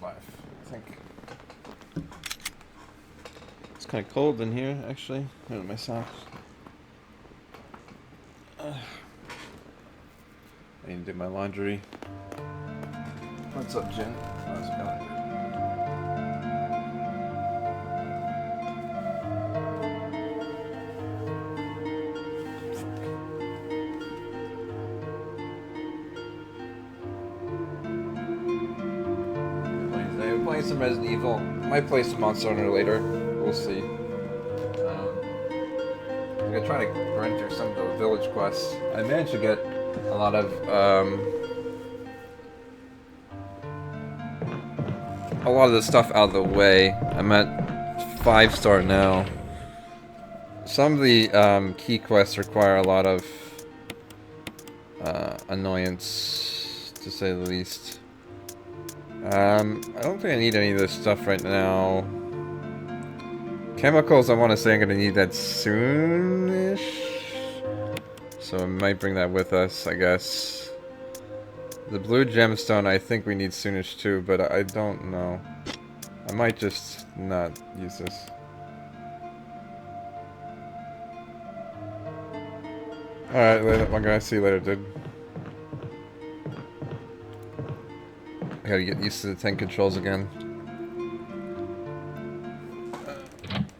alive, I think. It's kind of cold in here, actually. Look at my socks. I need to do my laundry. What's up, Jen? How's it going? We're playing some Resident Evil. Might play some Monster Hunter later. We'll see. I'm gonna try to run through some of the village quests. I managed to get a lot of the stuff out of the way. I'm at 5-star now. Some of the key quests require a lot of annoyance, to say the least. I don't think I need any of this stuff right now. Chemicals, I want to say I'm going to need that soonish. So I might bring that with us, I guess. The blue gemstone, I think we need soonish too, but I don't know. I might just not use this. Alright, later, my guy. See you later, dude. I gotta get used to the 10 controls again.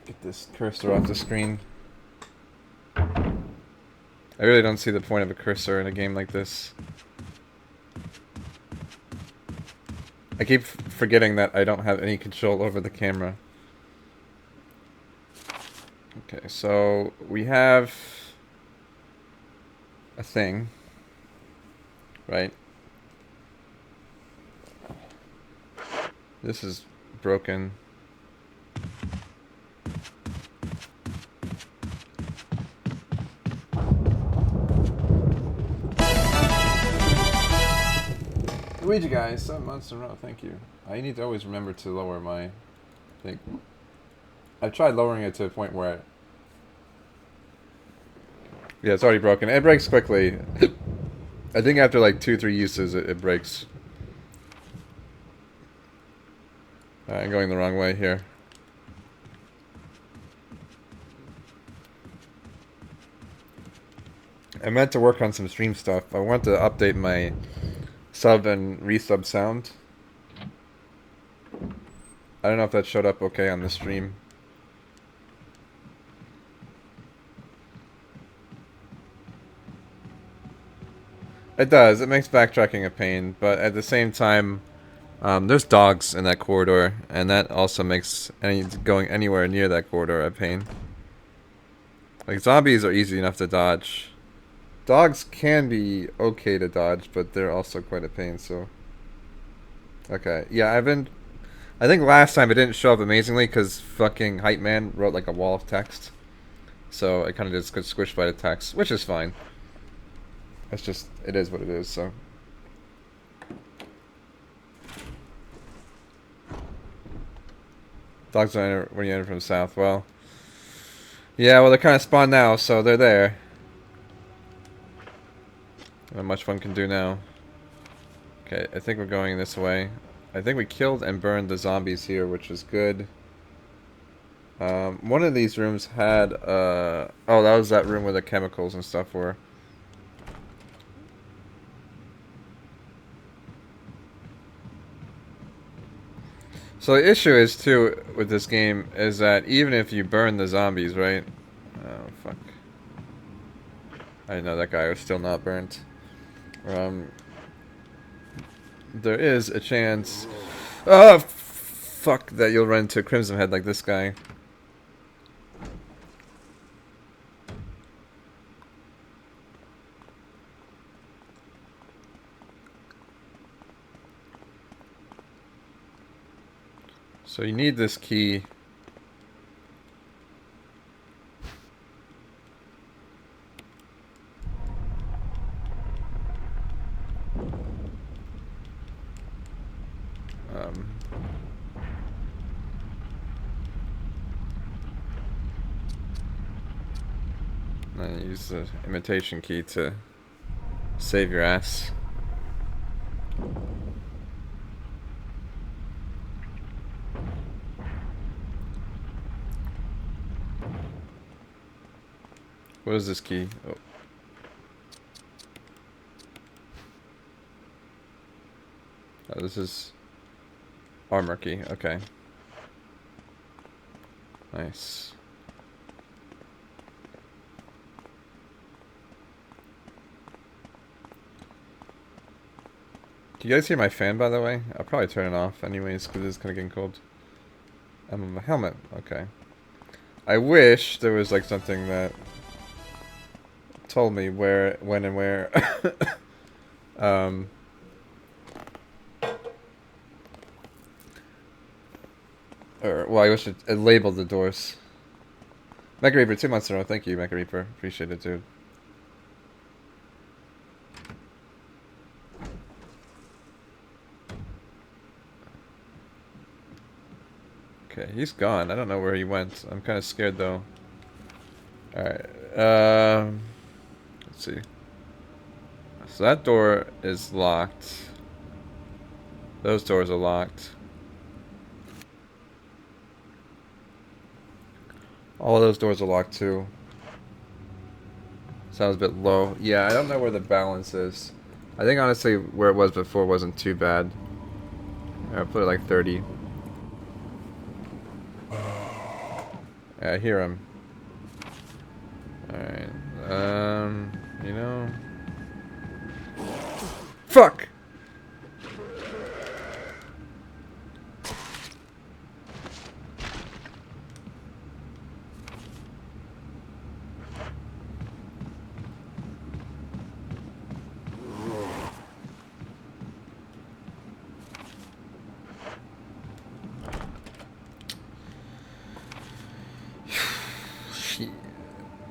Get this cursor off the screen. I really don't see the point of a cursor in a game like this. I keep forgetting that I don't have any control over the camera. Okay, so we have a thing, right? This is broken. Luigi guys, 7 months in a row, thank you. I need to always remember to lower my thing. I've tried lowering it to a point where yeah, it's already broken. It breaks quickly. I think after like 2-3 uses it breaks. I'm going the wrong way here. I meant to work on some stream stuff. I want to update my sub and resub sound. I don't know if that showed up okay on the stream. It does. It makes backtracking a pain, but at the same time, there's dogs in that corridor, and that also makes going anywhere near that corridor a pain. Like, zombies are easy enough to dodge. Dogs can be okay to dodge, but they're also quite a pain, so... Okay, yeah, I think last time it didn't show up amazingly, because fucking Hype Man wrote like a wall of text. So it kind of just got squished by the text, which is fine. It's just, it is what it is, so... Dogs don't enter when you enter from the south. Well, yeah, well, they're kind of spawned now, so they're there. Not much one can do now. Okay, I think we're going this way. I think we killed and burned the zombies here, which is good. One of these rooms had, oh, that was that room where the chemicals and stuff were. So the issue is, too, with this game, is that even if you burn the zombies, right? Oh, fuck. I didn't know that guy was still not burnt. There is a chance... Oh, fuck, that you'll run into Crimson Head like this guy. So you need this key. And use the imitation key to save your ass. What is this key? Oh. Oh, this is armor key. Okay. Nice. Do you guys hear my fan, by the way? I'll probably turn it off anyways, because it's kind of getting cold. A helmet. Okay. I wish there was, like, something that told me where, when, and where. Or, well, I wish it labeled the doors. Mecha Reaper, 2 months in a row. Thank you, Mecha Reaper. Appreciate it, dude. Okay, he's gone. I don't know where he went. I'm kind of scared, though. Alright. Let's see. So that door is locked. Those doors are locked. All of those doors are locked, too. Sounds a bit low. Yeah, I don't know where the balance is. I think, honestly, where it was before wasn't too bad. I'll put it like 30. Yeah, I hear him. Alright. You know... Fuck!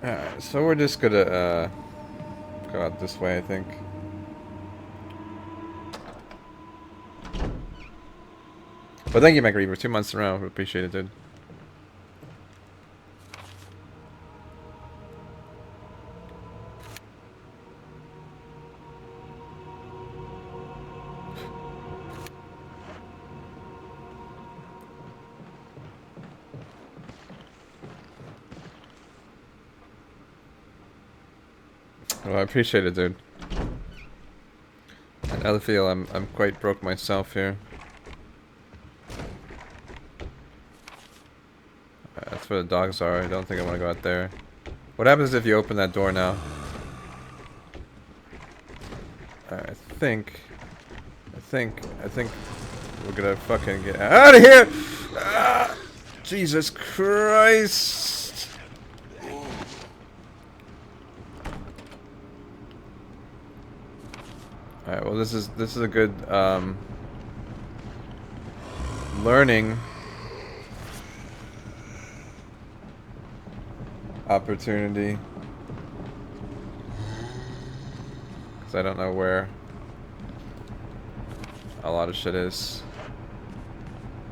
Alright, so we're just gonna, go out this way, I think. But thank you, Mega Reaper. 2 months in a row. Appreciate it, dude. Well, I appreciate it, dude. And I feel I'm quite broke myself here. That's where the dogs are. I don't think I want to go out there. What happens if you open that door now? I think we're gonna fucking get out of here! Ah, Jesus Christ! Alright, well this is a good learning opportunity. Because I don't know where a lot of shit is.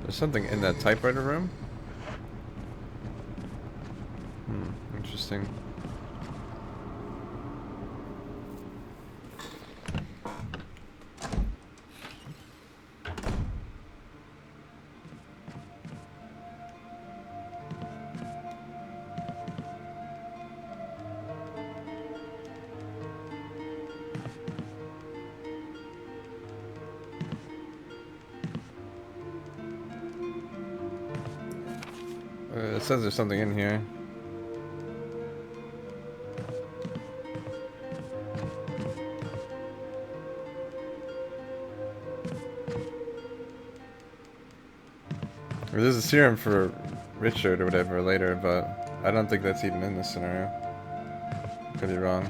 There's something in that typewriter room? Interesting. It says there's something in here. There's a serum for Richard or whatever later, but I don't think that's even in this scenario. Could be wrong.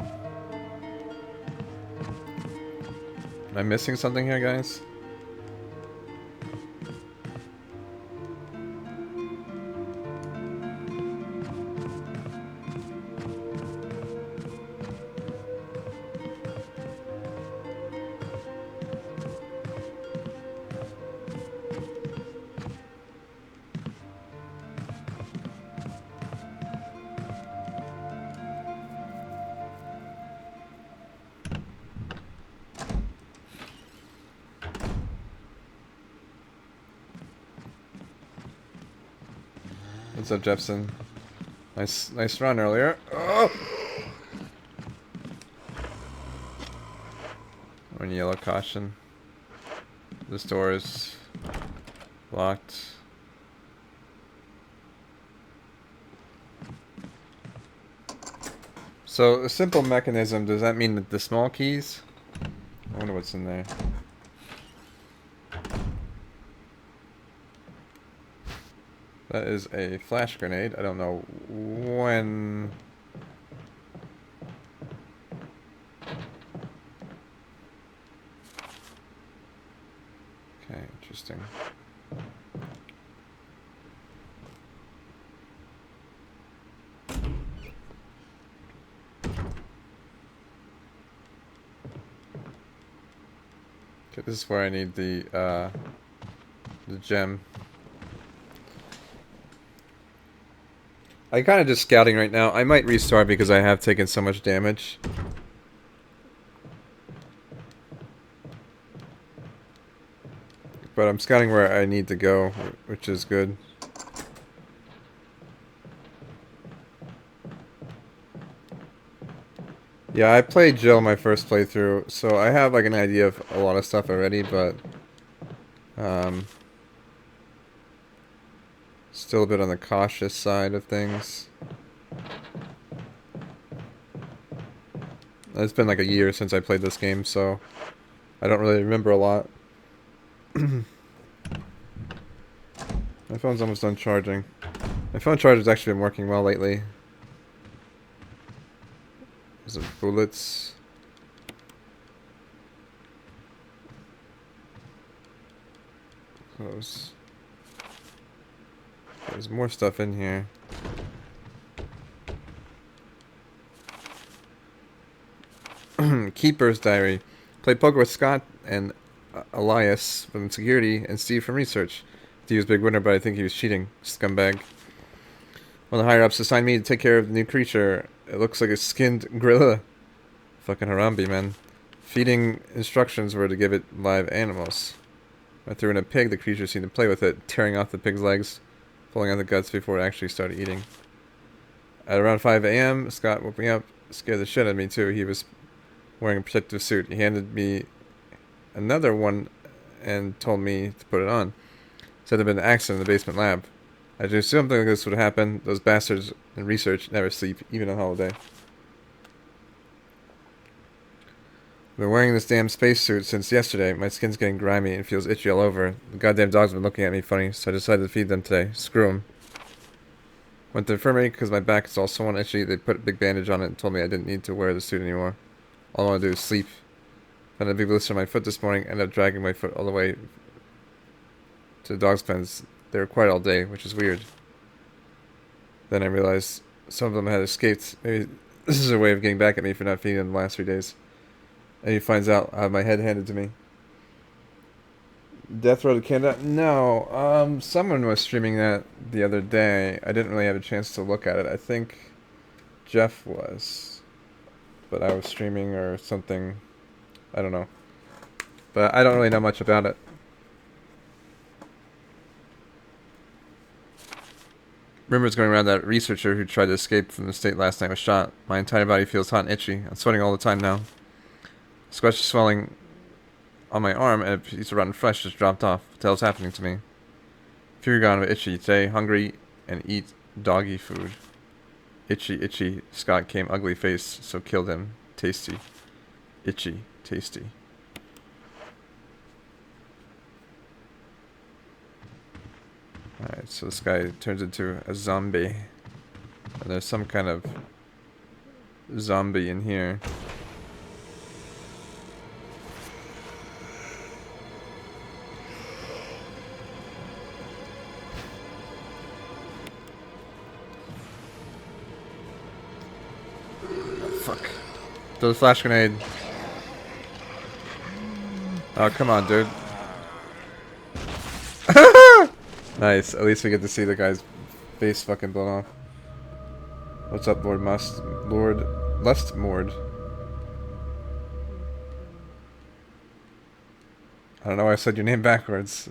Am I missing something here, guys? What's up, Jepson? Nice run earlier. Oh! When yellow caution. This door is locked. So, a simple mechanism, does that mean that the small keys? I wonder what's in there. That is a flash grenade. I don't know when... Okay, interesting. Okay, this is where I need the gem. I'm kind of just scouting right now. I might restart because I have taken so much damage. But I'm scouting where I need to go, which is good. Yeah, I played Jill my first playthrough, so I have like an idea of a lot of stuff already, but still a bit on the cautious side of things. It's been like a year since I played this game, so I don't really remember a lot. My phone's almost done charging. My phone charger's actually been working well lately. There's some bullets. Close. There's more stuff in here. Keeper's Diary. Played poker with Scott and Elias from security and Steve from research. He was a big winner, but I think he was cheating. Scumbag. One of the higher-ups assigned me to take care of the new creature. It looks like a skinned gorilla. Fucking Harambe, man. Feeding instructions were to give it live animals. I threw in a pig, the creature seemed to play with it, tearing off the pig's legs, pulling out the guts before it actually started eating. At around 5 a.m., Scott woke me up, scared the shit out of me too. He was wearing a protective suit. He handed me another one and told me to put it on. Said there'd been an accident in the basement lab. I just assumed something like this would happen. Those bastards in research never sleep, even on holiday. I've been wearing this damn spacesuit since yesterday. My skin's getting grimy and feels itchy all over. The goddamn dogs have been looking at me funny, so I decided to feed them today. Screw them. Went to the infirmary because my back is all swollen itchy. They put a big bandage on it and told me I didn't need to wear the suit anymore. All I want to do is sleep. Found a big blister on my foot this morning. Ended up dragging my foot all the way to the dog's pens. They were quiet all day, which is weird. Then I realized some of them had escaped. Maybe this is a way of getting back at me for not feeding them the last 3 days. And he finds out I have my head handed to me. Death Road to Canada? No. Someone was streaming that the other day. I didn't really have a chance to look at it. I think Jeff was. But I was streaming or something. I don't know. But I don't really know much about it. Rumors going around that researcher who tried to escape from the state last night was shot. My entire body feels hot and itchy. I'm sweating all the time now. Scratch swelling on my arm and a piece of rotten flesh just dropped off. What the hell's happening to me? Fear gone but itchy. Today, hungry and eat doggy food. Itchy, itchy. Scott came ugly face, so killed him. Tasty. Itchy, tasty. Alright, so this guy turns into a zombie. And there's some kind of zombie in here. Fuck. Throw the flash grenade. Oh, come on, dude. Nice. At least we get to see the guy's face fucking blown off. What's up, Lord Lustmord? I don't know why I said your name backwards.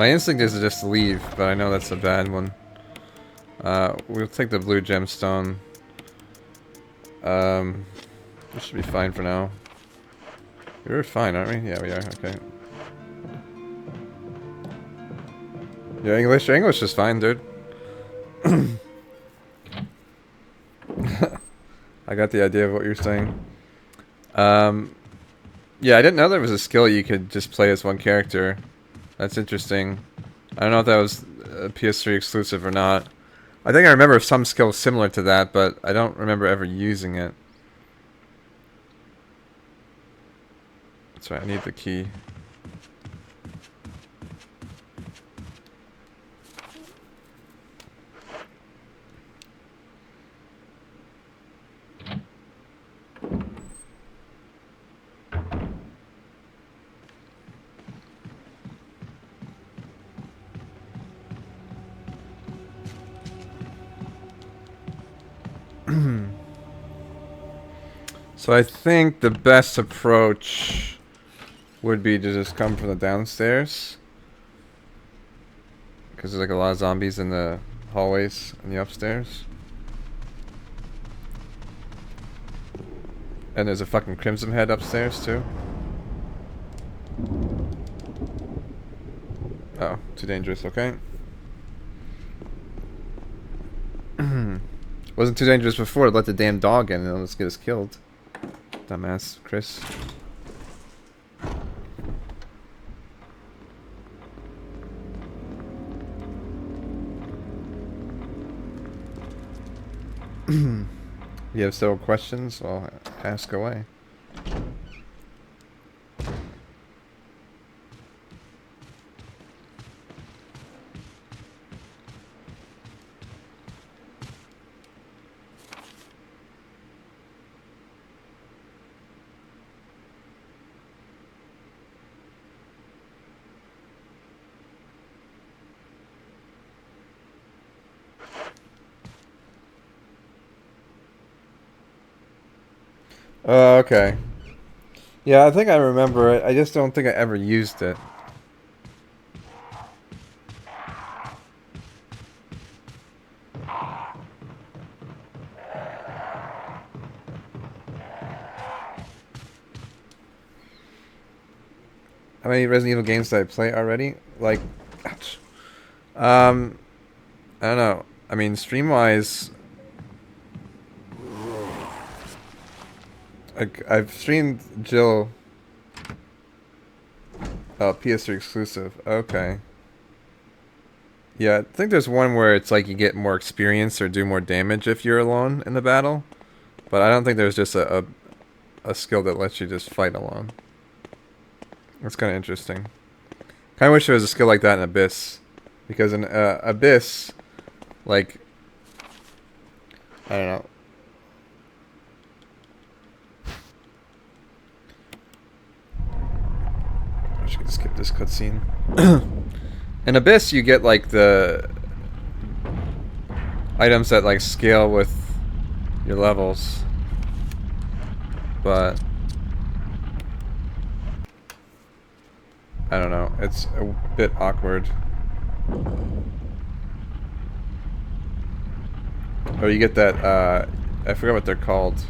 My instinct is to just leave, but I know that's a bad one. We'll take the blue gemstone. This should be fine for now. We're fine, aren't we? Yeah, we are. Okay. Your English is fine, dude. I got the idea of what you're saying. Yeah, I didn't know there was a skill you could just play as one character. That's interesting. I don't know if that was a PS3 exclusive or not. I think I remember some skill similar to that, but I don't remember ever using it. That's right, I need the key. So I think the best approach would be to just come from the downstairs. Because there's like a lot of zombies in the hallways and the upstairs. And there's a fucking Crimson Head upstairs too. Oh, too dangerous, okay. Wasn't too dangerous before to let the damn dog in and let's get us killed. Dumbass, Chris. You have several questions? Well, ask away. Oh, okay. Yeah, I think I remember it. I just don't think I ever used it. How many Resident Evil games did I play already? Like, ouch. I don't know. I mean, stream-wise, I've streamed Jill. Oh, PS3 exclusive. Okay. Yeah, I think there's one where it's like you get more experience or do more damage if you're alone in the battle. But I don't think there's just a skill that lets you just fight alone. That's kind of interesting. Kind of wish there was a skill like that in Abyss. Because in Abyss, like, I don't know. I should skip this cutscene. In Abyss, you get like the items that like scale with your levels, but I don't know. It's a bit awkward. Or you get that. I forgot what they're called.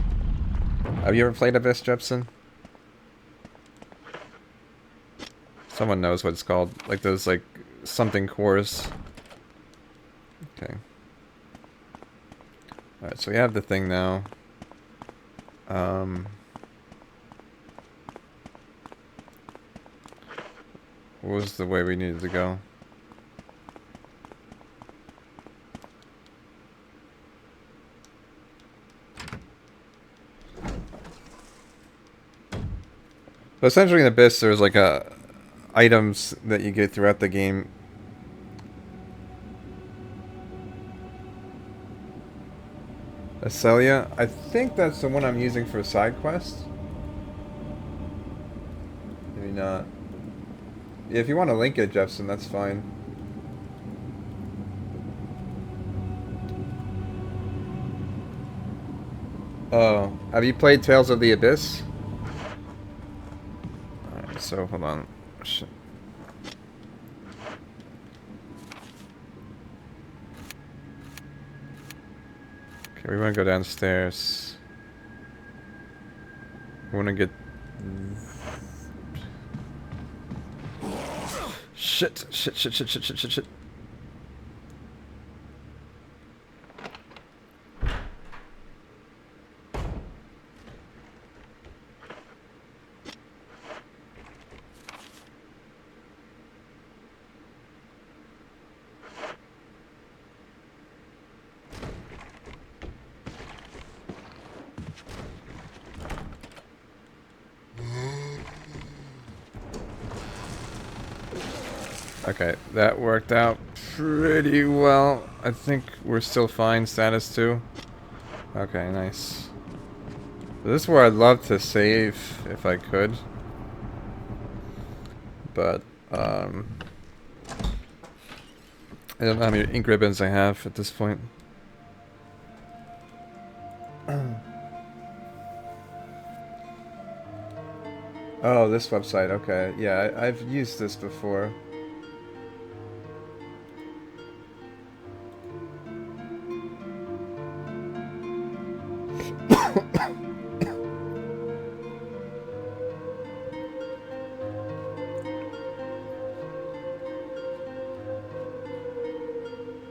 Have you ever played Abyss, Jepson? Someone knows what it's called. Like those like something cores. Okay. Alright, so we have the thing now. What was the way we needed to go? So essentially in Abyss there's like items that you get throughout the game. Acelia? I think that's the one I'm using for a side quest. Maybe not. Yeah, if you want to link it, Jeffson, that's fine. Oh, have you played Tales of the Abyss? Alright, so hold on. Shit. We want to go downstairs. We want to get... Shit, shit, shit, shit, shit, shit, shit, shit. Okay, that worked out pretty well. I think we're still fine, status 2. Okay, nice. This is where I'd love to save if I could. But, I don't know how many ink ribbons I have at this point. Oh, this website, okay. Yeah, I've used this before.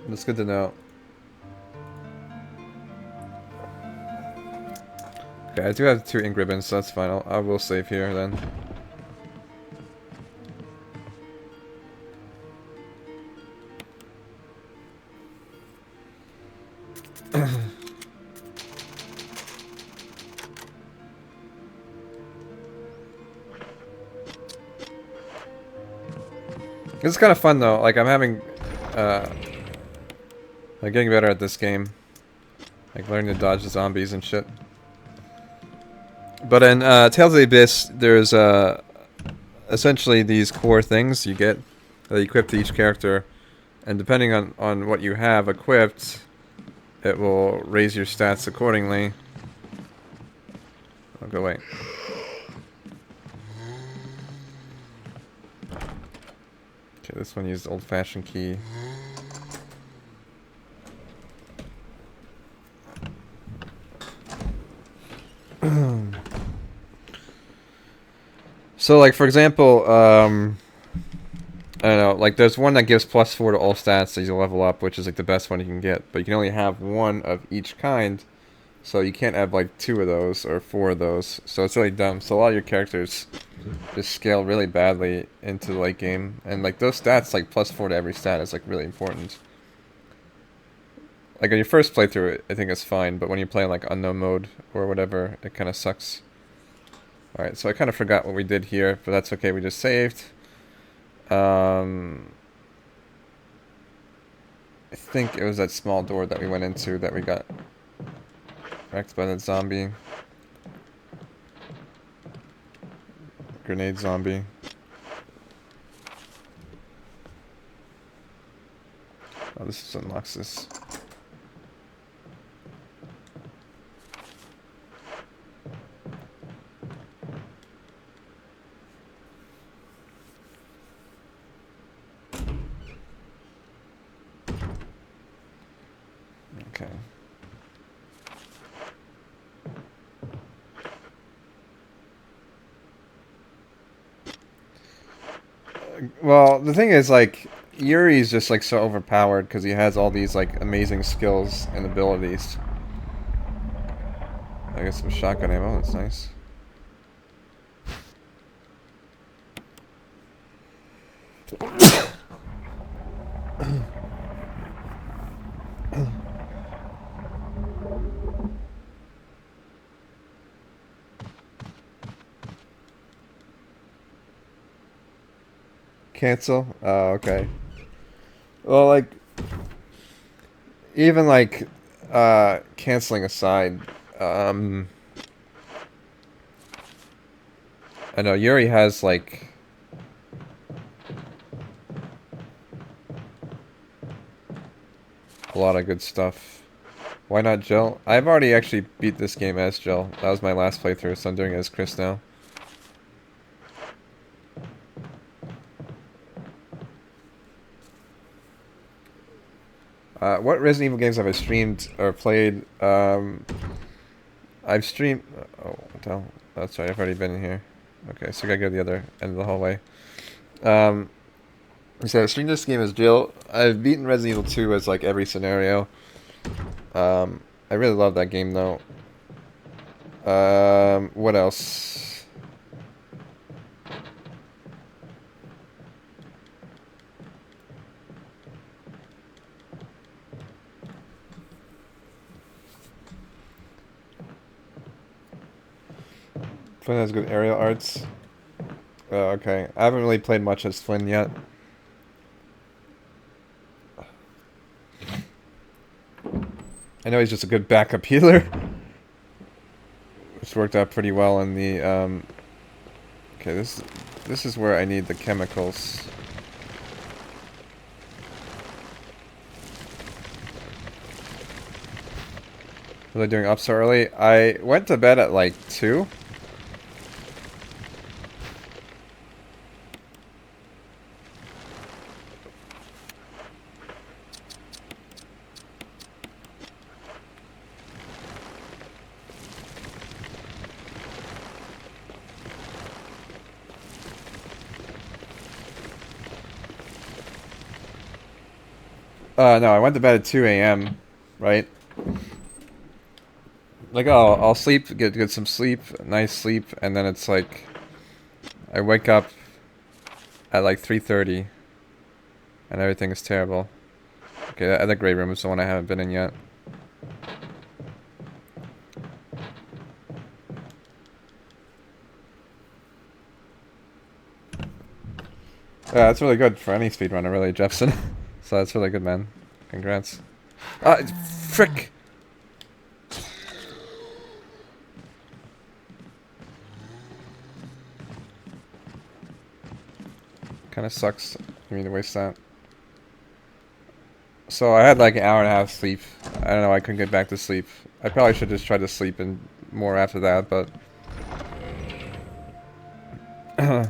That's good to know. Okay, I do have 2 ink ribbons, so that's fine. I will save here then. This is kind of fun though. Like I'm having, like getting better at this game. Like learning to dodge the zombies and shit. But in Tales of the Abyss, there's essentially these core things you get that you equip to each character, and depending on what you have equipped, it will raise your stats accordingly. Oh, go away. Okay, this one used the old-fashioned key. So, like, for example, I don't know, like, there's one that gives +4 to all stats as you level up, which is, like, the best one you can get. But you can only have 1 of each kind, so you can't have, like, 2 of those or 4 of those. So it's really dumb. So a lot of your characters just scale really badly into the late game. And, like, those stats, like, +4 to every stat is, like, really important. Like, on your first playthrough, I think it's fine, but when you play, like, unknown mode or whatever, it kind of sucks. Alright, so I kind of forgot what we did here, but that's okay, we just saved. I think it was that small door that we went into that we got wrecked by that zombie. Grenade zombie. Oh, this unlocks this. Okay. Well, the thing is, like, Yuri's just, like, so overpowered because he has all these, like, amazing skills and abilities. I guess some shotgun ammo, that's nice. Cancel? Oh, okay. Well, like, even, like, canceling aside, I know, Yuri has, like, a lot of good stuff. Why not Jill? I've already actually beat this game as Jill. That was my last playthrough, so I'm doing it as Chris now. What Resident Evil games have I streamed or played? I've streamed. Oh, what the hell? That's right. I've already been in here. Okay, so I gotta go to the other end of the hallway. Um, so I streamed this game as Jill. I've beaten Resident Evil 2 as like every scenario. I really love that game though. What else? Flynn has good aerial arts. Oh, okay. I haven't really played much as Flynn yet. I know he's just a good backup healer. It's worked out pretty well in the, okay, this is where I need the chemicals. Was I doing up so early? I went to bed at like 2. No, I went to bed at 2 a.m., right? Like, oh, I'll sleep, get some sleep, nice sleep, and then it's like, I wake up at like 3:30, and everything is terrible. Okay, that other gray room is the one I haven't been in yet. Yeah, that's really good for any speedrunner, really, Jeffson. So that's really good, man. Congrats. Frick! Kinda sucks for me to waste that. So I had like an hour and a half sleep. I don't know, I couldn't get back to sleep. I probably should just try to sleep and more after that, but... I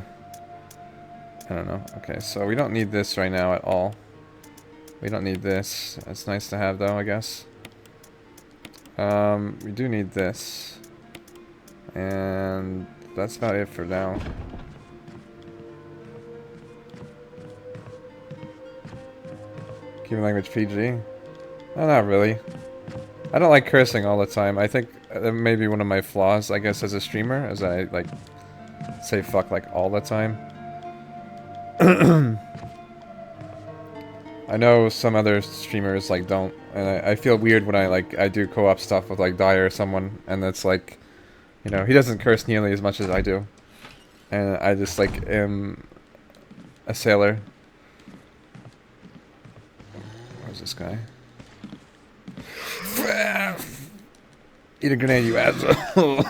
don't know. Okay, so we don't need this right now at all. We don't need this. It's nice to have though, I guess. We do need this. And that's about it for now. Keeping language PG? Oh, not really. I don't like cursing all the time. I think that may be one of my flaws, I guess, as a streamer, as I, like, say fuck, like, all the time. I know some other streamers, like, don't, and I feel weird when I do co-op stuff with, like, Dyer or someone, and it's like, you know, he doesn't curse nearly as much as I do. And I just, like, am a sailor. Where's this guy? Eat a grenade, you asshole.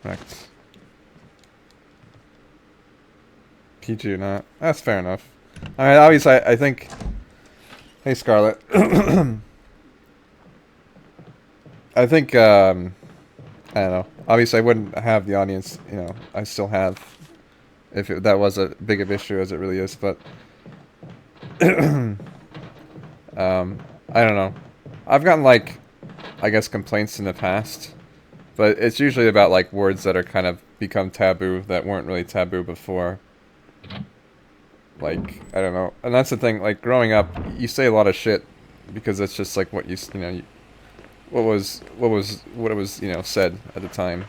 Correct. PG or not. That's fair enough. I mean, obviously, I think... Hey, Scarlet. I think, I don't know. Obviously, I wouldn't have the audience, you know, I still have, if that was a big of issue as it really is, but... I don't know. I've gotten, like, I guess complaints in the past, but it's usually about, like, words that are kind of become taboo that weren't really taboo before. Like, I don't know. And that's the thing, like, growing up, you say a lot of shit because it's just, like, what you know, what it was, you know, said at the time.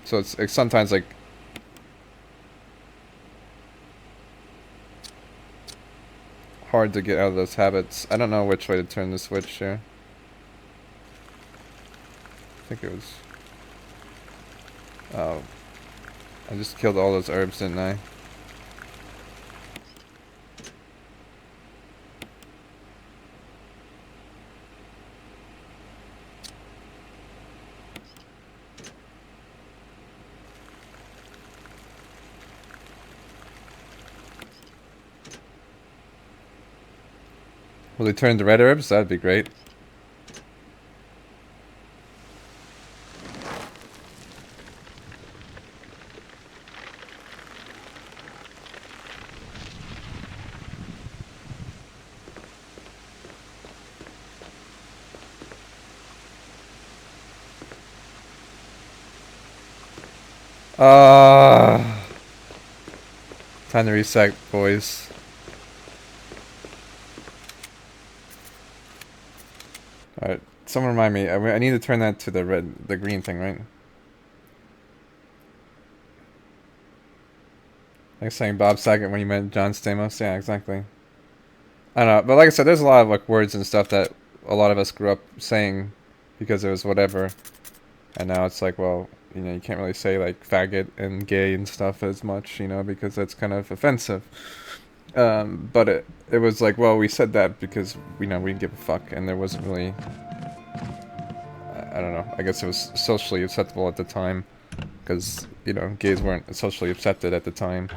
So it's sometimes, like, hard to get out of those habits. I don't know which way to turn the switch here. I think it was... Oh. I just killed all those herbs, didn't I? Will they turn into red herbs? That'd be great. Time to reset, boys. Alright, someone remind me. I need to turn that to the green thing, right? Like saying Bob Saget when you meant John Stamos. Yeah, exactly. I don't know, but like I said, there's a lot of like words and stuff that a lot of us grew up saying because it was whatever, and now it's like, well, you know, you can't really say like faggot and gay and stuff as much, you know, because that's kind of offensive. But it was like, well, we said that because we know we didn't give a fuck, and there wasn't really. I don't know. I guess it was socially acceptable at the time, because you know, gays weren't socially accepted at the time.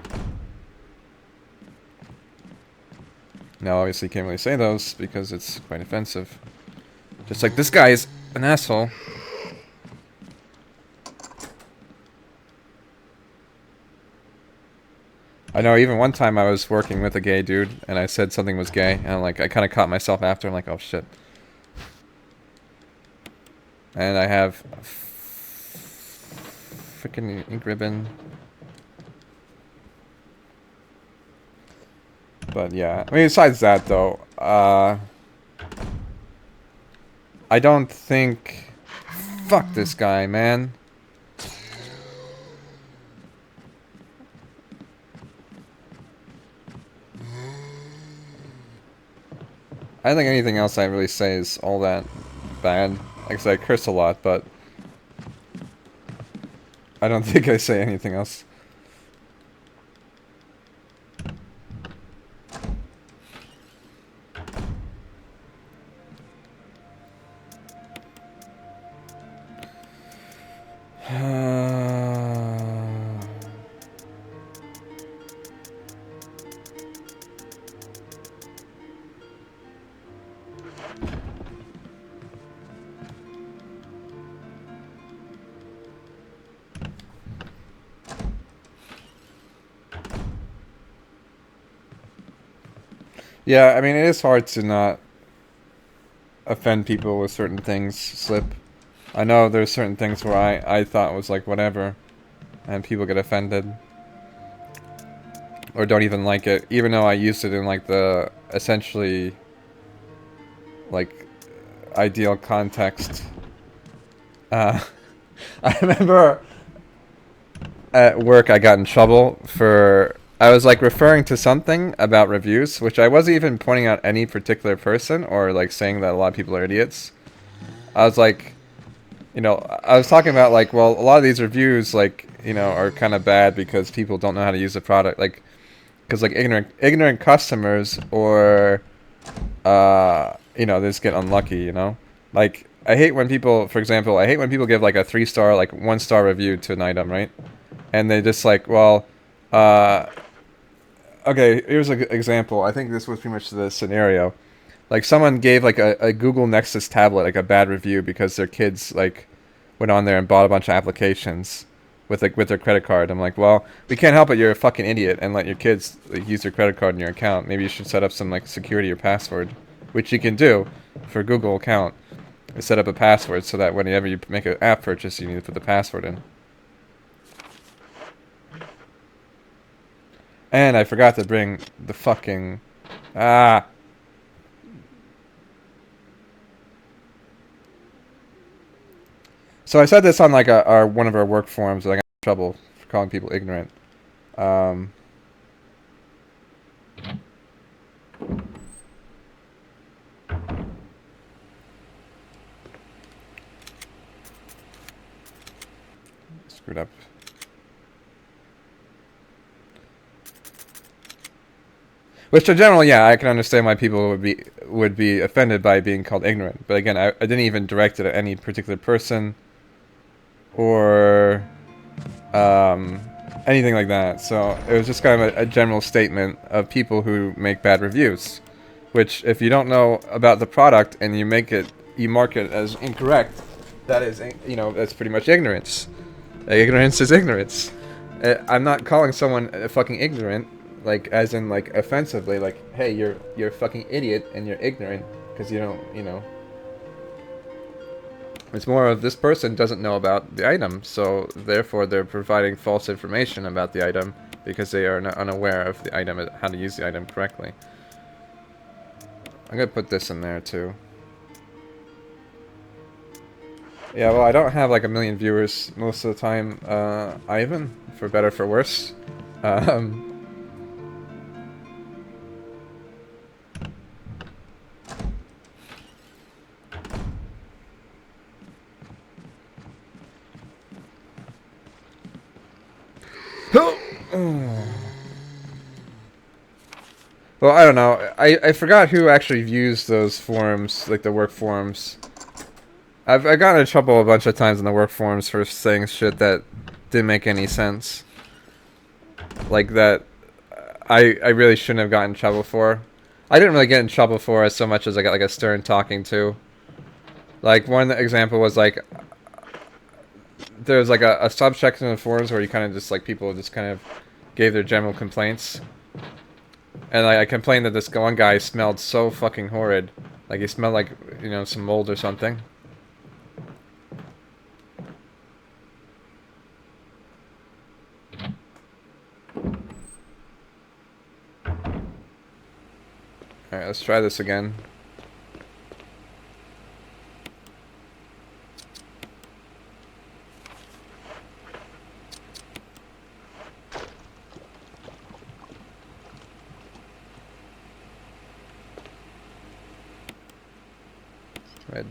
Now, obviously, you can't really say those because it's quite offensive. Just like this guy is an asshole. I know even one time I was working with a gay dude and I said something was gay and like I kind of caught myself after. I'm like, oh shit. And I have freaking ink ribbon. But yeah, I mean, besides that though, I don't think. Fuck this guy, man. I don't think anything else I really say is all that bad. Like I said, I curse a lot, but I don't think I say anything else. Yeah, I mean, it is hard to not offend people with certain things slip. I know there's certain things where I thought was like whatever, and people get offended. Or don't even like it, even though I used it in like the essentially like ideal context. I remember at work I got in trouble for I was like referring to something about reviews, which I wasn't even pointing out any particular person or like saying that a lot of people are idiots. I was like, you know, I was talking about like, well, a lot of these reviews like, you know, are kind of bad because people don't know how to use the product, like, because like ignorant customers or, you know, they just get unlucky, you know, like I hate when people, for example, I hate when people give like a 3-star, like 1-star review to an item, right? And they just like, well, okay, here's an example. I think this was pretty much the scenario. Like someone gave like a Google Nexus tablet like a bad review because their kids like went on there and bought a bunch of applications with like with their credit card. I'm like, well, we can't help it. You're a fucking idiot and let your kids like, use their credit card in your account. Maybe you should set up some like security or password, which you can do for a Google account. Set up a password so that whenever you make an app purchase, you need to put the password in. And I forgot to bring the fucking So I said this on like our one of our work forums. That I got in trouble for calling people ignorant. Um, Screwed up. Which in general, yeah, I can understand why people would be offended by being called ignorant. But again, I didn't even direct it at any particular person or anything like that. So it was just kind of a general statement of people who make bad reviews. Which, if you don't know about the product and you mark it as incorrect, that is, you know, that's pretty much ignorance. Ignorance is ignorance. I'm not calling someone fucking ignorant, like as in like offensively, like, hey, you're a fucking idiot and you're ignorant because you don't, you know. It's more of this person doesn't know about the item, so therefore they're providing false information about the item because they are unaware of the item, how to use the item correctly. I'm gonna put this in there too. Yeah, well, I don't have like a million viewers most of the time, Ivan, for better or for worse. Um, Well, I don't know. I forgot who actually views those forums, like the work forums. I've gotten in trouble a bunch of times in the work forums for saying shit that didn't make any sense. Like that I really shouldn't have gotten in trouble for. I didn't really get in trouble for it so much as I got like a stern talking to. Like one example was like there's like a subsection of the forums where you kind of just like people just kind of gave their general complaints. And I complained that this one guy smelled so fucking horrid. Like he smelled like, you know, some mold or something. Alright, let's try this again. Red.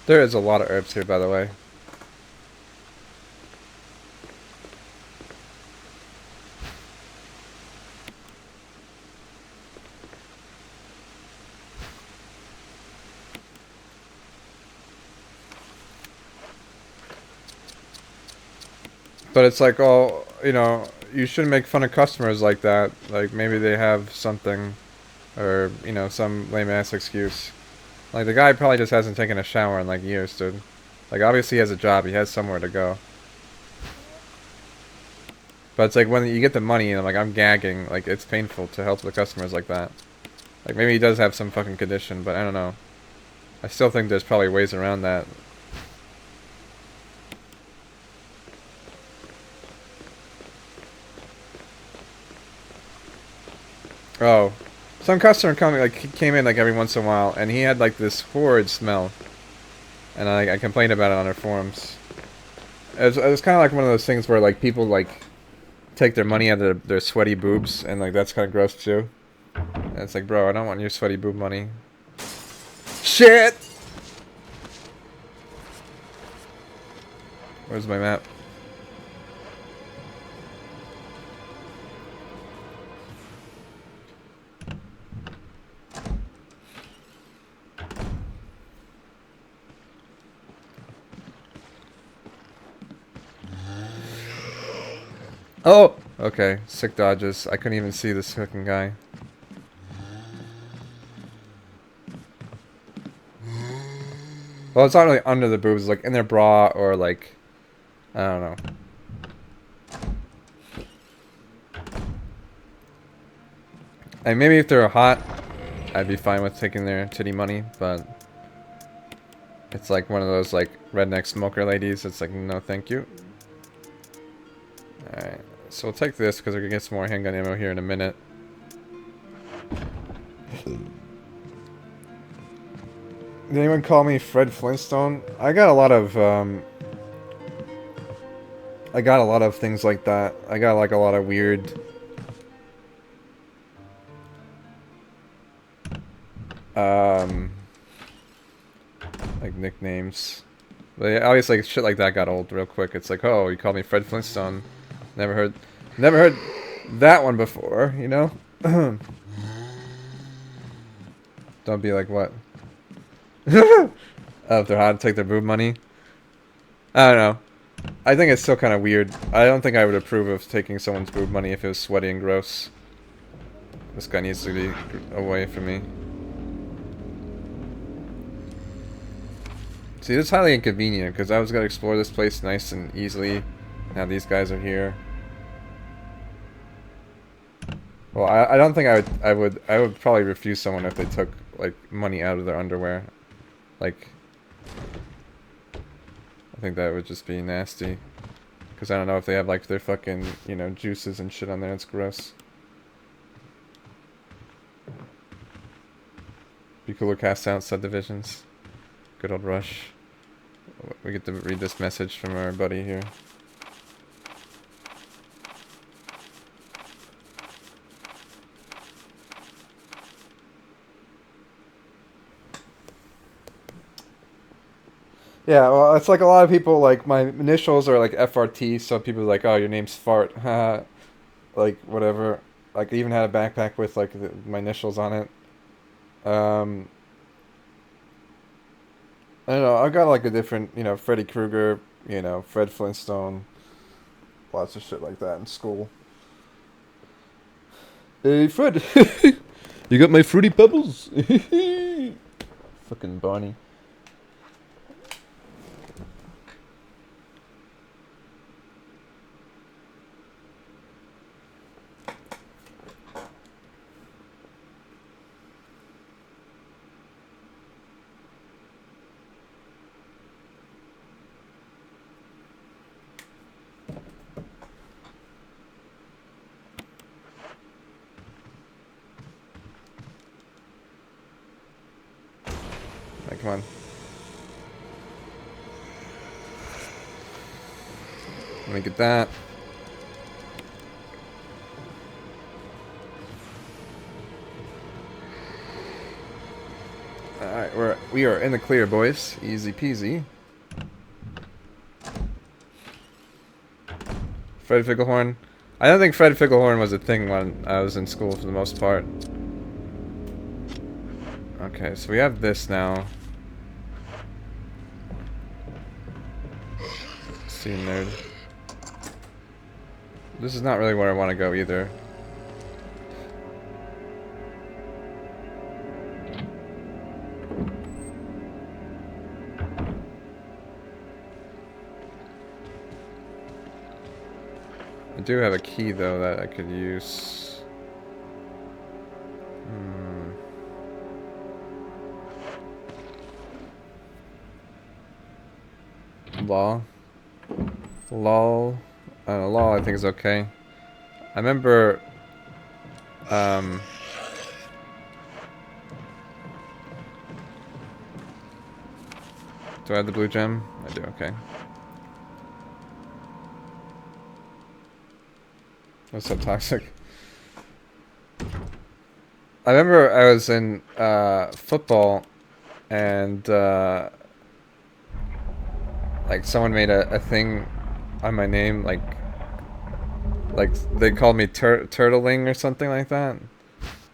There is a lot of herbs here, by the way. But it's like, oh, you know, you shouldn't make fun of customers like that. Like, maybe they have something, or, you know, some lame-ass excuse. Like, the guy probably just hasn't taken a shower in, like, years, dude. Like, obviously he has a job, he has somewhere to go. But it's like, when you get the money, and I'm like, I'm gagging, like, it's painful to help the customers like that. Like, maybe he does have some fucking condition, but I don't know. I still think there's probably ways around that. Oh. Some customer came in like every once in a while, and he had like this horrid smell. And I complained about it on our forums. It was kind of like one of those things where like people like take their money out of their sweaty boobs, and like that's kind of gross too. And it's like, bro, I don't want your sweaty boob money. Shit! Where's my map? Oh! Okay, sick dodges. I couldn't even see this fucking guy. Well, it's not really under the boobs, like in their bra or like, I don't know. And maybe if they're hot, I'd be fine with taking their titty money, but it's like one of those like redneck smoker ladies. It's like, no thank you. Alright, so we'll take this because we're gonna get some more handgun ammo here in a minute. Did anyone call me Fred Flintstone? I got a lot of things like that. I got like a lot of weird like nicknames. But yeah, obviously like, shit like that got old real quick. It's like, oh, you called me Fred Flintstone. Never heard that one before, you know? Don't be like, what? If they're hot, take their boob money. I don't know. I think it's still kind of weird. I don't think I would approve of taking someone's boob money if it was sweaty and gross. This guy needs to be away from me. See, it's highly inconvenient because I was gonna explore this place nice and easily. Now these guys are here. Well, I don't think I would probably refuse someone if they took like money out of their underwear. Like, I think that would just be nasty. Because I don't know if they have like their fucking, you know, juices and shit on there. It's gross. Be cooler cast out subdivisions. Good old Rush. We get to read this message from our buddy here. Yeah, well, it's like a lot of people, like, my initials are like FRT, so people are like, oh, your name's Fart. Like, whatever. Like, I even had a backpack with, like, my initials on it. I don't know, I got, like, a different, you know, Freddy Krueger, you know, Fred Flintstone. Lots of shit like that in school. Hey, Fred! You got my Fruity Pebbles? Fucking Barney. Right, come on. Let me get that. Alright, we are in the clear, boys. Easy peasy. Fred Ficklehorn. I don't think Fred Ficklehorn was a thing when I was in school for the most part. Okay, so we have this now. Let's see, nerd. This is not really where I want to go either. I do have a key though that I could use. Law. Lol. Law I think is okay. I remember do I have the blue gem? I do, okay. What's so toxic? I remember I was in football and like someone made a thing on my name, like they called me Turtling or something like that,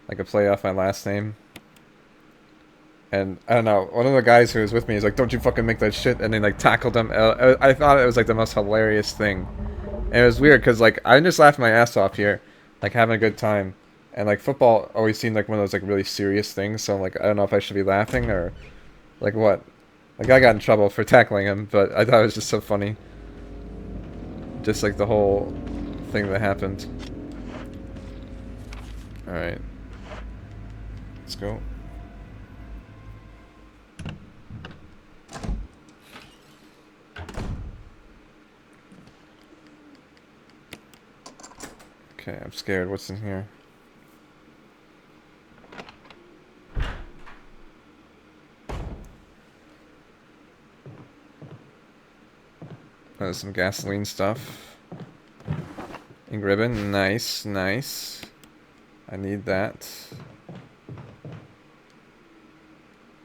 like a play off my last name. And I don't know, one of the guys who was with me is like, "Don't you fucking make that shit!" And they like tackled him. I thought it was like the most hilarious thing, and it was weird because like I just laughed my ass off here, like having a good time, and like football always seemed like one of those like really serious things. So like I don't know if I should be laughing or like what. Like I got in trouble for tackling him, but I thought it was just so funny. Just like the whole thing that happened. Alright. Let's go. Okay, I'm scared. What's in here? There's some gasoline stuff. Ink ribbon. Nice, nice. I need that.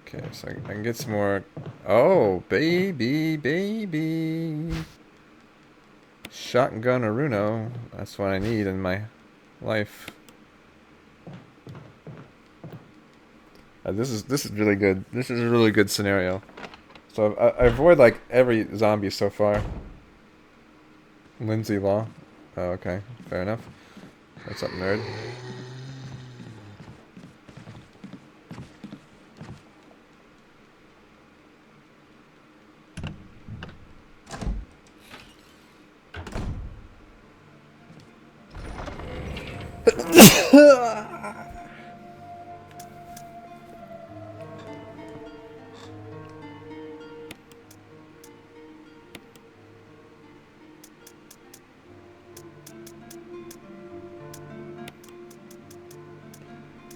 Okay, so I can get some more. Oh, baby, baby. Shotgun Aruno. That's what I need in my life. This is really good. This is a really good scenario. So I avoid like every zombie so far. Lindsay Law. Oh, okay, fair enough. What's up, nerd?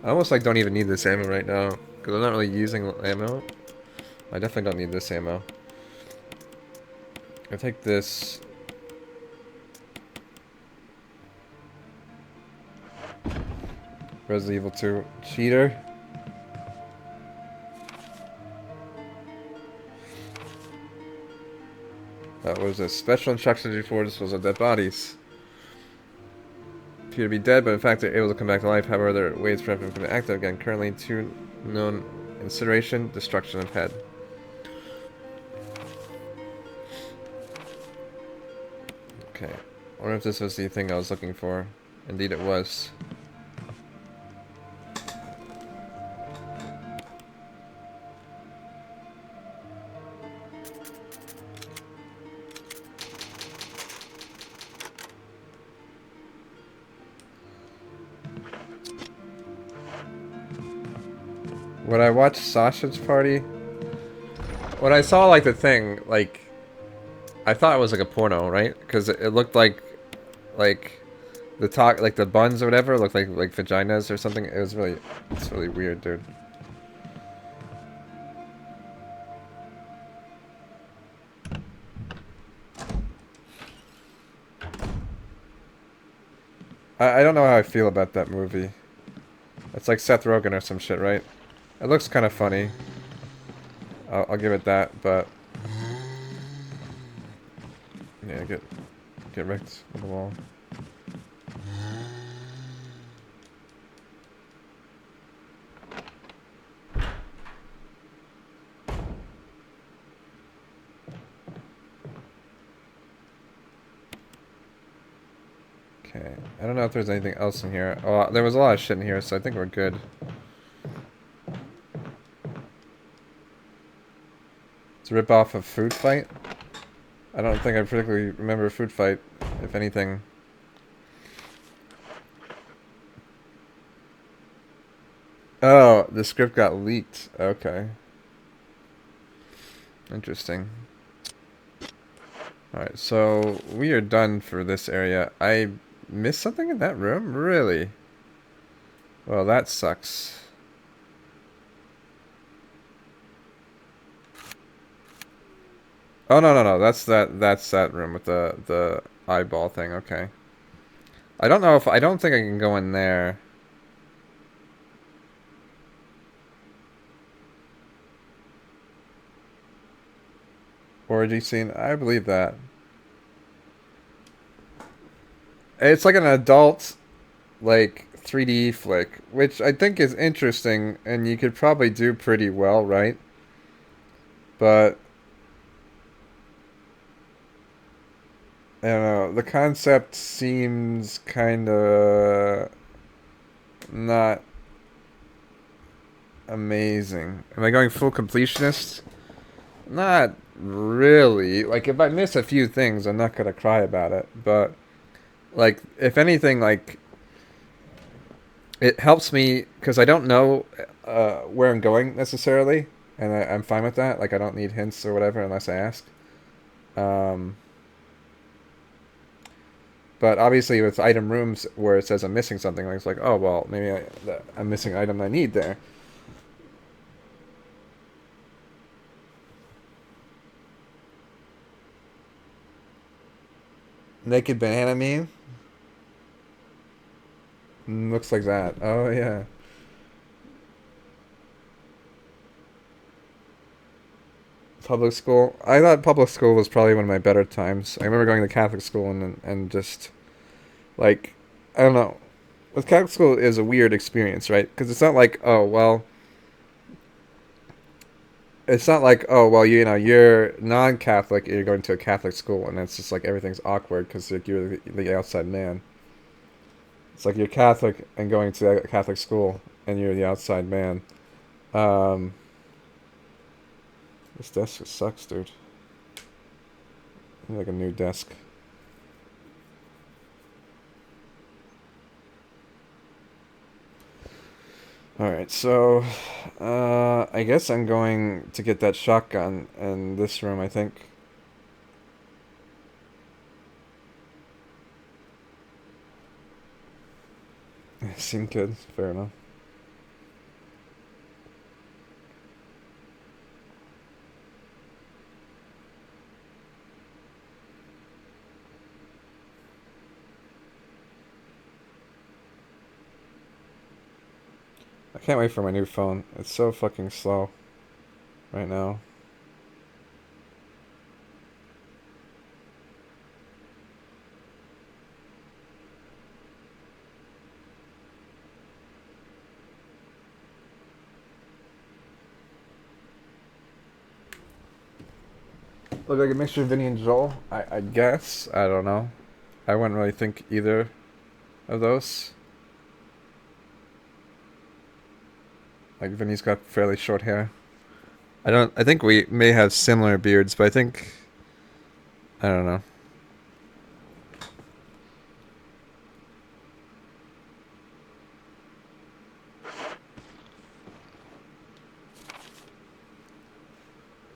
I almost like don't even need this ammo right now because I'm not really using ammo. I definitely don't need this ammo. I take this. Resident Evil 2 cheater. That was a special instructions before disposal of dead bodies. Appear to be dead, but in fact they're able to come back to life. However, there are ways for them to become active again. Currently, 2 known: incineration, destruction of head. Okay. I wonder if this was the thing I was looking for. Indeed it was. When I watched Sausage Party, when I saw like the thing, like I thought it was like a porno, right? Because it looked like the talk, like the buns or whatever, looked like vaginas or something. It was really, it's really weird, dude. I don't know how I feel about that movie. It's like Seth Rogen or some shit, right? It looks kind of funny. I'll give it that, but yeah, get wrecked on the wall. Okay, I don't know if there's anything else in here. Oh, there was a lot of shit in here, so I think we're good. It's a rip-off of Food Fight. I don't think I particularly remember Food Fight, if anything. Oh, the script got leaked. Okay. Interesting. Alright, so we are done for this area. I missed something in that room? Really? Well, that sucks. Oh, no. That's that room with the eyeball thing. Okay. I don't know if... I don't think I can go in there. Orgy scene? I believe that. It's like an adult, like, 3D flick, which I think is interesting, and you could probably do pretty well, right? But I don't know. The concept seems kind of not amazing. Am I going full completionist? Not really. Like, if I miss a few things, I'm not gonna cry about it. But, like, if anything, like, it helps me because I don't know where I'm going necessarily, and I'm fine with that. Like, I don't need hints or whatever unless I ask. Um, but obviously, with item rooms where it says I'm missing something, like it's like, oh well, maybe I'm missing an item I need there. Naked banana meme. Looks like that. Oh yeah. Public school. I thought public school was probably one of my better times. I remember going to Catholic school and just like I don't know. With Catholic school is a weird experience, right? Because it's not like, oh well, it's not like, oh well, you know, you're non-Catholic, you're going to a Catholic school, and it's just like everything's awkward because like, you're the outside man. It's like you're Catholic and going to a Catholic school, and you're the outside man. Um, this desk sucks, dude. I need like a new desk. All right, so I guess I'm going to get that shotgun in this room. I think. Seemed good. Fair enough. I can't wait for my new phone. It's so fucking slow right now. Look like a mixture of Vinny and Joel. I guess. I don't know. I wouldn't really think either of those. Like Vinny's got fairly short hair. I don't. I think we may have similar beards, but I think I don't know.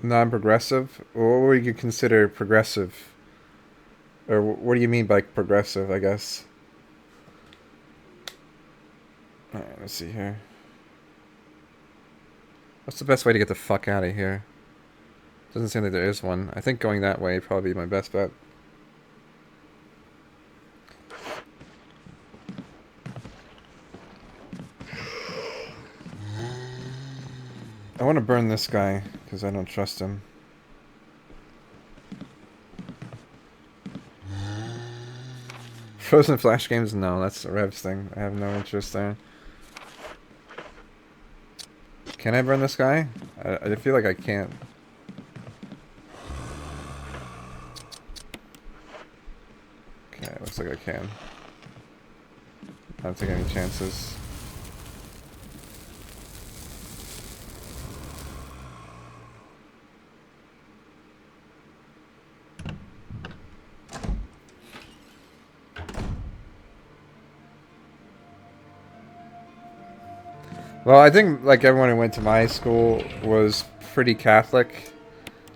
Non-progressive. What would you consider progressive? Or what do you mean by progressive? I guess. All right. Let's see here. What's the best way to get the fuck out of here? Doesn't seem like there is one. I think going that way would probably be my best bet. I want to burn this guy because I don't trust him. Frozen Flash games? No, that's Rev's thing. I have no interest there. Can I burn this guy? I feel like I can't. Okay, looks like I can. I don't take any chances. Well, I think like everyone who went to my school was pretty Catholic.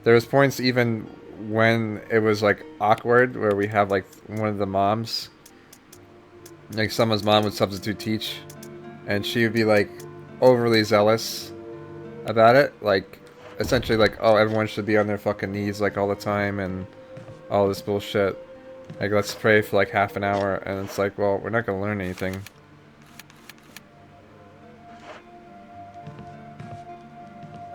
There was points even when it was like awkward where we have like one of the moms, like someone's mom would substitute teach, and she would be like overly zealous about it, like essentially like, oh, everyone should be on their fucking knees like all the time and all this bullshit. Like, let's pray for like half an hour, and it's like, well, we're not gonna learn anything.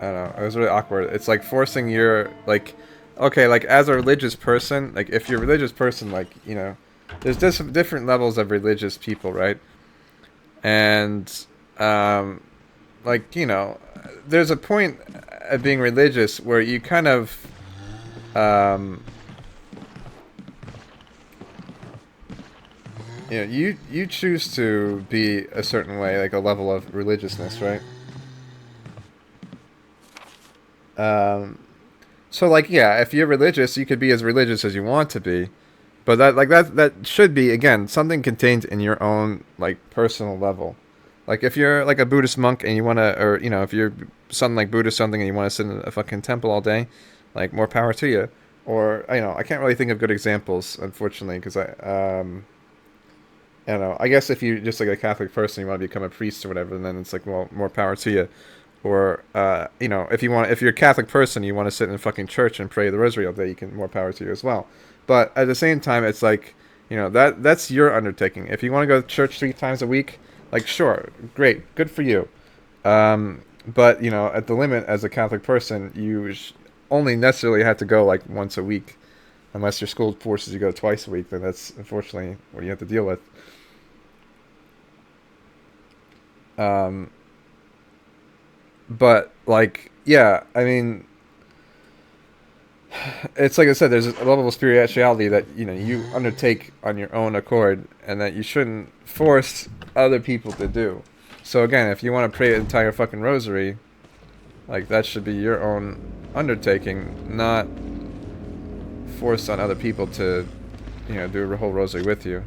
I don't know. It was really awkward. It's like forcing your like, okay, like as a religious person, like if you're a religious person, like you know, there's just different levels of religious people, right? And like you know, there's a point of being religious where you kind of um, you know, you choose to be a certain way, like a level of religiousness, right? Um, so like yeah, if you're religious, you could be as religious as you want to be, but that should be again something contained in your own like personal level. Like if you're like a Buddhist monk and you wanna, or you know, if you're something like Buddhist something and you want to sit in a fucking temple all day, like more power to you. Or you know, I can't really think of good examples, unfortunately, because I don't know. I guess if you're just like a Catholic person, you want to become a priest or whatever, then it's like, well, more power to you. Or you know, if you're a Catholic person, you want to sit in a fucking church and pray the Rosary all day, you can more power to you as well. But at the same time, it's like, you know, that's your undertaking. If you want to go to church 3 times a week, like sure, great, good for you. But you know, at the limit, as a Catholic person, only necessarily have to go like once a week, unless your school forces you to go twice a week. Then that's unfortunately what you have to deal with. Um, But like, yeah, I mean, it's like I said, there's a level of spirituality that you undertake on your own accord, and that you shouldn't force other people to do. So again, if you want to pray an entire fucking rosary, like that should be your own undertaking, not forced on other people to, do a whole rosary with you.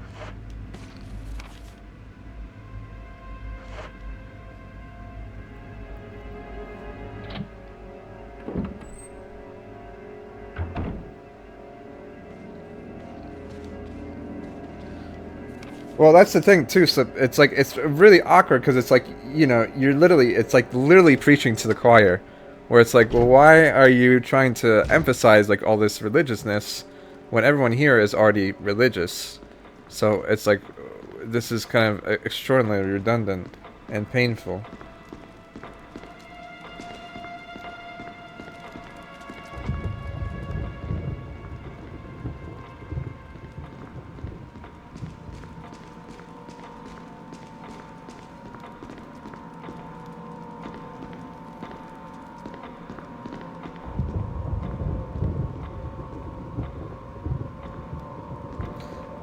Well, that's the thing too. So it's like it's really awkward because it's like it's like literally preaching to the choir, where it's like, well, why are you trying to emphasize like all this religiousness when everyone here is already religious? So it's like this is kind of extraordinarily redundant and painful.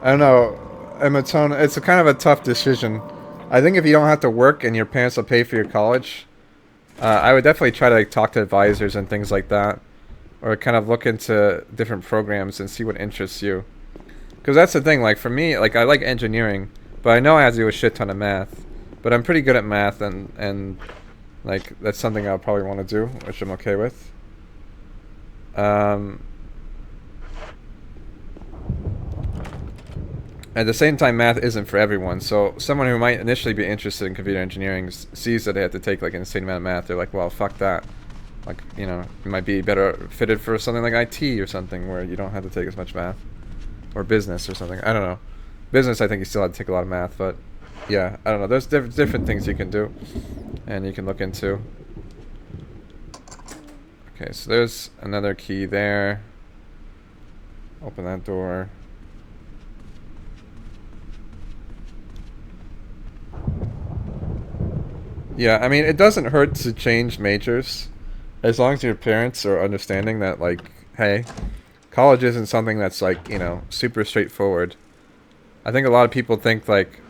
I don't know, Ematone. It's a kind of a tough decision. I think if you don't have to work and your parents will pay for your college, I would definitely try to like, talk to advisors and things like that, or kind of look into different programs and see what interests you. Because that's the thing. Like for me, like I like engineering, but I know I have to do a shit ton of math. But I'm pretty good at math, and like that's something I'll probably want to do, which I'm okay with. Um, At the same time, math isn't for everyone. So someone who might initially be interested in computer engineering sees that they have to take like an insane amount of math. They're like, well, fuck that. Like, you might be better fitted for something like IT or something where you don't have to take as much math. Or business or something. I don't know. Business, I think you still have to take a lot of math, but yeah, I don't know. There's different things you can do and you can look into. Okay, so there's another key there. Open that door. Yeah, I mean, it doesn't hurt to change majors as long as your parents are understanding that, like, hey, college isn't something that's, like, super straightforward. I think a lot of people think, like,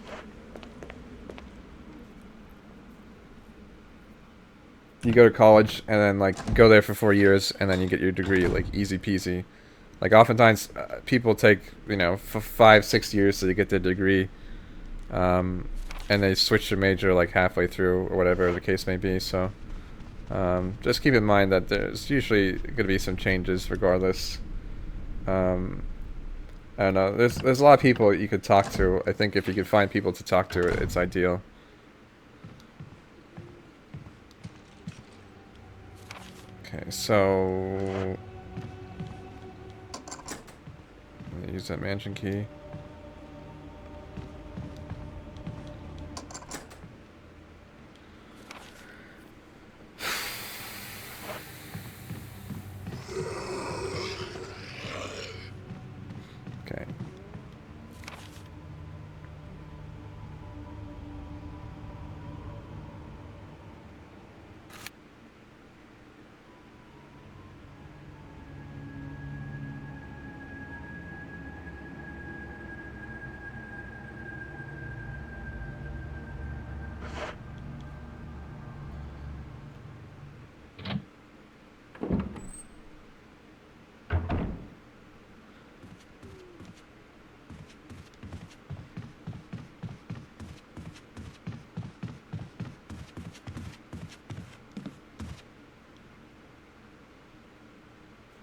you go to college and then, like, go there for 4 years and then you get your degree, like, easy peasy. Like, oftentimes, people take, 5, 6 years to get their degree, um, and they switch their major, like, halfway through or whatever the case may be, so... just keep in mind that there's usually going to be some changes regardless. Um, I don't know. There's a lot of people you could talk to. I think if you could find people to talk to, it's ideal. Okay, so use that mansion key. Okay.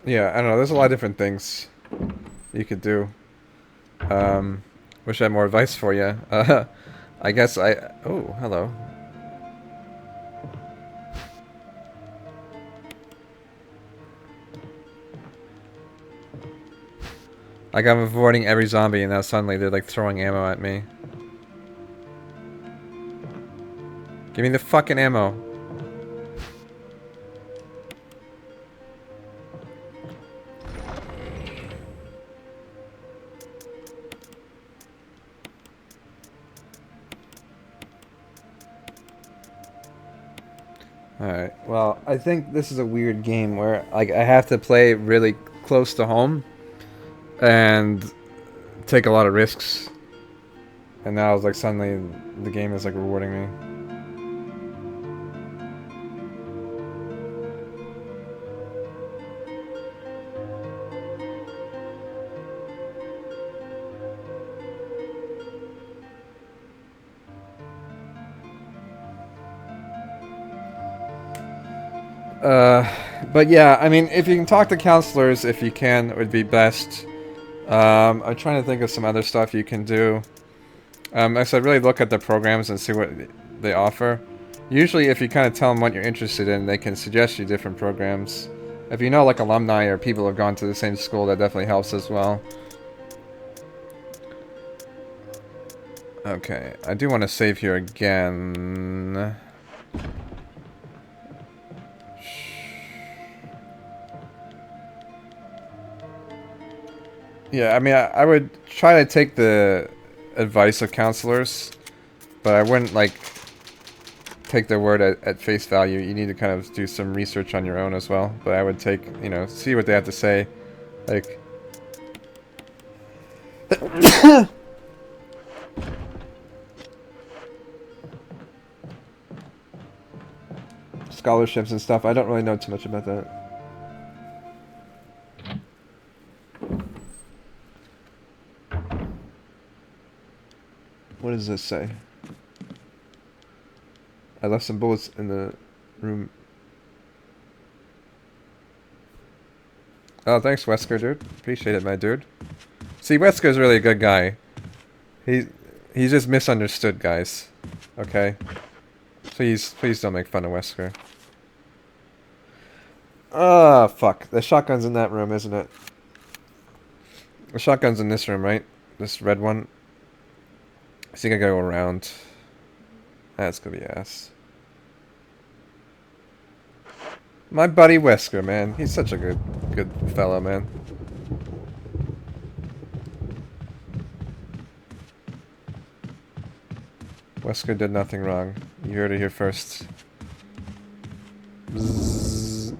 Yeah, I don't know. There's a lot of different things you could do. Wish I had more advice for you. I guess I... Oh, hello. Like I'm avoiding every zombie and now suddenly they're like throwing ammo at me. Give me the fucking ammo. Alright, well, I think this is a weird game where like I have to play really close to home and take a lot of risks. And now it's like suddenly the game is like rewarding me. But yeah, I mean, if you can talk to counselors, if you can, it would be best. I'm trying to think of some other stuff you can do. I said really look at the programs and see what they offer. Usually, if you kind of tell them what you're interested in, they can suggest you different programs. If you know, like, alumni or people who have gone to the same school, that definitely helps as well. Okay, I do want to save here again. Yeah, I mean, I would try to take the advice of counselors, but I wouldn't, like, take their word at face value. You need to kind of do some research on your own as well. But I would take, you know, see what they have to say. Like... scholarships and stuff. I don't really know too much about that. What does this say? I left some bullets in the room. Oh, thanks, Wesker, dude. Appreciate it, my dude. See, Wesker's really a good guy. He's just misunderstood, guys. Okay? Please don't make fun of Wesker. Ah, fuck. The shotgun's in that room, isn't it? The shotgun's in this room, right? This red one. I think I gotta go around. That's gonna be ass. My buddy Wesker, man. He's such a good fellow, man. Wesker did nothing wrong. You heard it here first. Bzzz.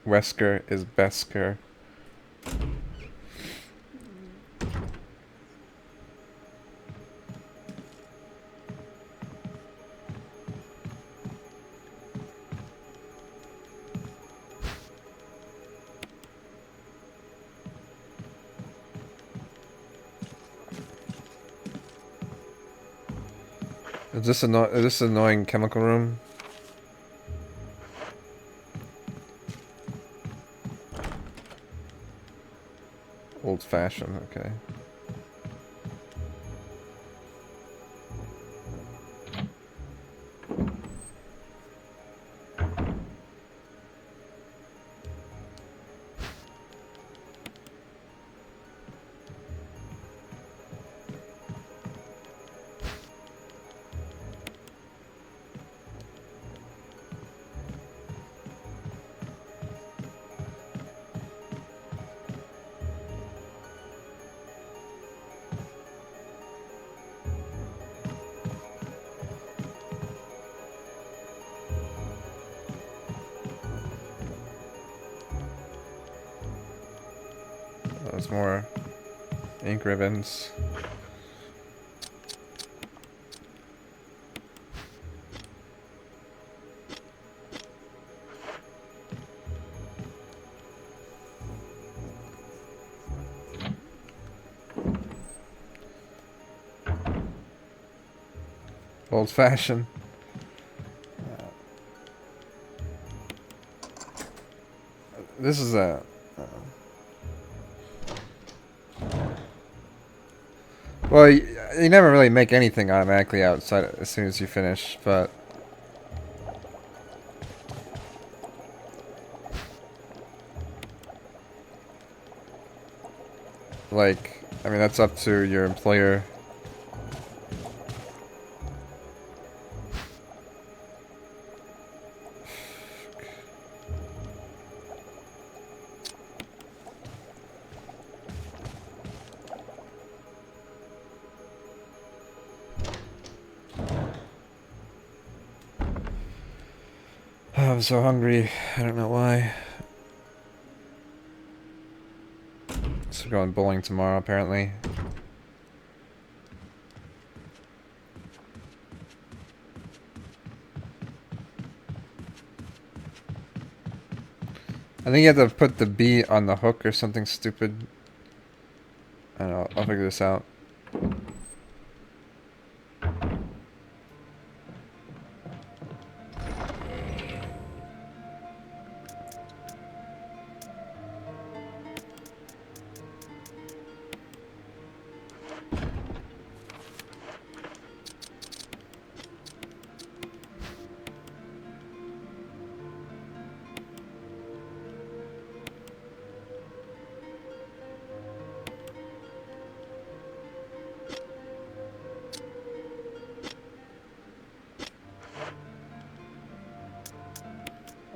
Wesker is Besker. Is this an annoying chemical room? Old fashioned, okay. There's more ink ribbons. Old fashioned. This is a... well, you never really make anything automatically outside as soon as you finish, but... like, I mean, that's up to your employer. I'm so hungry. I don't know why. So we're going bowling tomorrow, apparently. I think you have to put the B on the hook or something stupid. I don't know. I'll figure this out.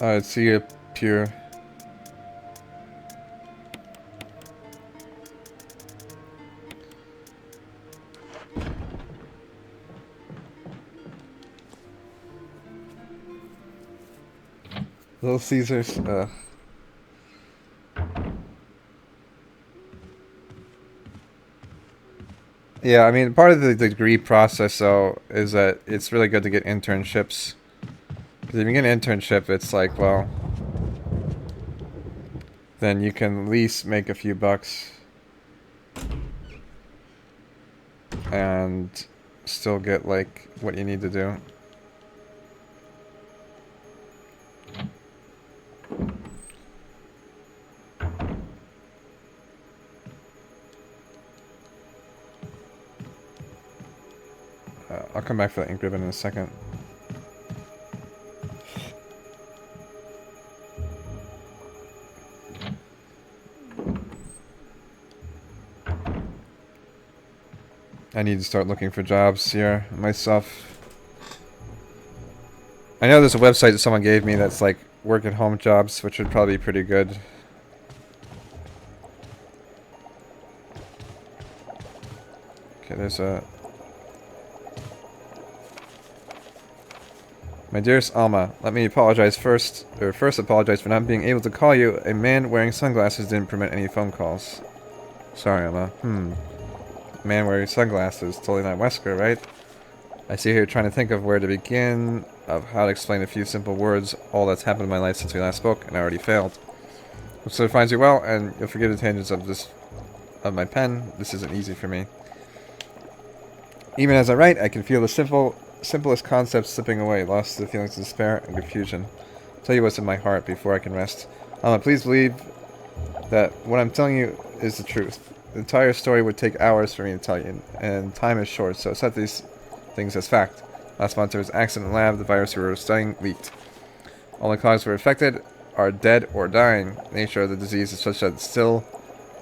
Alright, see you, Pure. Little Caesars. Yeah, I mean, part of the degree process, though, is that it's really good to get internships. Because if you get an internship, it's like, well, then you can at least make a few bucks. And still get, like, what you need to do. I'll come back for the ink ribbon in a second. I need to start looking for jobs here myself. I know there's a website that someone gave me that's like work at home jobs, which would probably be pretty good. Okay, there's a... My dearest Alma, let me apologize first apologize for not being able to call you. A man wearing sunglasses didn't permit any phone calls. Sorry, Alma. Man wearing sunglasses, totally not Wesker, right? I sit here trying to think of where to begin, of how to explain a few simple words, all that's happened in my life since we last spoke, and I already failed. So it finds you well, and you'll forgive the tangents of my pen. This isn't easy for me. Even as I write, I can feel the simplest concepts slipping away, lost to the feelings of despair and confusion. I'll tell you what's in my heart before I can rest. Please believe that what I'm telling you is the truth. The entire story would take hours for me to tell you, and time is short, so accept these things as fact. Last month there was an accident in the lab, the virus we were studying leaked. All the colleagues who were affected are dead or dying. The nature of the disease is such that still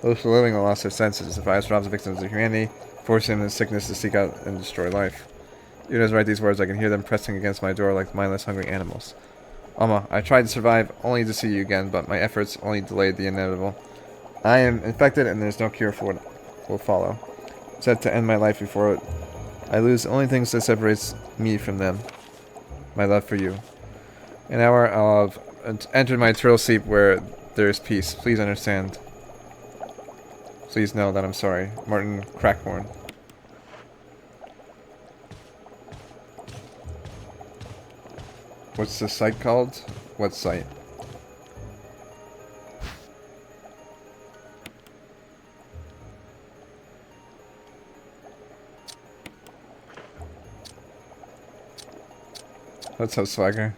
those who are living will lost their senses. The virus robs the victims of humanity, forcing them in sickness to seek out and destroy life. Even as I write these words, I can hear them pressing against my door like mindless, hungry animals. Alma, I tried to survive only to see you again, but my efforts only delayed the inevitable. I am infected, and there's no cure for what will follow. Set to end my life before I lose the only things that separates me from them. My love for you. An hour I'll have entered my eternal sleep where there is peace. Please understand. Please know that I'm sorry. Martin Crackmorn. What's the site called? What site? What's up, Swagger?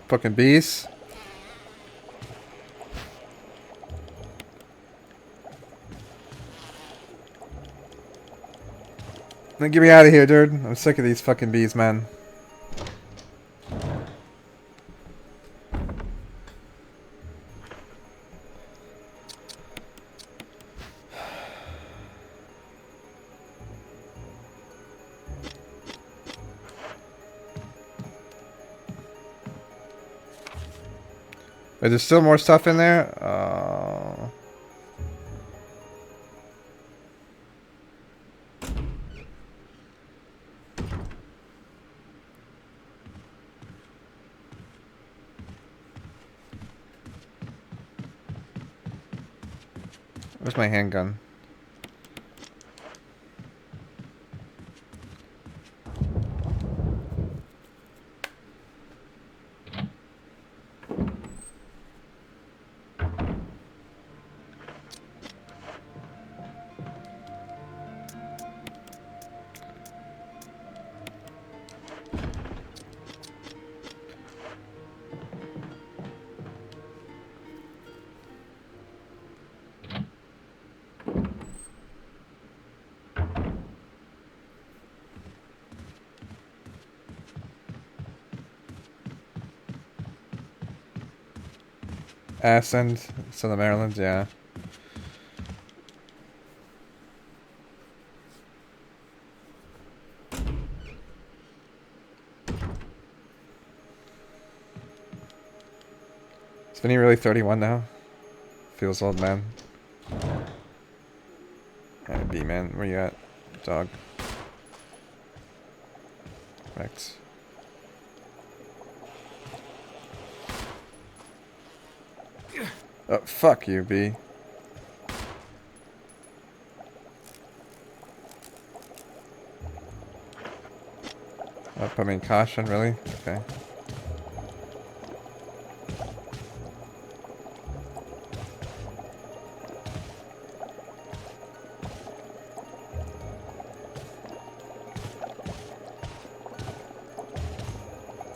Fucking bees. Then get me out of here, dude. I'm sick of these fucking bees, man. Wait, there's still more stuff in there? Where's my handgun? Ascend, Southern Maryland, yeah. Is Vinny really 31 now? Feels old, man. Alright, B, man. Where you at? Dog. Right. Oh, fuck you, B. Oh, put me in caution, really? Okay.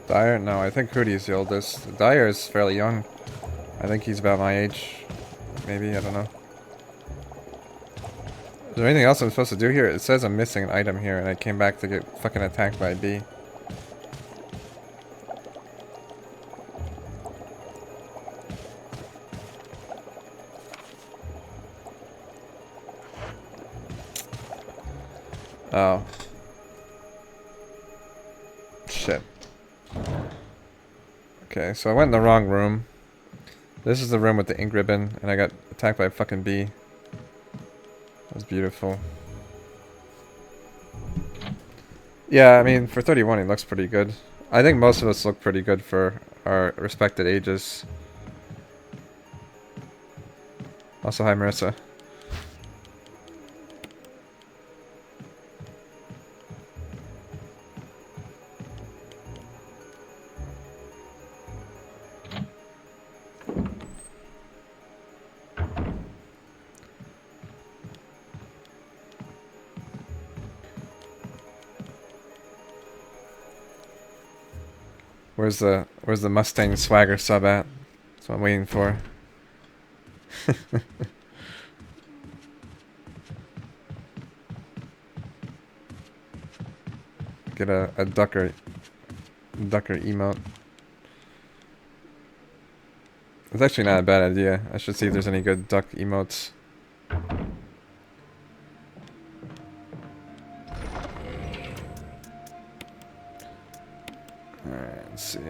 Dyer? No, I think Hootie's the oldest. Dyer is fairly young. I think he's about my age. Maybe, I don't know. Is there anything else I'm supposed to do here? It says I'm missing an item here, and I came back to get fucking attacked by a bee. Oh. Shit. Okay, so I went in the wrong room. This is the room with the ink ribbon, and I got attacked by a fucking bee. That was beautiful. Yeah, I mean, for 31, he looks pretty good. I think most of us look pretty good for our respected ages. Also, hi, Marissa. Where's the Mustang Swagger sub at? That's what I'm waiting for. Get a ducker emote. It's actually not a bad idea. I should see if there's any good duck emotes. Alright, let's see.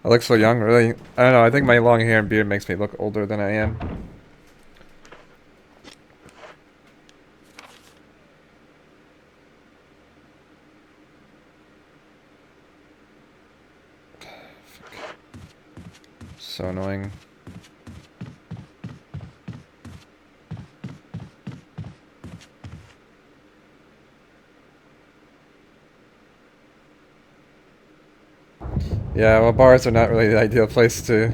I look so young, really. I don't know, I think my long hair and beard makes me look older than I am. So annoying. Yeah, well, bars are not really the ideal place to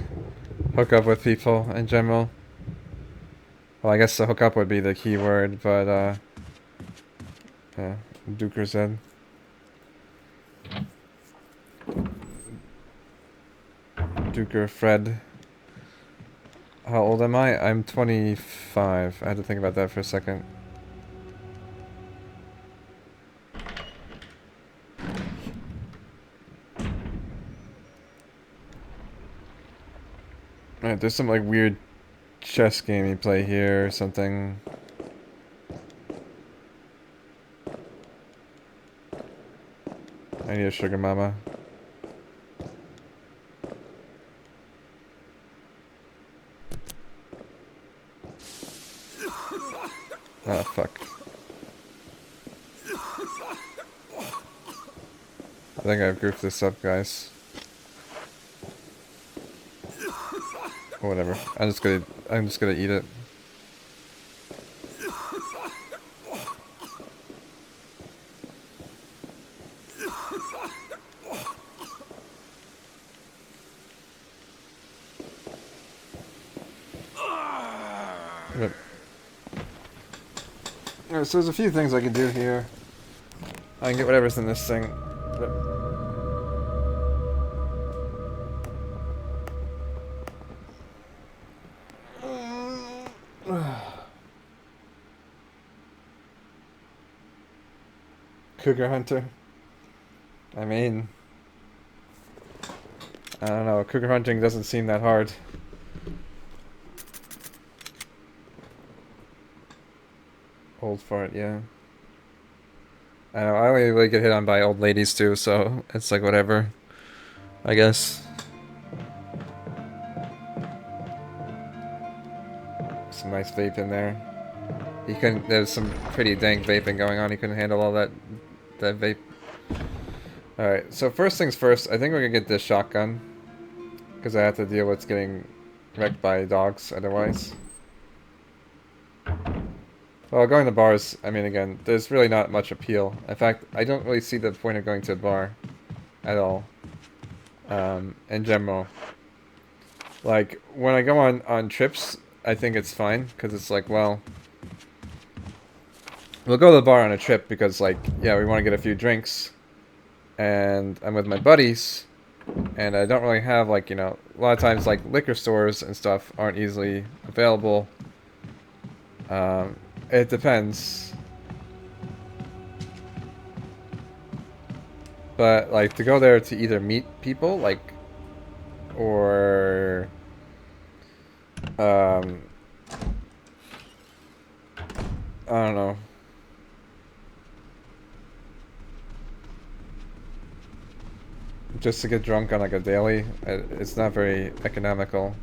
hook up with people in general. Well, I guess the hook up would be the key word, but, yeah, Duker said. Duker Fred. How old am I? I'm 25. I had to think about that for a second. Alright, there's some, like, weird chess game you play here or something. I need a sugar mama. Ah, fuck. I think I've goofed this up, guys. Or whatever. I'm just gonna eat it. Yep. Alright, so there's a few things I can do here. I can get whatever's in this thing. Cougar hunter. I mean, I don't know. Cougar hunting doesn't seem that hard. Old fart, yeah. I know. I only really get hit on by old ladies too, so it's like whatever. I guess. Some nice vape in there. He couldn't. There's some pretty dank vaping going on. He couldn't handle all that vape. All right. So first things first. I think we're gonna get this shotgun because I have to deal with getting wrecked by dogs otherwise. Well, going to bars, I mean, again, there's really not much appeal. In fact, I don't really see the point of going to a bar at all. In general. Like, when I go on trips, I think it's fine, because it's like, well, we'll go to the bar on a trip because, like, yeah, we want to get a few drinks, and I'm with my buddies, and I don't really have, like, you know, a lot of times, like, liquor stores and stuff aren't easily available. It depends. But, like, to go there to either meet people, like, or, I don't know. Just to get drunk on, like, a daily, it's not very economical.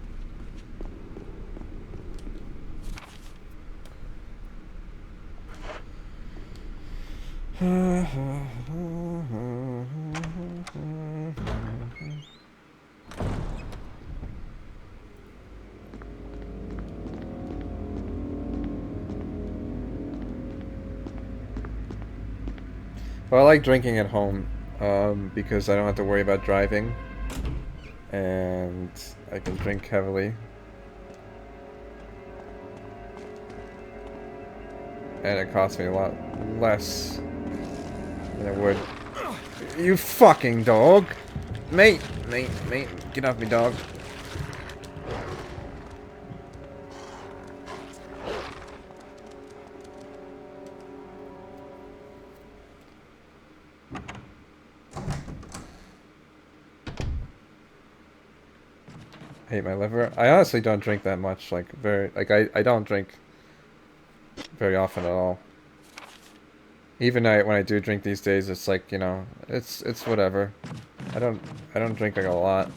Well, I like drinking at home, because I don't have to worry about driving, and I can drink heavily. And it costs me a lot less than it would. You fucking dog! Mate, get off me, dog. I hate my liver. I honestly don't drink that much, like, I don't drink very often at all. Even when I do drink these days, it's like, you know, it's whatever. I don't drink like a lot.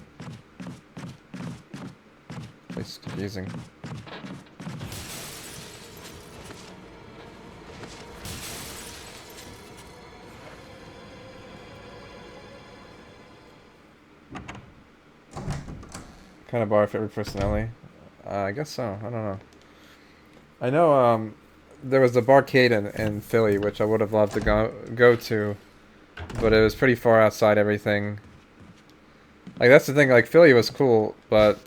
It's confusing. Kind of bar favorite personality? I guess so. I don't know. I know there was a barcade in Philly, which I would have loved to go to, but it was pretty far outside everything. Like, that's the thing, like, Philly was cool, but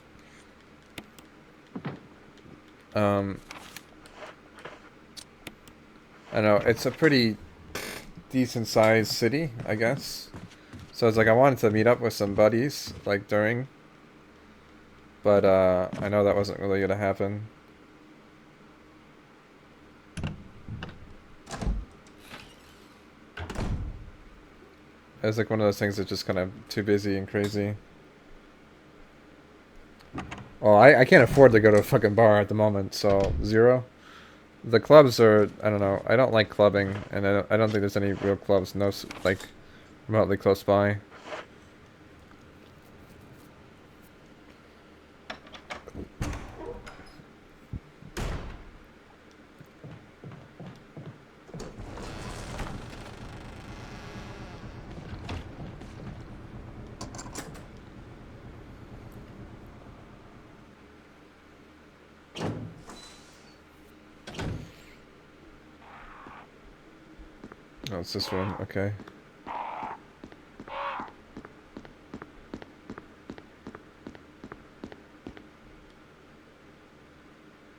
I don't know, it's a pretty decent sized city, I guess. So it's like I wanted to meet up with some buddies, like, during, but I know that wasn't really gonna happen. It was like one of those things that's just kind of too busy and crazy. Well, I can't afford to go to a fucking bar at the moment, so 0. The clubs are, I don't know, I don't like clubbing, and I don't think there's any real clubs, no, like, remotely close by. Oh, it's this one, okay.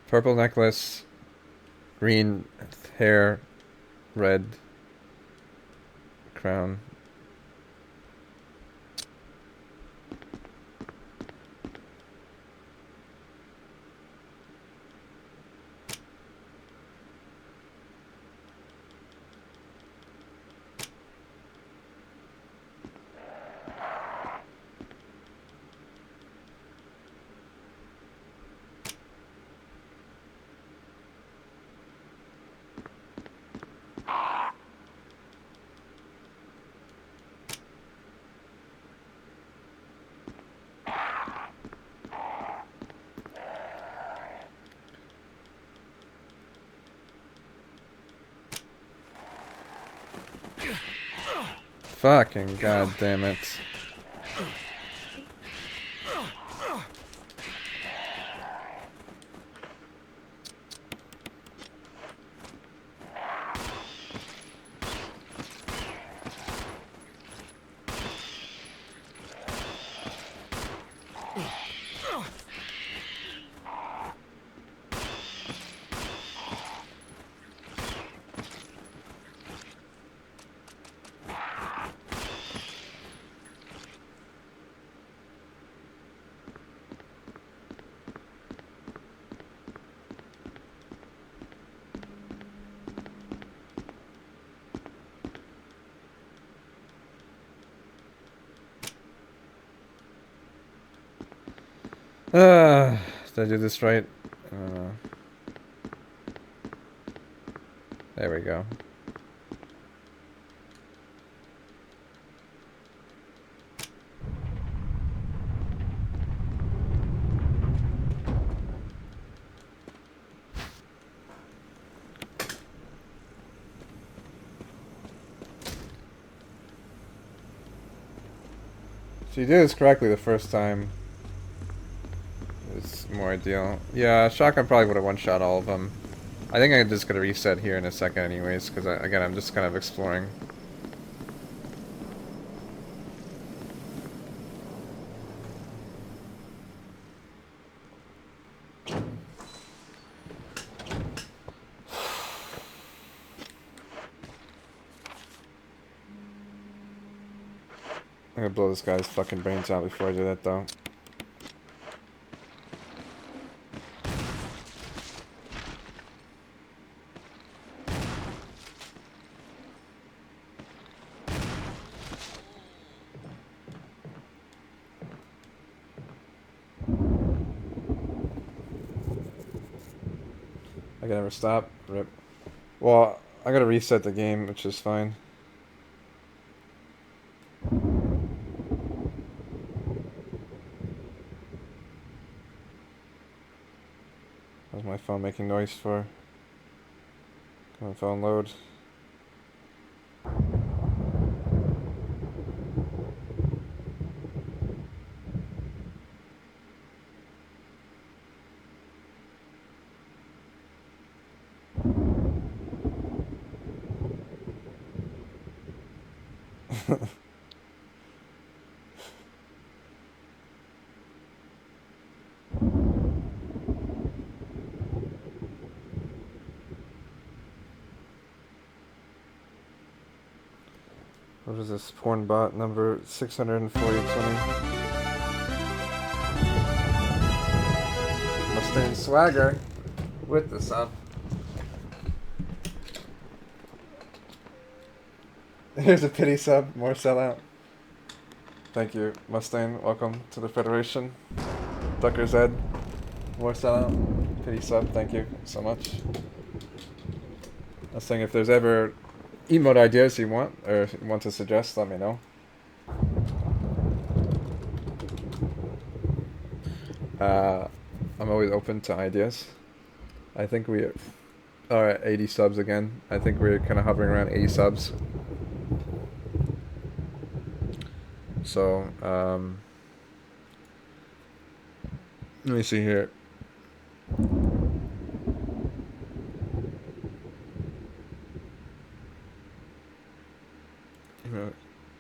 Purple necklace, green hair, red crown. Fucking goddamn it. Did I do this right? There we go. So you did this correctly the first time. It's more ideal. Yeah, shotgun probably would have one-shot all of them. I think I'm just gonna reset here in a second anyways, because again, I'm just kind of exploring. I'm gonna blow this guy's fucking brains out before I do that, though. I can never stop. Rip. Well, I gotta reset the game, which is fine. What's my phone making noise for? Come on, phone load. What is this? Porn bot number 64020. Mustang Swagger with the sub. Here's a pity sub, more sellout. Thank you, Mustang. Welcome to the Federation. Ducker Zed, more sellout. Pity sub, thank you so much. I was saying if there's ever emote ideas you want, or if you want to suggest, let me know. I'm always open to ideas. I think we are at 80 subs again. I think we're kind of hovering around 80 subs. So, let me see here.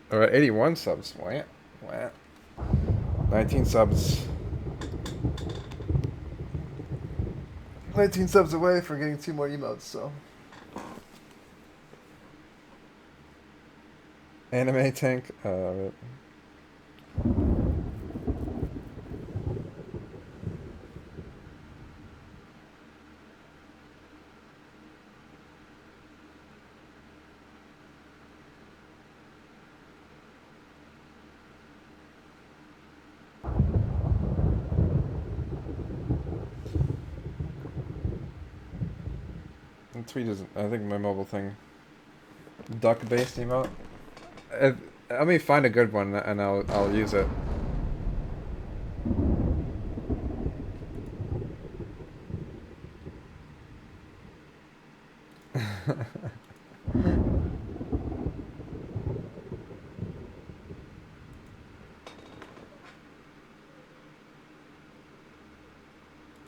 Alright, 81 subs. Wow. 19 subs. 19 subs away for getting 2 more emotes, so. Anime tank. Tweet is, I think, my mobile thing. Duck-based emote. Let me find a good one and I'll use it.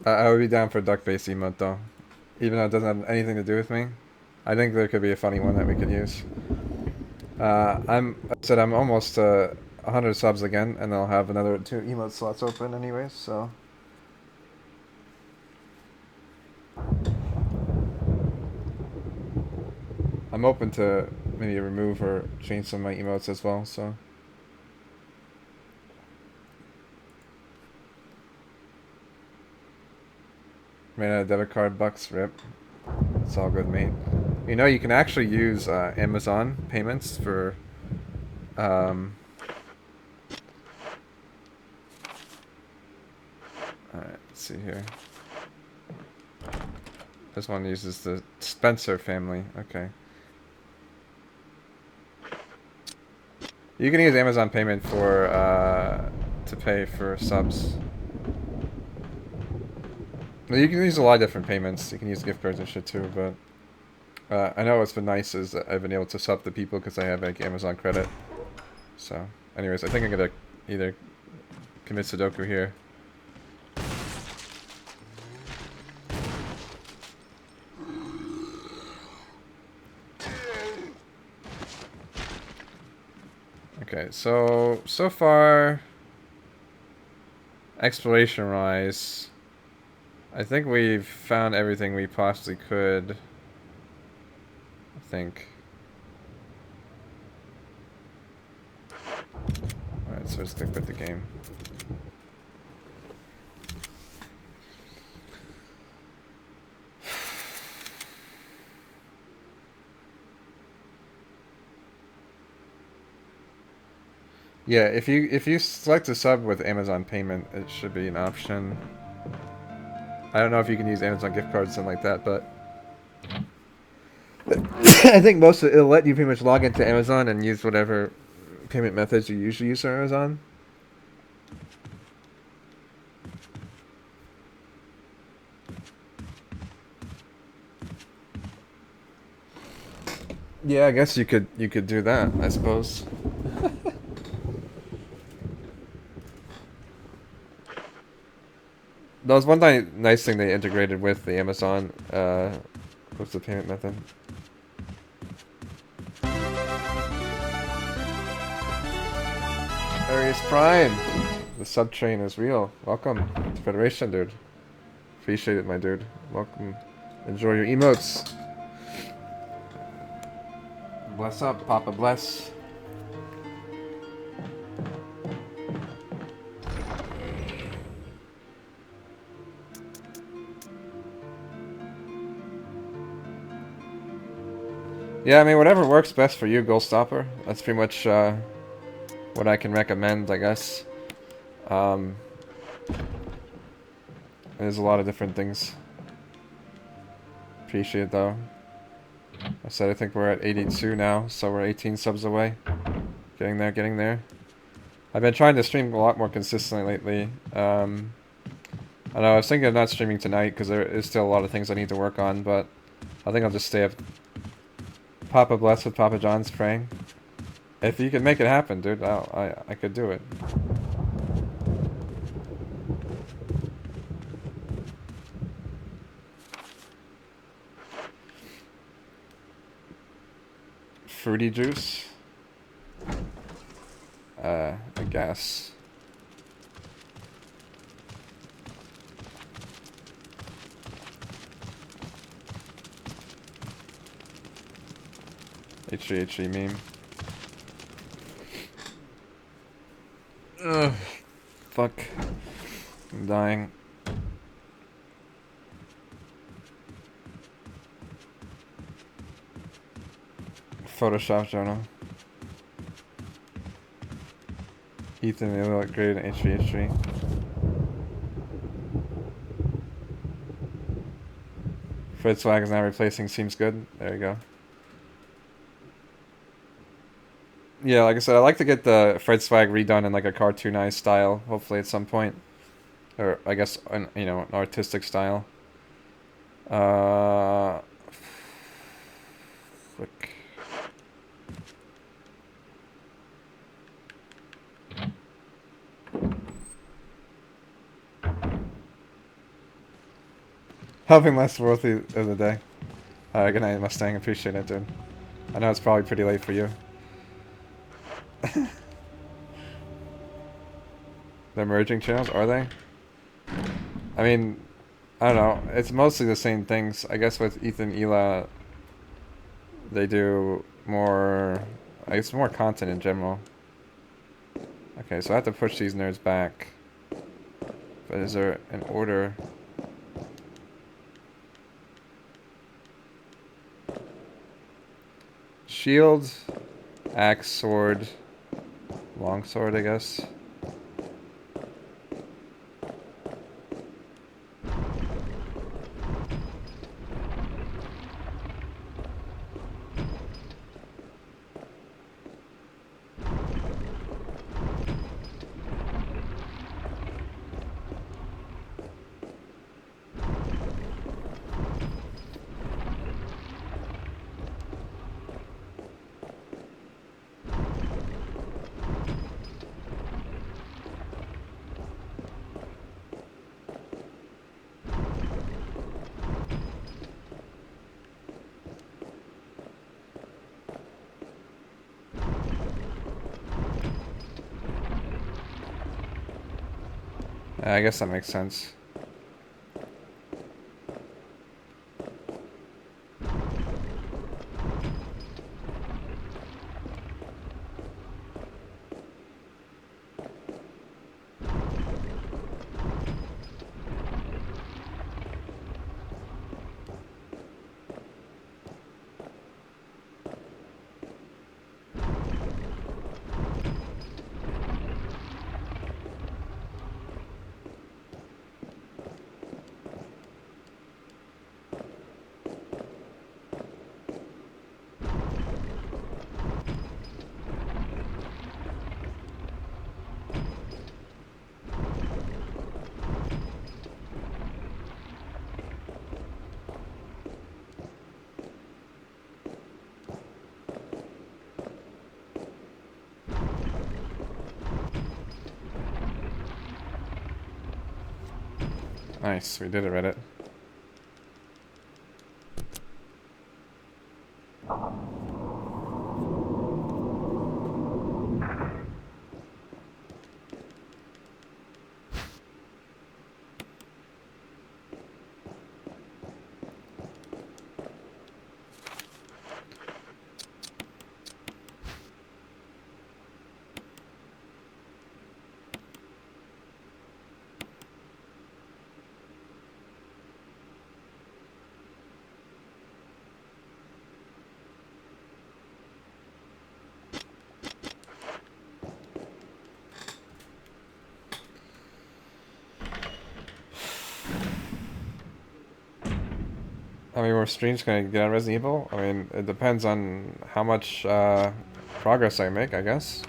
I would be down for duck-based emote though, even though it doesn't have anything to do with me. I think there could be a funny one that we could use. I said I'm almost 100 subs again, and I'll have another 2 emote slots open anyways, so. I'm open to maybe remove or change some of my emotes as well, so. Ran out of debit card bucks, rip. It's all good, mate. You know, you can actually use Amazon payments for alright, let's see here. This one uses the Spencer family. Okay. You can use Amazon payment for to pay for subs. You can use a lot of different payments. You can use gift cards and shit too, but I know what's been nice is that I've been able to sub to people because I have like Amazon credit. So, anyways, I think I'm gonna either commit Sudoku here. Okay, so far, exploration-wise, I think we've found everything we possibly could. I think. Alright, so let's stick with the game. Yeah, if you select a sub with Amazon payment, it should be an option. I don't know if you can use Amazon gift cards or something like that, but I think most of it'll let you pretty much log into Amazon and use whatever payment methods you usually use on Amazon. Yeah, I guess you could do that, I suppose. That was one nice thing they integrated with the Amazon. What's the payment method? Arius Prime! The sub train is real. Welcome to Federation, dude. Appreciate it, my dude. Welcome. Enjoy your emotes. Bless up, Papa bless. Yeah, I mean, whatever works best for you, Goal Stopper. That's pretty much what I can recommend, I guess. Um, there's a lot of different things. Appreciate it, though. I said I think we're at 82 now, so we're 18 subs away. Getting there, getting there. I've been trying to stream a lot more consistently lately. I know I was thinking of not streaming tonight because there is still a lot of things I need to work on, but I think I'll just stay up. Papa bless with Papa John's praying. If you can make it happen, dude, I could do it. Fruity juice? I guess. H3 meme. Ugh. Fuck. I'm dying. Photoshop journal. Ethan, they look great in H3. Fred Swag is now replacing seems good. There you go. Yeah, like I said, I like to get the Fred Swag redone in like a cartoonized style, hopefully at some point. Or I guess an artistic style. Click. Helping less worthy of the day. Good night, Mustang. Appreciate it, dude. I know it's probably pretty late for you. They're merging channels, are they? I mean, I don't know. It's mostly the same things. I guess with Ethan Ela, they do more... I guess more content in general. Okay, so I have to push these nerds back. But is there an order? Shield, axe, sword, longsword, I guess. I guess that makes sense. Nice, we did it, Reddit. How many more streams can I get on Resident Evil? I mean, it depends on how much progress I make, I guess.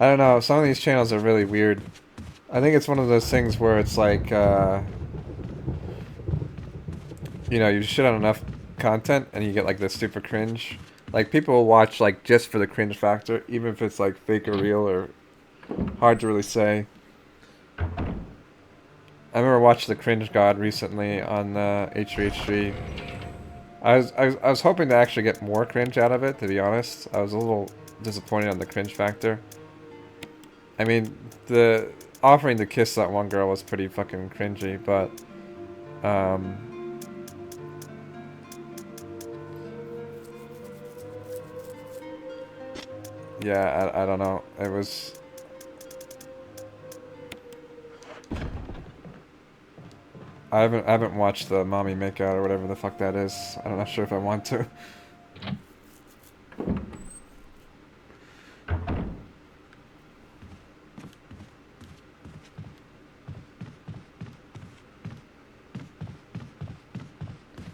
I don't know, some of these channels are really weird. I think it's one of those things where it's like, you know, you shit on enough content and you get like this super cringe. Like, people will watch like just for the cringe factor, even if it's like fake or real or hard to really say. I remember watching The Cringe God recently on H3H3. I was hoping to actually get more cringe out of it, to be honest. I was a little disappointed on the cringe factor. I mean, the offering to kiss that one girl was pretty fucking cringy, but yeah, I don't know. It was... I haven't watched the mommy makeout or whatever the fuck that is. I'm not sure if I want to.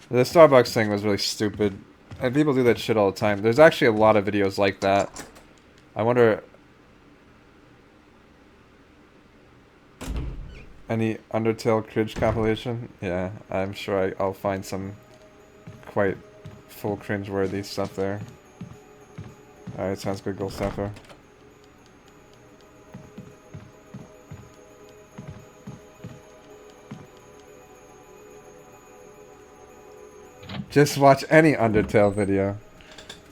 The Starbucks thing was really stupid. And people do that shit all the time. There's actually a lot of videos like that. I wonder... Any Undertale cringe compilation? Yeah, I'm sure I'll find some quite full cringe-worthy stuff there. Alright, sounds good, Gold Staffer. Just watch any Undertale video.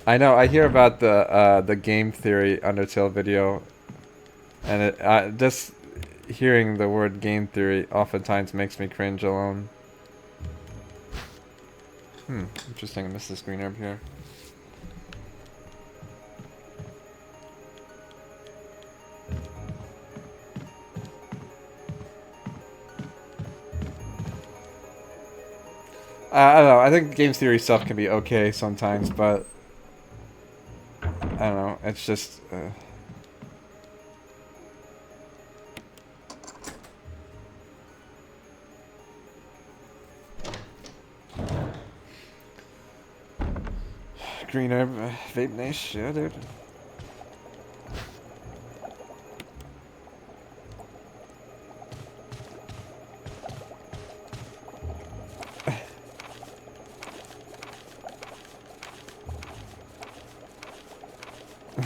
I know, I hear about the game theory Undertale video, and it just hearing the word game theory oftentimes makes me cringe alone. Interesting, I missed this green herb here. I don't know, I think game theory stuff can be okay sometimes, but... I don't know, it's just... Green herb, vape niche, yeah dude.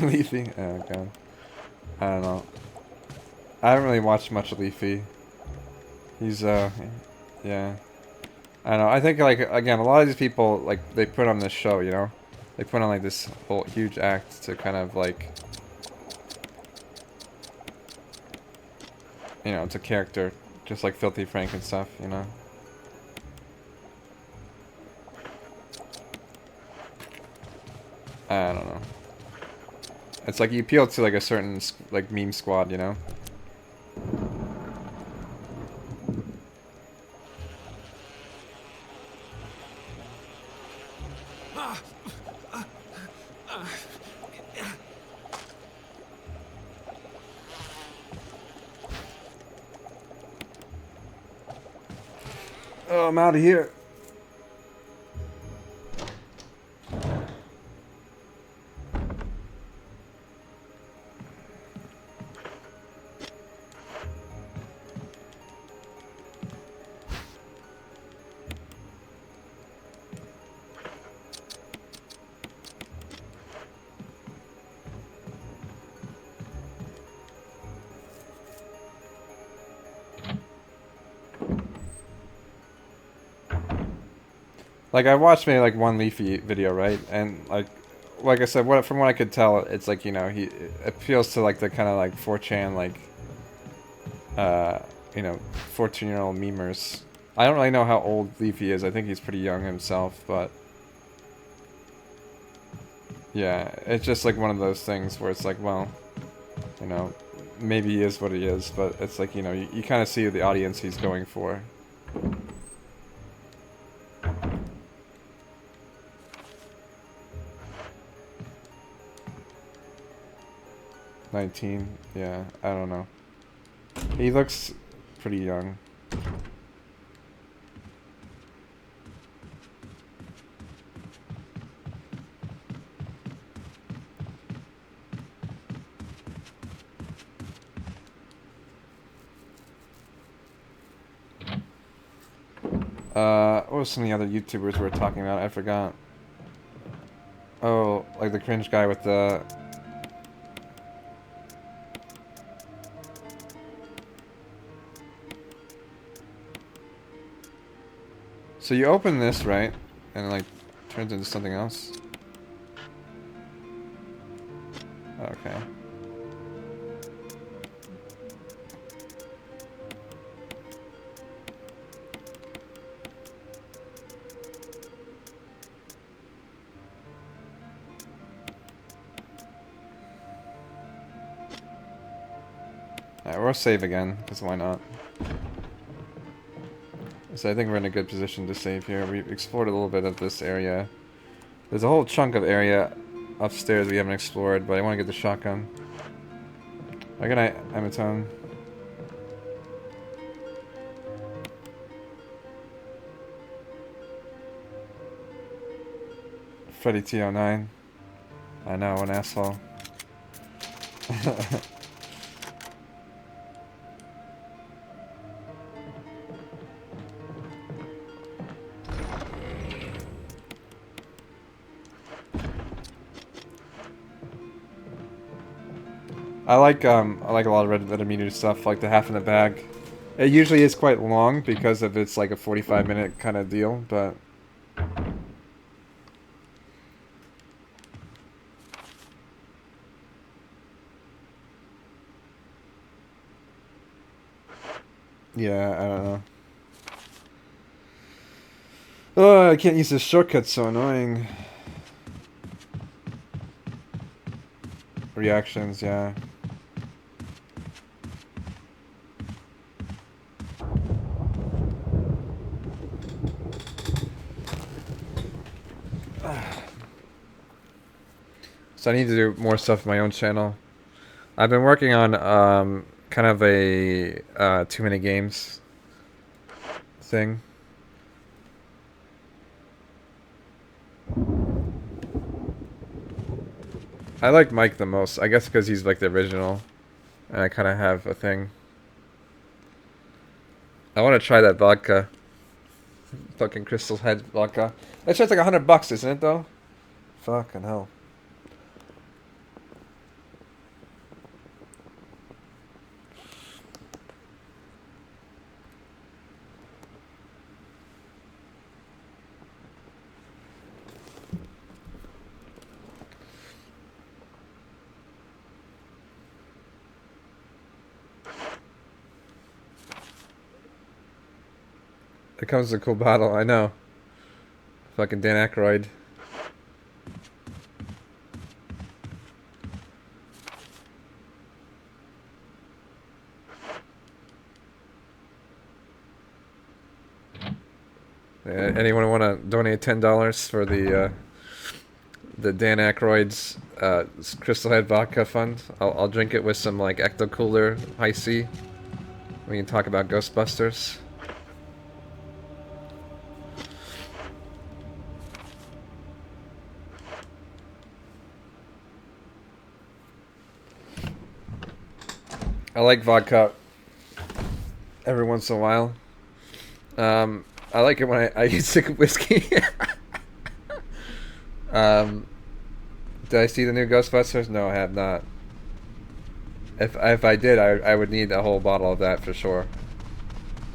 Leafy? Oh god. I don't know. I haven't really watched much of Leafy. He's, yeah. I don't know, I think, like, again, a lot of these people, like, they put on this show, you know? They put on, like, this whole huge act to kind of, like... You know, it's a character. Just like Filthy Frank and stuff, you know? I don't know. It's like you appeal to, like, a certain, like, meme squad, you know? Oh, I'm out of here. Like I watched maybe like one Leafy video, right? And like I said, from what I could tell, it's like, you know, he it appeals to like the kind of like 4chan like uh you know, 14-year-old memers. I don't really know how old Leafy is. I think he's pretty young himself, but yeah, it's just like one of those things where it's like, well, you know, maybe he is what he is, but it's like, you know, you kind of see the audience he's going for. 19, yeah, I don't know. He looks pretty young. What was some of the other YouTubers we were talking about? I forgot. Oh, like the cringe guy with the... So you open this, right? And it, like, turns into something else? Okay. Alright, we'll save again, because why not? So I think we're in a good position to save here. We've explored a little bit of this area. There's a whole chunk of area upstairs we haven't explored, but I want to get the shotgun. Good night, Amatone. Freddy T09. I know, an asshole. I like a lot of Red Letter Meteor stuff, like the half in the bag. It usually is quite long because of it's like a 45-minute kind of deal, but yeah, I don't know. Oh, I can't use this shortcut, so annoying. Reactions, yeah. So I need to do more stuff on my own channel. I've been working on kind of a too many games thing. I like Mike the most, I guess because he's like the original, and I kind of have a thing. I want to try that vodka. Fucking Crystal Head vodka. That shit's like $100, isn't it though? Fucking hell. It comes with a cool bottle, I know. Fucking Dan Aykroyd. Anyone want to donate $10 for the Dan Aykroyd's Crystal Head Vodka Fund? I'll drink it with some like Ecto Cooler High C. We can talk about Ghostbusters. I like vodka every once in a while. I like it when I eat sick of whiskey. Did I see the new Ghostbusters? No, I have not. If I did, I would need a whole bottle of that for sure.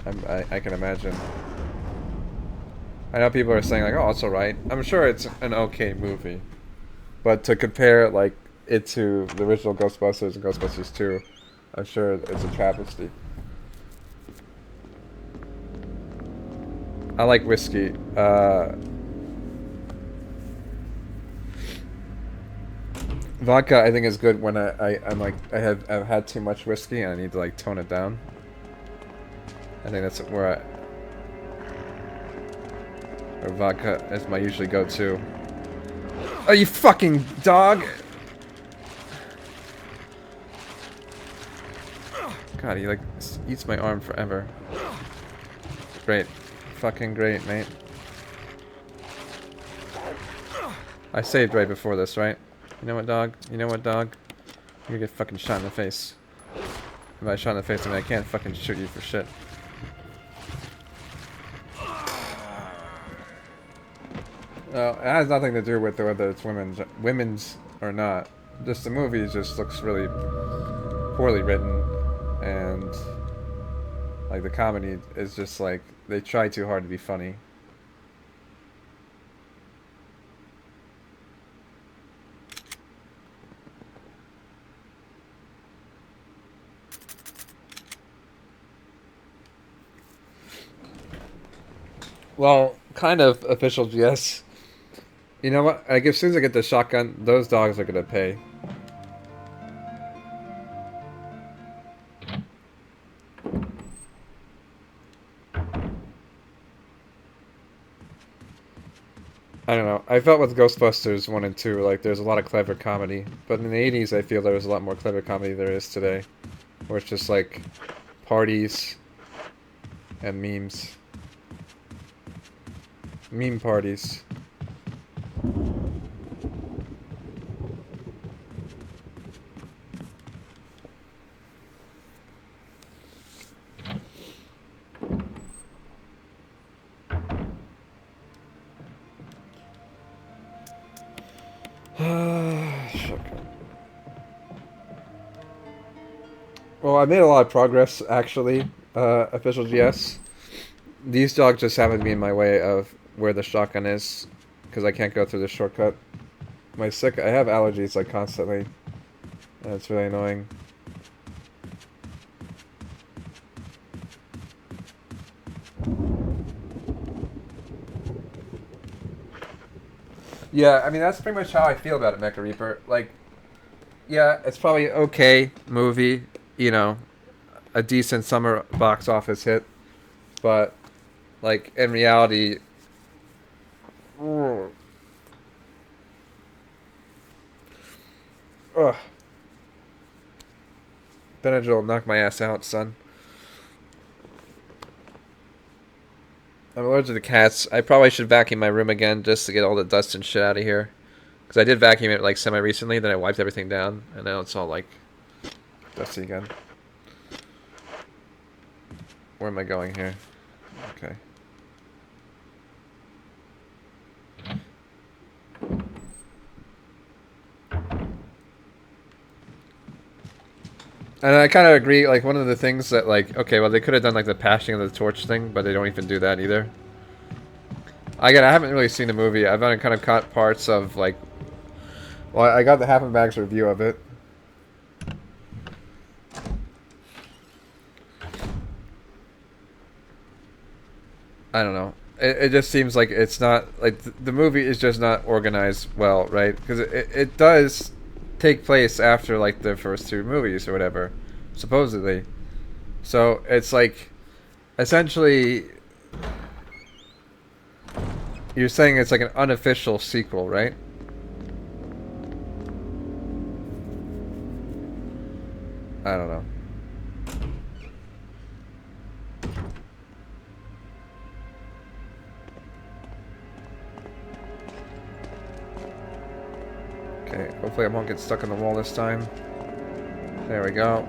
I can imagine. I know people are saying like, oh, it's alright. I'm sure it's an okay movie, but to compare like it to the original Ghostbusters and Ghostbusters 2, I'm sure it's a travesty. I like whiskey. Vodka, I think, is good when I'm like I've had too much whiskey and I need to like tone it down. I think that's where vodka is my usually go-to. Oh, you fucking dog! God, he like eats my arm forever. Great, fucking great, mate. I saved right before this, right? You know what, dog? You know what, dog? You get fucking shot in the face. If I shot in the face, I mean I can't fucking shoot you for shit. Well, it has nothing to do with whether it's women's or not. Just the movie just looks really poorly written, and like the comedy is just like they try too hard to be funny. Well, kind of official, yes. You know what? Like, as soon as I get the shotgun, those dogs are gonna pay. I don't know. I felt with Ghostbusters 1 and 2, like, there's a lot of clever comedy. But in the 80s, I feel there was a lot more clever comedy than there is today. Where it's just, like, parties and memes. Meme parties. Well, I made a lot of progress, actually. Official GS. These dogs just happen to be in my way of where the shotgun is, because I can't go through the shortcut. I have allergies, like, constantly. And it's really annoying. Yeah, I mean, that's pretty much how I feel about it, Mecha Reaper. Like, yeah, it's probably okay movie, you know, a decent summer box office hit, but, like, in reality, ugh. Benadryl knocked my ass out, son. I'm allergic to cats. I probably should vacuum my room again just to get all the dust and shit out of here. Because I did vacuum it, like, semi-recently, then I wiped everything down, and now it's all, like, dusty again. Where am I going here? Okay. And I kind of agree, like, one of the things that, like, okay, well, they could have done, like, the passing of the torch thing, but they don't even do that either. Again, I haven't really seen the movie. I've only kind of caught parts of, like... Well, I got the Half and Bag's review of it. I don't know. It just seems like it's not... Like, the movie is just not organized well, right? Because it does take place after, like, the first two movies or whatever. Supposedly. So, it's like... Essentially... You're saying it's like an unofficial sequel, right? I don't know. Okay, hopefully I won't get stuck in the wall this time. There we go.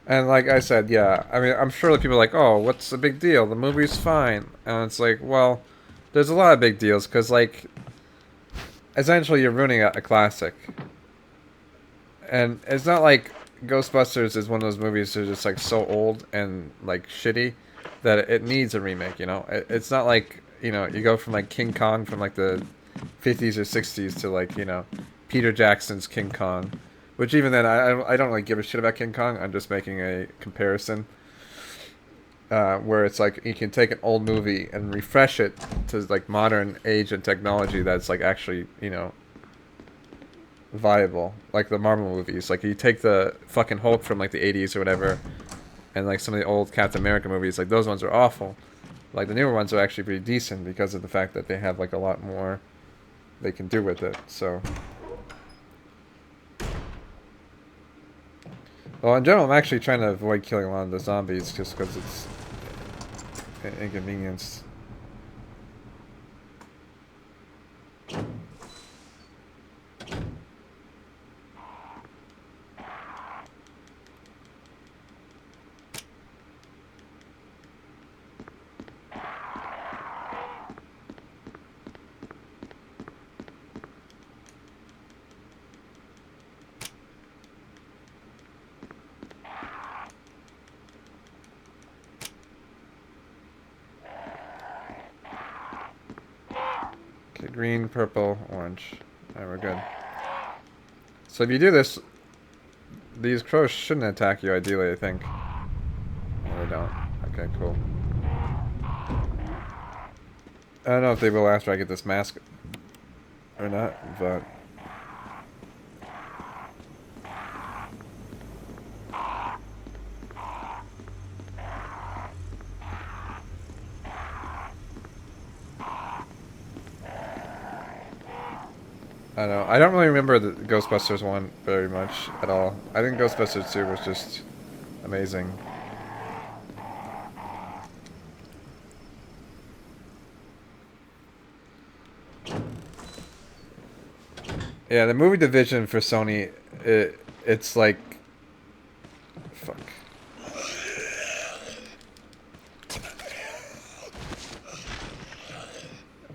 And like I said, yeah, I mean, I'm sure that people are like, oh, what's the big deal? The movie's fine. And it's like, well, there's a lot of big deals because, like, essentially you're ruining a classic. And it's not like Ghostbusters is one of those movies that are just, like, so old and, like, shitty that it needs a remake, you know? It's not like, you know, you go from, like, King Kong from, like, the 50s or 60s to, like, you know, Peter Jackson's King Kong. Which even then, I don't really give a shit about King Kong. I'm just making a comparison. Where it's like you can take an old movie and refresh it to like modern age and technology that's like actually, you know, viable. Like the Marvel movies. Like you take the fucking Hulk from like the 80s or whatever, and like some of the old Captain America movies, like those ones are awful. Like the newer ones are actually pretty decent because of the fact that they have like a lot more they can do with it. So, well, in general, I'm actually trying to avoid killing a lot of the zombies just because it's an inconvenience. Okay, green, purple, orange. Alright, we're good. So if you do this, these crows shouldn't attack you, ideally, I think. No, they don't. Okay, cool. I don't know if they will after I get this mask or not, but... I don't know. I don't really remember the Ghostbusters 1 very much at all. I think Ghostbusters 2 was just amazing. Yeah, the movie division for Sony, it's like... Fuck.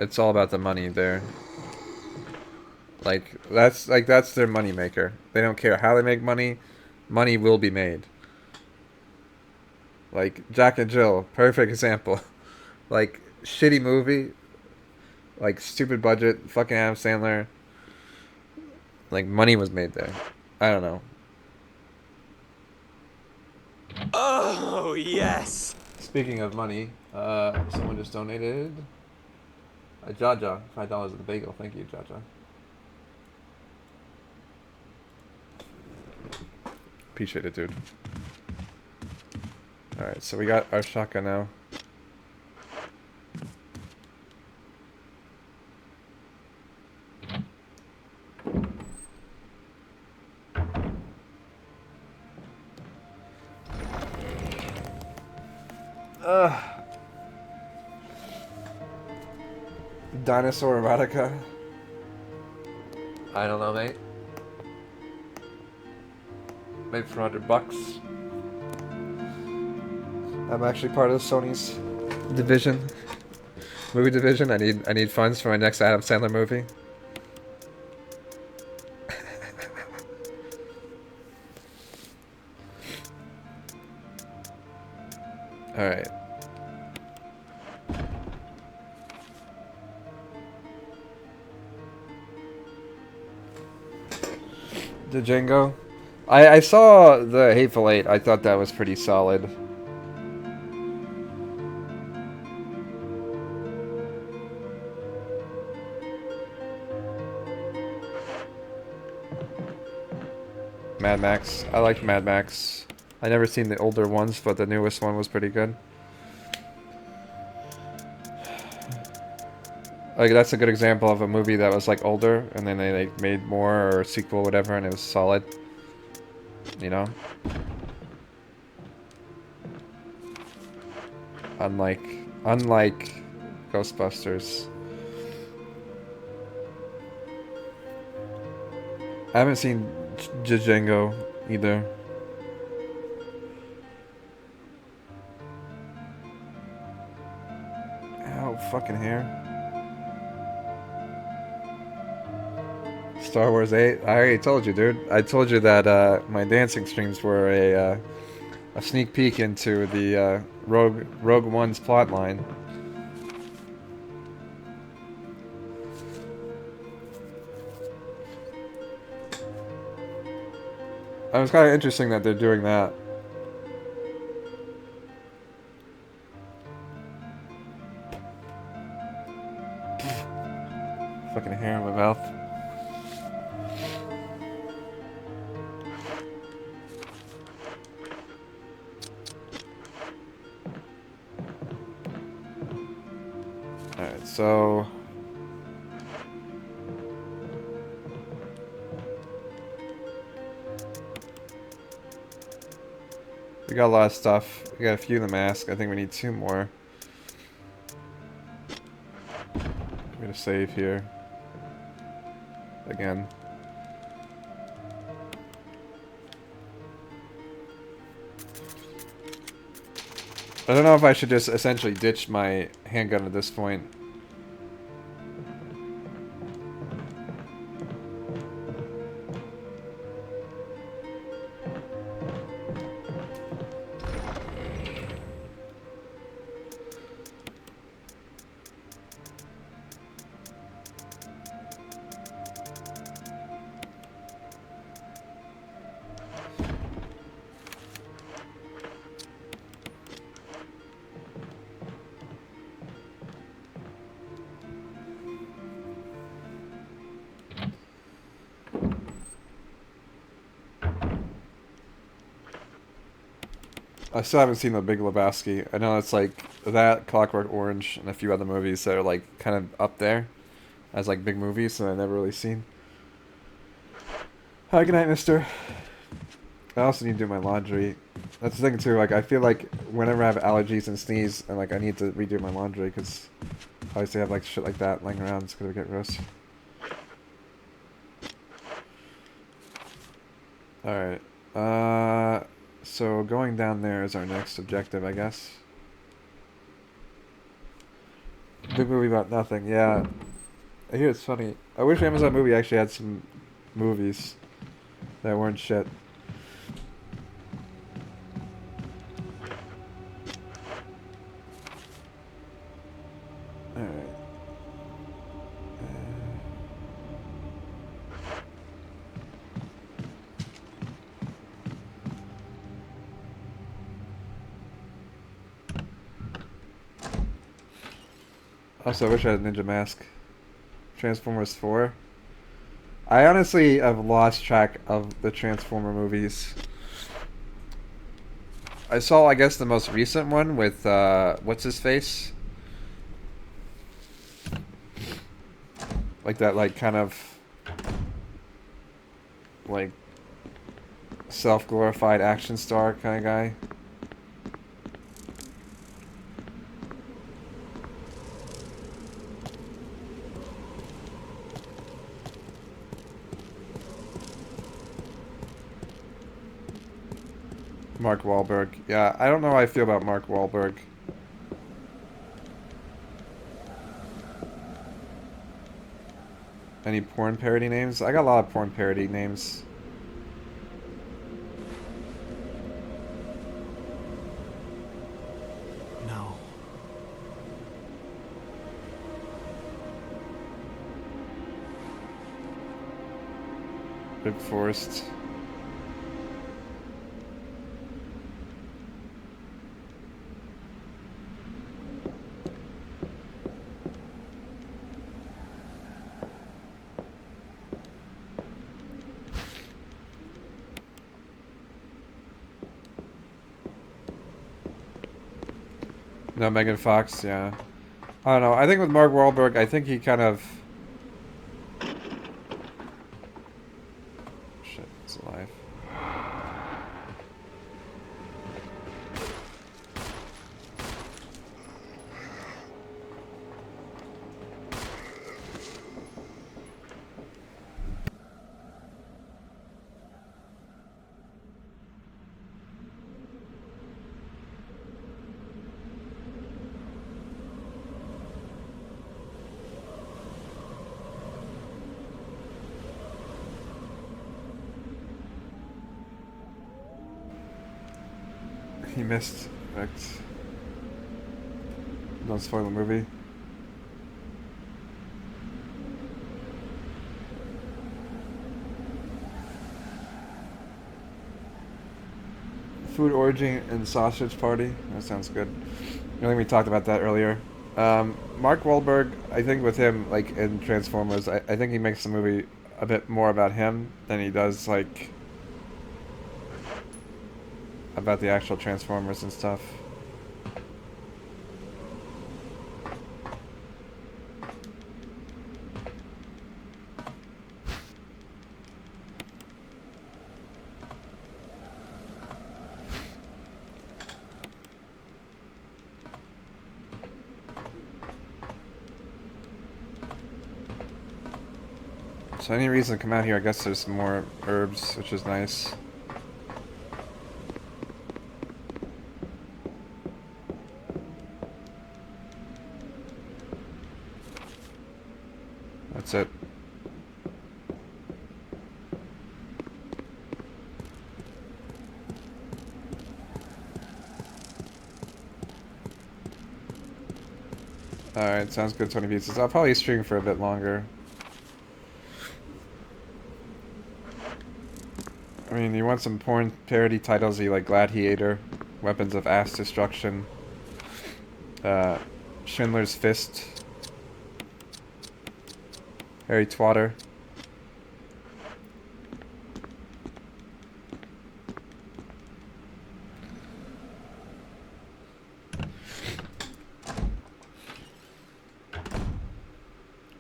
It's all about the money there. That's their money maker. They don't care how they make money. Money will be made. Like Jack and Jill, perfect example. Like shitty movie, like stupid budget, fucking Adam Sandler. Like money was made there. I don't know. Oh, yes! Speaking of money, someone just donated a Jaja, $5 at the bagel. Thank you, Jaja. Appreciate it, dude. Alright, so we got our shotgun now. Ugh. Dinosaur erotica? I don't know, mate. Maybe for $100. I'm actually part of Sony's division, movie division. I need funds for my next Adam Sandler movie. All right. The Django. I saw the Hateful Eight. I thought that was pretty solid. Mad Max. I liked Mad Max. I never seen the older ones, but the newest one was pretty good. Like that's a good example of a movie that was like older, and then they like made more or a sequel, or whatever, and it was solid. You know. Unlike Ghostbusters. I haven't seen Django either. fucking hair. Star Wars 8. I already told you, dude. I told you that my dancing streams were a sneak peek into the Rogue One's plotline. It was kind of interesting that they're doing that. Fucking hair in my mouth. Alright, so... we got a lot of stuff. We got a few in the mask. I think we need 2 more. I'm gonna save here. Again. I don't know if I should just essentially ditch my handgun at this point. I still haven't seen The Big Lebowski. I know it's like that, Clockwork Orange, and a few other movies that are like kind of up there as like big movies that I've never really seen. Hi, good night, mister. I also need to do my laundry. That's the thing too, like I feel like whenever I have allergies and sneeze, and like I need to redo my laundry because I always have like shit like that laying around, it's gonna get gross. Alright. So going down there is our next objective, I guess. Big movie about nothing, yeah. I hear it's funny. I wish Amazon Movie actually had some movies that weren't shit. Alright. Also, I wish I had a Ninja Mask. Transformers 4. I honestly have lost track of the Transformer movies. I saw, I guess, the most recent one with, what's his face? Like that, like, kind of, like, self-glorified action star kind of guy. Mark Wahlberg. Yeah, I don't know how I feel about Mark Wahlberg. Any porn parody names? I got a lot of porn parody names. No. Rip Forest. No, Megan Fox, yeah. I don't know. I think with Mark Wahlberg, I think he kind of... Shit, it's alive. he missed. Right. Don't spoil the movie. Food orgy and sausage party. That sounds good. I think we talked about that earlier. Mark Wahlberg, I think with him, like in Transformers, I think he makes the movie a bit more about him than he does like about the actual Transformers and stuff. So any reason to come out here, I guess there's some more herbs, which is nice. That's it. Alright, sounds good, 20 pieces. I'll probably stream for a bit longer. I mean, you want some porn parody titles, you like Gladiator, Weapons of Ass Destruction, Schindler's Fist, Harry Twatter.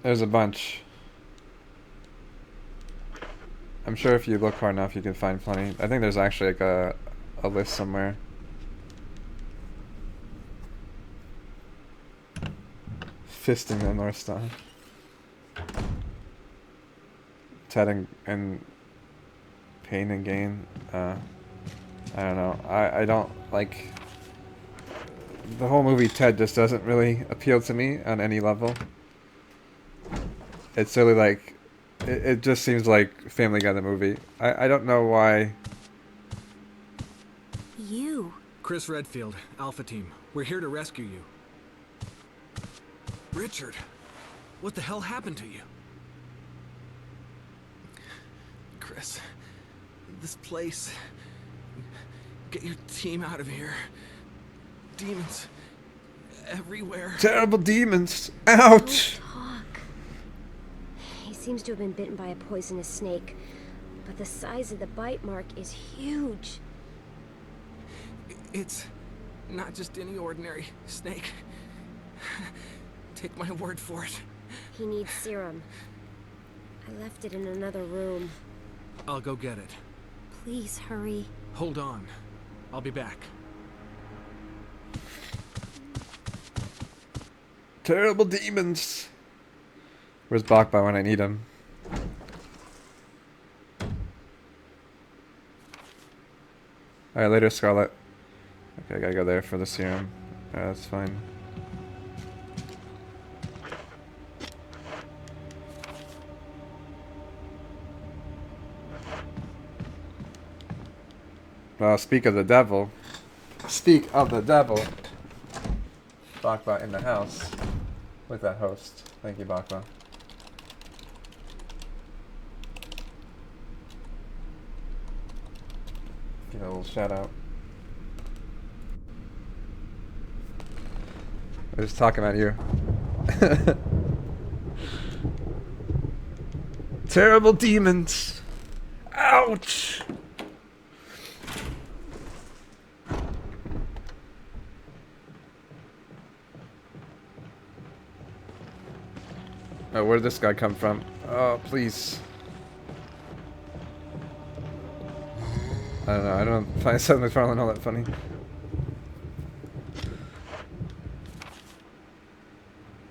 There's a bunch. I'm sure if you look hard enough, you can find plenty. I think there's actually like a list somewhere. Fisting the North Star. Ted and Pain and Gain. I don't know. I don't like the whole movie. Ted just doesn't really appeal to me on any level. It's really like it just seems like Family Guy the movie. I don't know why. You. Chris Redfield, Alpha Team. We're here to rescue you. Richard, what the hell happened to you? Chris, this place. Get your team out of here. Demons everywhere. Terrible demons. Ouch. Don't talk. He seems to have been bitten by a poisonous snake, but the size of the bite mark is huge. It's not just any ordinary snake. Take my word for it. He needs serum. I left it in another room. I'll go get it. Please hurry. Hold on. I'll be back. Terrible demons. Where's Bakba when I need him? Alright, later, Scarlet. Okay, I gotta go there for the serum. Alright, that's fine. Well, speak of the devil. Speak of the devil. Bakba in the house with that host. Thank you, Bakba. Give a little shout out. I was just talking about you. Terrible demons. Ouch. Oh, where did this guy come from? Oh, please. I don't know. I don't find Seth MacFarlane all that funny.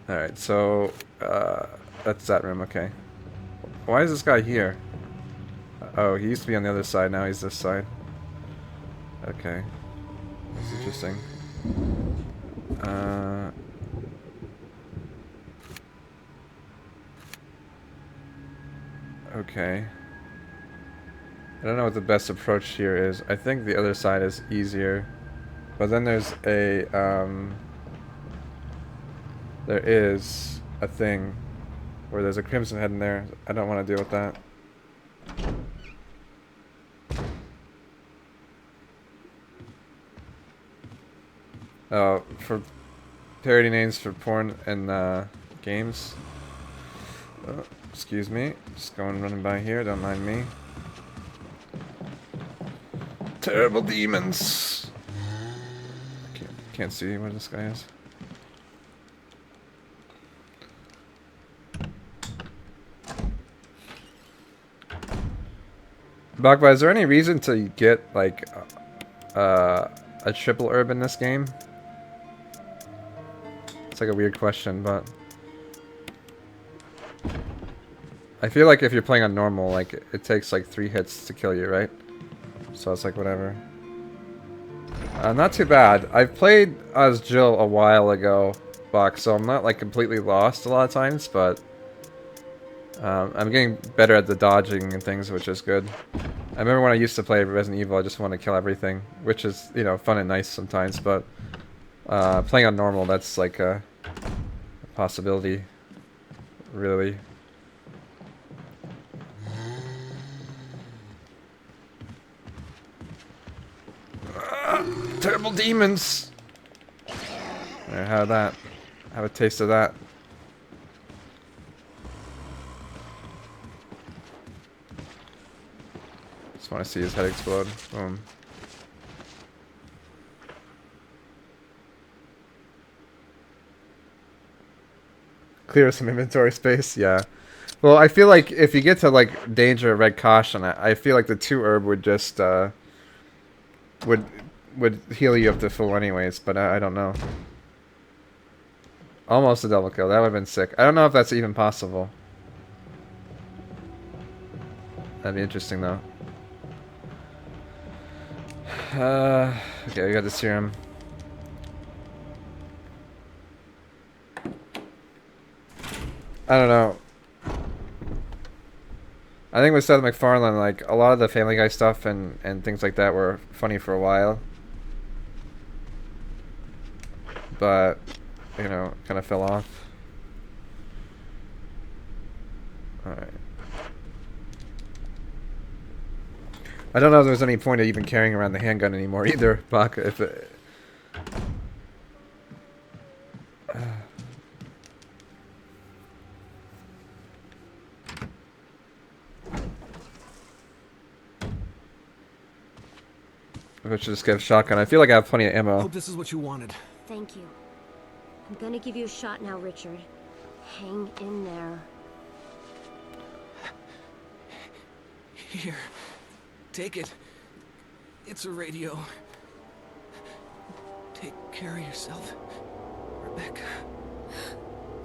Alright, so, that's that room, okay. Why is this guy here? Oh, he used to be on the other side, now he's this side. Okay. That's interesting. Okay. I don't know what the best approach here is. I think the other side is easier. But then there's a there is a thing where there's a crimson head in there. I don't want to deal with that. For parody names for porn and games. Oh, excuse me. Just going running by here. Don't mind me. Terrible demons. Can't see where this guy is. Bakba, is there any reason to get like a triple herb in this game? It's like a weird question, but I feel like if you're playing on normal, like it takes like 3 hits to kill you, right? So it's like whatever. Not too bad. I've played as Jill a while ago, Buck, so I'm not like completely lost a lot of times, but I'm getting better at the dodging and things, which is good. I remember when I used to play Resident Evil, I just wanted to kill everything, which is, you know, fun and nice sometimes, but playing on normal, that's like a possibility, really. Terrible demons! There, have that. Have a taste of that. Just want to see his head explode. Boom. Clear some inventory space, yeah. Well, I feel like if you get to like danger, red caution, I feel like the 2 herb would just would heal you up to full anyways, but I don't know. Almost a double kill. That would have been sick. I don't know if that's even possible. That'd be interesting though. Okay, we got the serum. I don't know. I think with Seth MacFarlane, like a lot of the Family Guy stuff and things like that were funny for a while, but you know, kind of fell off. All right. I don't know if there's any point of even carrying around the handgun anymore either, Bach. If it, if I should just get a shotgun. I feel like I have plenty of ammo. Hope this is what you wanted. Thank you. I'm gonna give you a shot now, Richard. Hang in there. Here. Take it. It's a radio. Take care of yourself, Rebecca.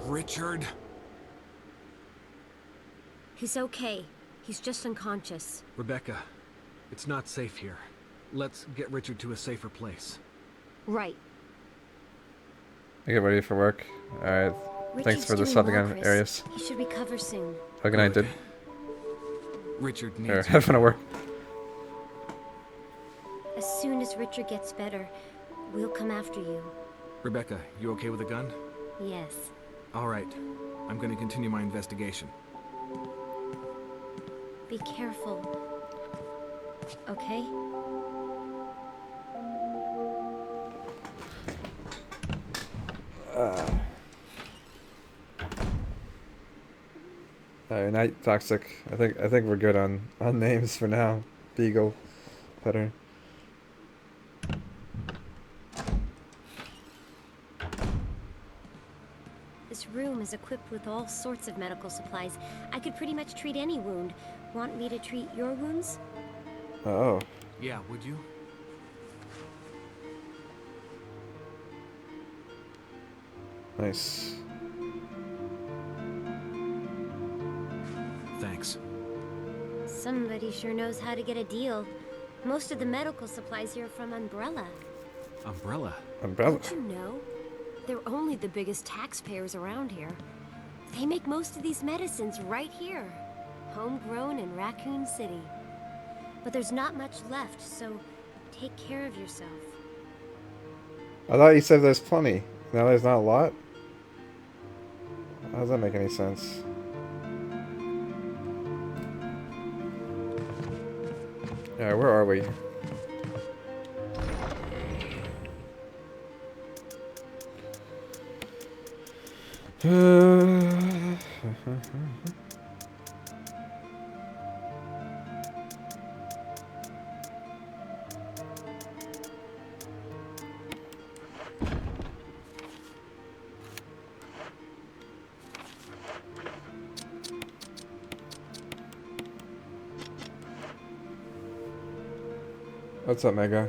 Richard. He's okay. He's just unconscious. Rebecca, it's not safe here. Let's get Richard to a safer place. Right. I get ready for work. Alright. Thanks for the Richard's subbing doing well, on Chris. Arius. He should recover soon. How can I did? Richard Here, needs have fun at work. As soon as Richard gets better, we'll come after you. Rebecca, you okay with a gun? Yes. All right. I'm going to continue my investigation. Be careful. Okay? Alright, Night Toxic. I think we're good on names for now. Beagle. Better. This room is equipped with all sorts of medical supplies. I could pretty much treat any wound. Want me to treat your wounds? Oh. Yeah, would you? Nice. Thanks. Somebody sure knows how to get a deal. Most of the medical supplies here are from Umbrella. Umbrella? Umbrella. Don't you know? They're only the biggest taxpayers around here. They make most of these medicines right here. Homegrown in Raccoon City. But there's not much left, so take care of yourself. I thought you said there's plenty. Now there's not a lot? How does that make any sense? Alright, where are we? What's up, Mega?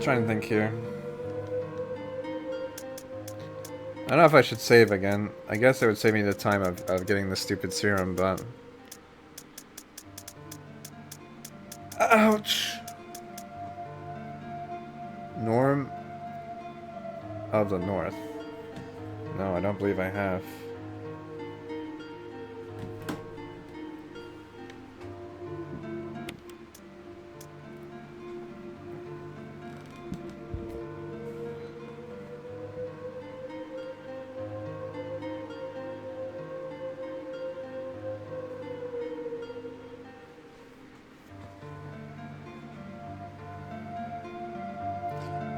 Trying to think here. I don't know if I should save again. I guess it would save me the time of getting the stupid serum, but... Ouch! Norm of the North. No, I don't believe I have.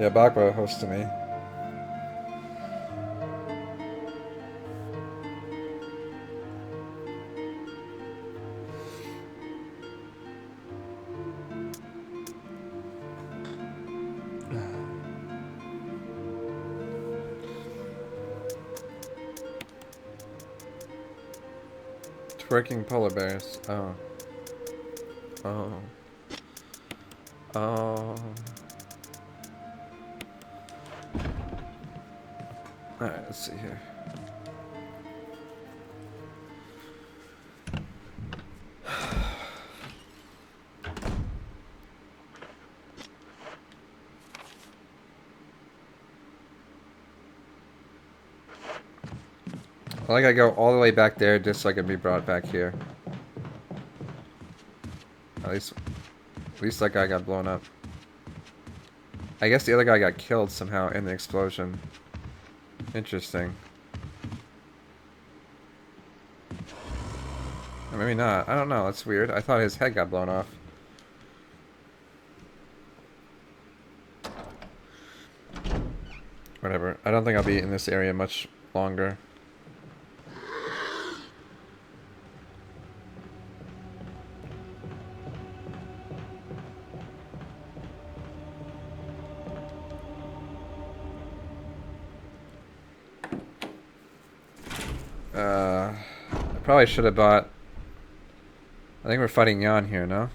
Yeah, Bakba hosted me. Twerking polar bears. Oh. Oh. Oh. Alright, let's see here. I gotta go all the way back there just so I can be brought back here. At least that guy got blown up. I guess the other guy got killed somehow in the explosion. Interesting. Or maybe not. I don't know. That's weird. I thought his head got blown off. Whatever. I don't think I'll be in this area much longer. I probably should have bought... I think we're fighting Jan here, no?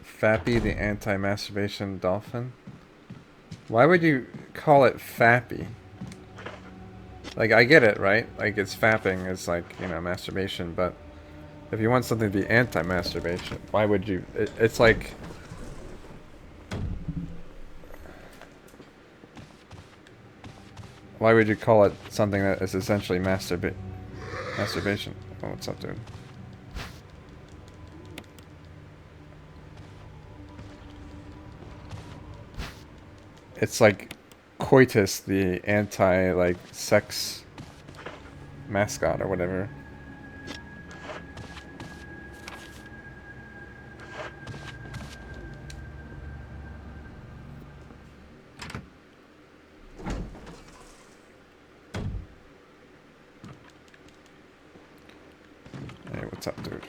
Fappy, the anti-masturbation dolphin? Why would you call it Fappy? Like, I get it, right? Like, it's fapping, it's like, you know, masturbation, but if you want something to be anti-masturbation, why would you... It's like... Why would you call it something that is essentially masturbation? Oh, what's up, dude? It's like Coitus, the anti, sex mascot or whatever. Hey, what's up, dude?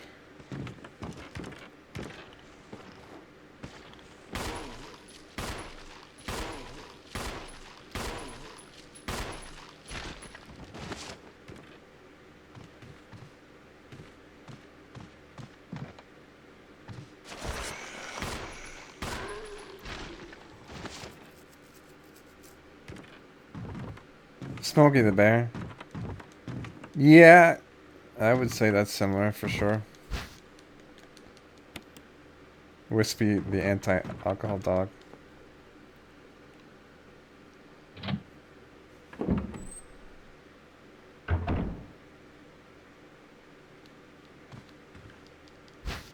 Smokey the Bear. Yeah, I would say that's similar for sure. Wispy, the anti-alcohol dog.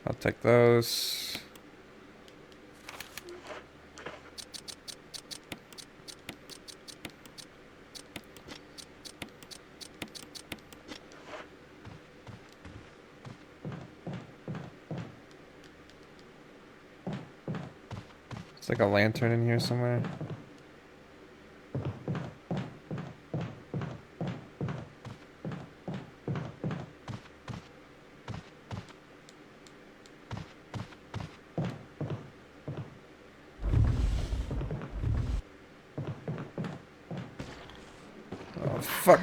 I'll take those. It's like a lantern in here somewhere. Oh, fuck.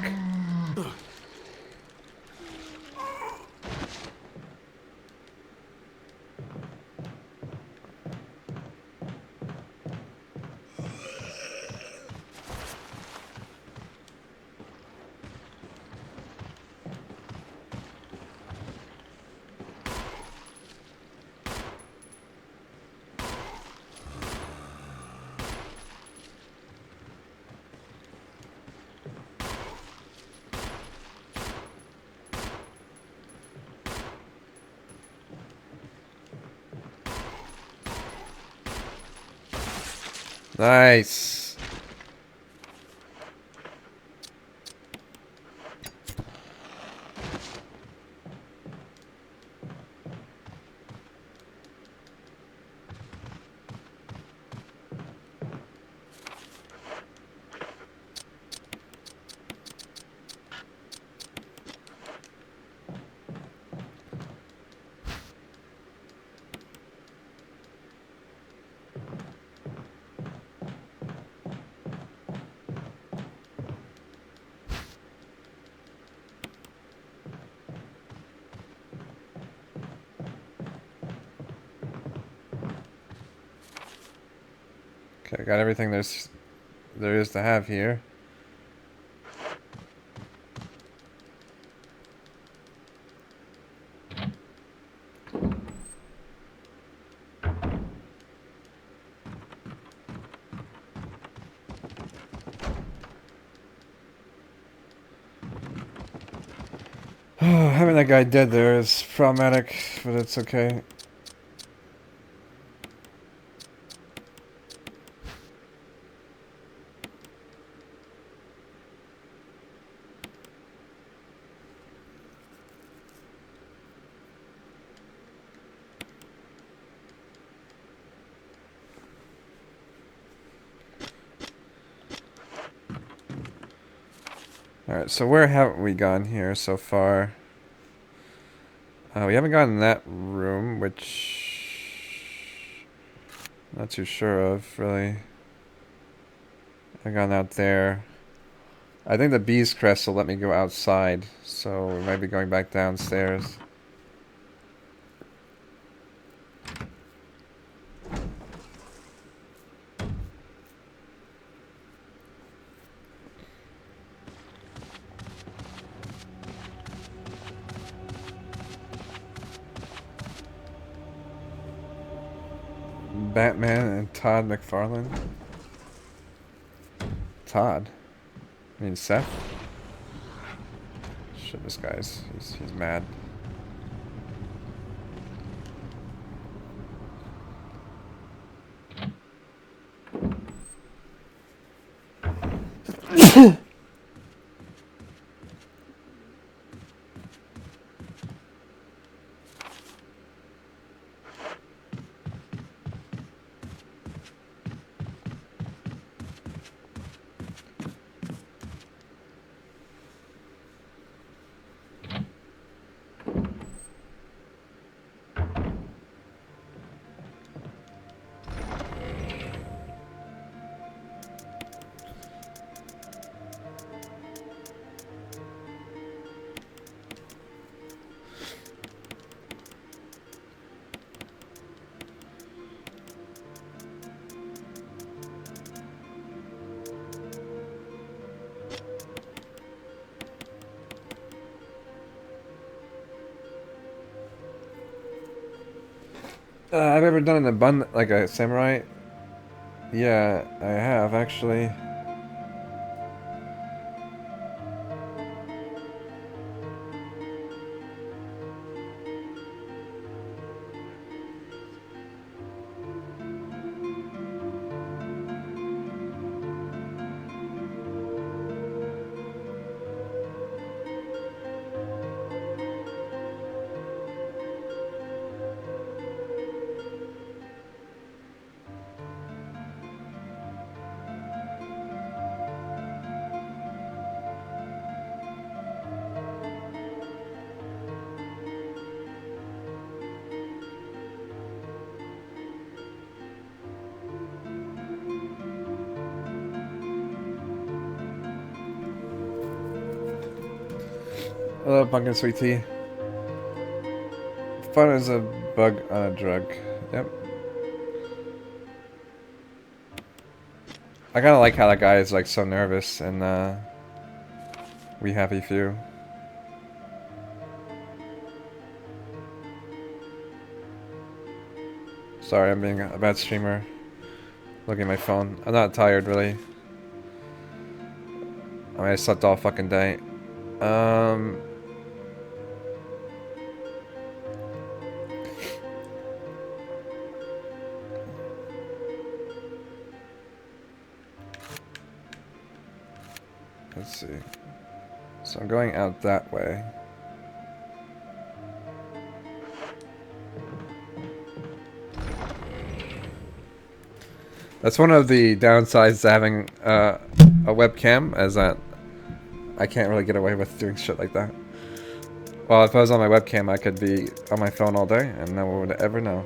Nice. Okay, I got everything there is to have here. Having that guy dead there is problematic, but it's okay. Alright, so where have we gone here so far? We haven't gone in that room, which I'm not too sure of, really. I've gone out there. I think the bee's crest will let me go outside, so we might be going back downstairs. Batman and Todd McFarlane. Todd? I mean Seth? Shit, this guy's he's mad. I've ever done an abundant, like a samurai. Yeah, I have actually. Hello, pumpkin sweet tea. Fun is a bug on a drug. Yep. I kind of like how that guy is like so nervous and we happy few. Sorry, I'm being a bad streamer. Looking at my phone. I'm not tired really. I mean, I slept all fucking day. Let's see. So I'm going out that way. That's one of the downsides to having a webcam, as that I can't really get away with doing shit like that. Well, if I was on my webcam, I could be on my phone all day, and no one would ever know.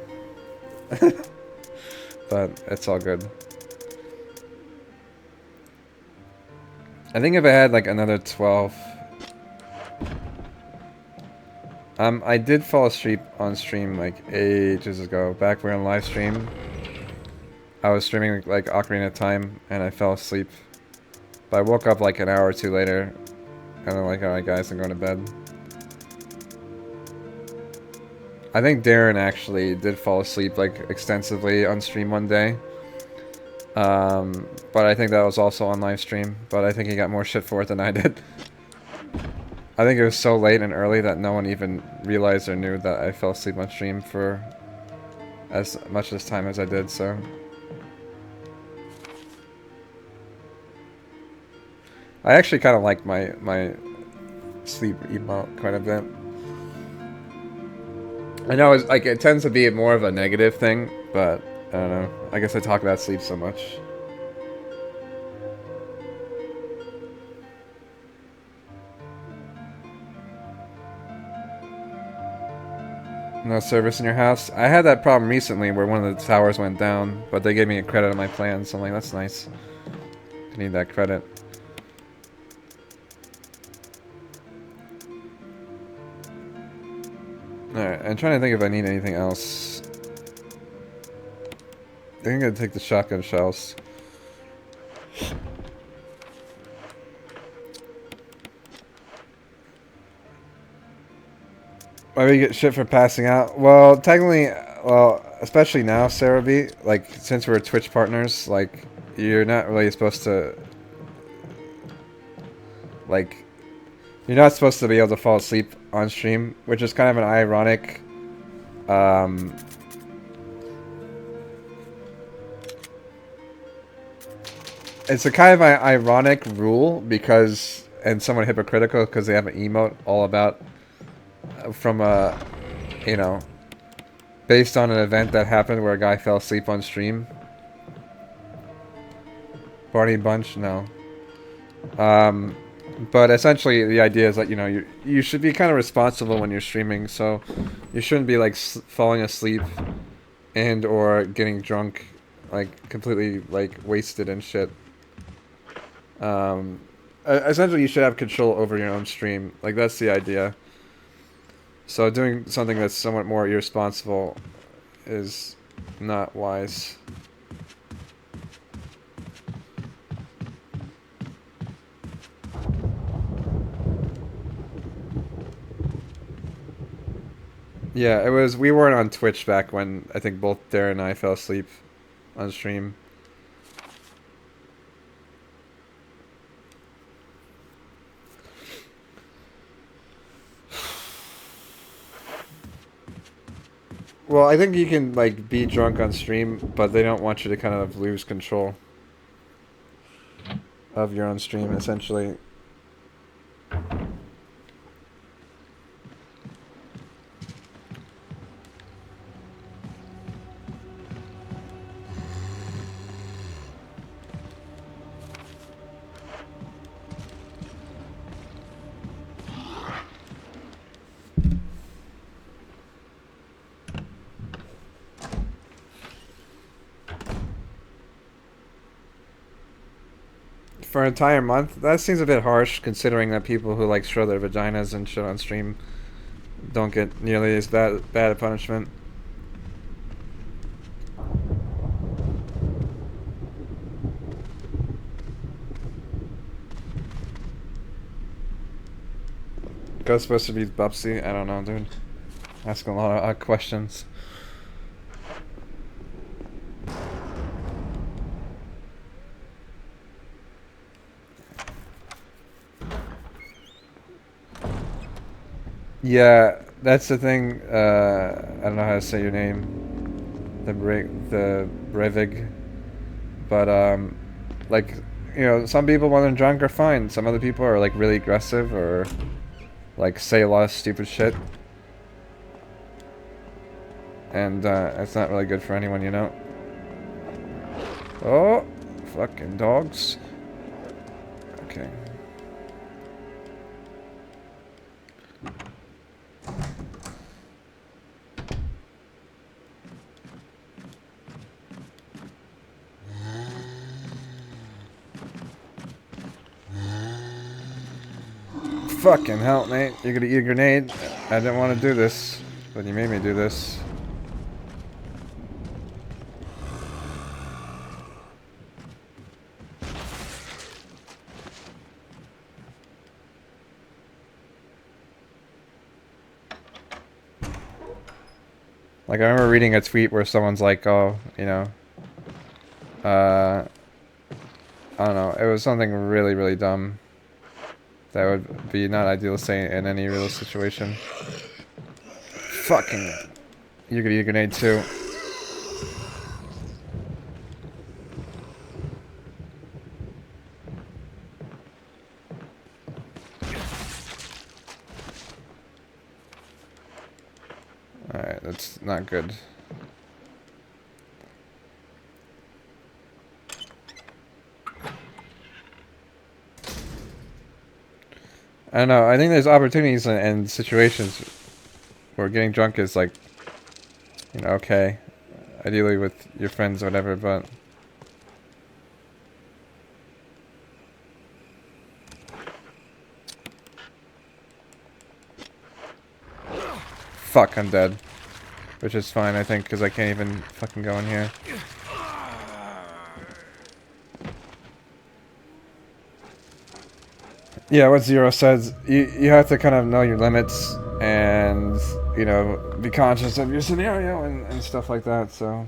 But it's all good. I think if I had like another 12... I did fall asleep on stream like ages ago, back when on live stream. I was streaming like Ocarina of Time, and I fell asleep. But I woke up like an hour or two later, and I'm like, alright guys, I'm going to bed. I think Darren actually did fall asleep like extensively on stream one day. But I think that was also on live stream, but I think he got more shit for it than I did. I think it was so late and early that no one even realized or knew that I fell asleep on stream for as much as time as I did, so... I actually kind of like my sleep emote quite a bit. I know it's, like, it tends to be more of a negative thing, but I don't know. I guess I talk about sleep so much. No service in your house? I had that problem recently where one of the towers went down, but they gave me a credit on my plan, so I'm like, that's nice. I need that credit. Alright, I'm trying to think if I need anything else. I think I'm gonna take the shotgun shells. Why we get shit for passing out? Well, technically, well, especially now, Sarah B, like, since we're Twitch partners, like, you're not really supposed to, like, you're not supposed to be able to fall asleep on stream, which is kind of an ironic, it's a kind of an ironic rule because, and somewhat hypocritical because they have an emote all about, from a, you know, based on an event that happened where a guy fell asleep on stream. Barney Bunch? No. But essentially the idea is that, you know, you should be kind of responsible when you're streaming, so you shouldn't be like falling asleep and or getting drunk, like completely like wasted and shit. Essentially you should have control over your own stream, like that's the idea. So doing something that's somewhat more irresponsible is not wise. Yeah, it was. We weren't on Twitch back when I think both Darren and I fell asleep on stream. Well, I think you can like be drunk on stream, but they don't want you to kind of lose control of your own stream, essentially. For an entire month, that seems a bit harsh, considering that people who like show their vaginas and shit on stream don't get nearly as bad a punishment. Ghost supposed to be Bubsy? I don't know, dude. Asking a lot of questions. Yeah, that's the thing. I don't know how to say your name. The Brevig. But, like, you know, some people when they're drunk are fine. Some other people are, like, really aggressive or, like, say a lot of stupid shit. And, it's not really good for anyone, you know? Oh! Fucking dogs. Okay. Fucking hell, mate. You're gonna eat a grenade. I didn't want to do this, but you made me do this. Like, I remember reading a tweet where someone's like, oh, you know, I don't know, it was something really, really dumb that would be not ideal to say in any real situation. Fucking, you're gonna eat a grenade too. Alright, that's not good. I don't know, I think there's opportunities and situations where getting drunk is like, you know, okay. Ideally with your friends or whatever, but... Fuck, I'm dead. Which is fine, I think, because I can't even fucking go in here. Yeah, what Zero says, you have to kind of know your limits and, you know, be conscious of your scenario and stuff like that, so...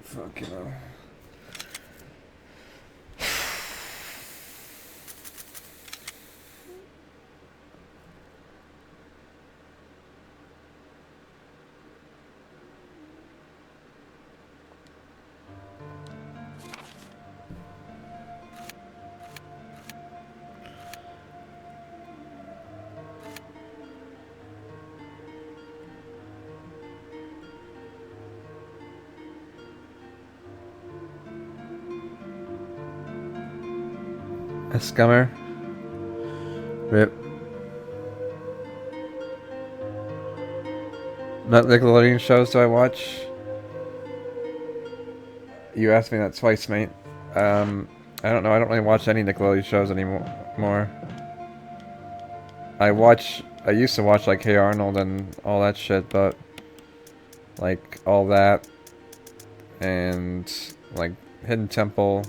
Fucking hell. A scummer. Rip. Not Nickelodeon shows do I watch? You asked me that twice, mate. I don't know. I don't really watch any Nickelodeon shows anymore. I used to watch like Hey Arnold and all that shit, but like all that and like Hidden Temple.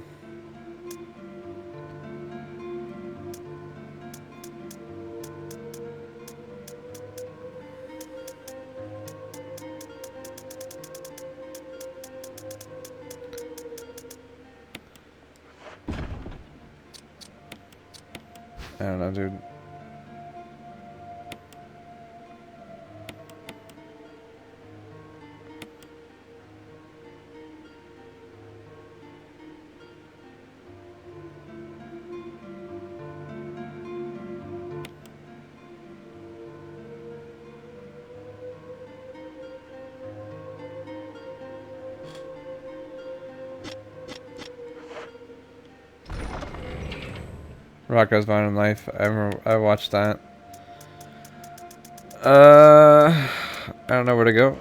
I don't know, dude. Rocko's Modern Life. I watched that. I don't know where to go.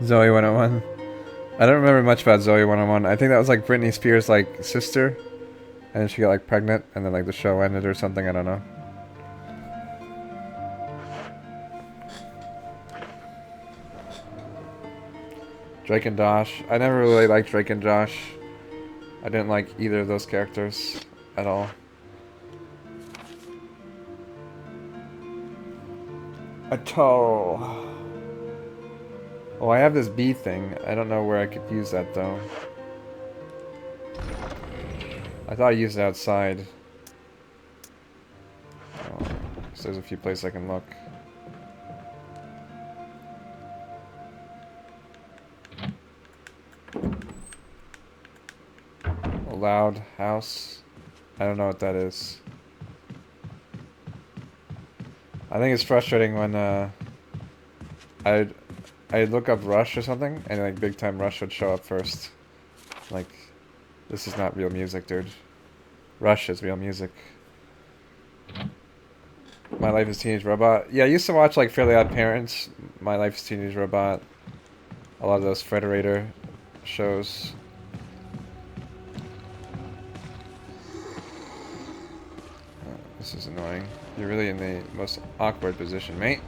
Zoe 101. I don't remember much about Zoe 101. I think that was like Britney Spears' like sister, and then she got like pregnant, and then like the show ended or something. I don't know. Drake and Josh. I never really liked Drake and Josh. I didn't like either of those characters at all. At all. Oh, I have this bee thing. I don't know where I could use that though. I thought I used it outside. Oh, so there's a few places I can look. A loud house. I don't know what that is. I think it's frustrating when I'd look up Rush or something, and like Big Time Rush would show up first. Like, this is not real music, dude. Rush is real music. My Life is Teenage Robot. Yeah, I used to watch like Fairly Odd Parents, My Life is Teenage Robot, a lot of those Frederator shows. This is annoying. You're really in the most awkward position, mate.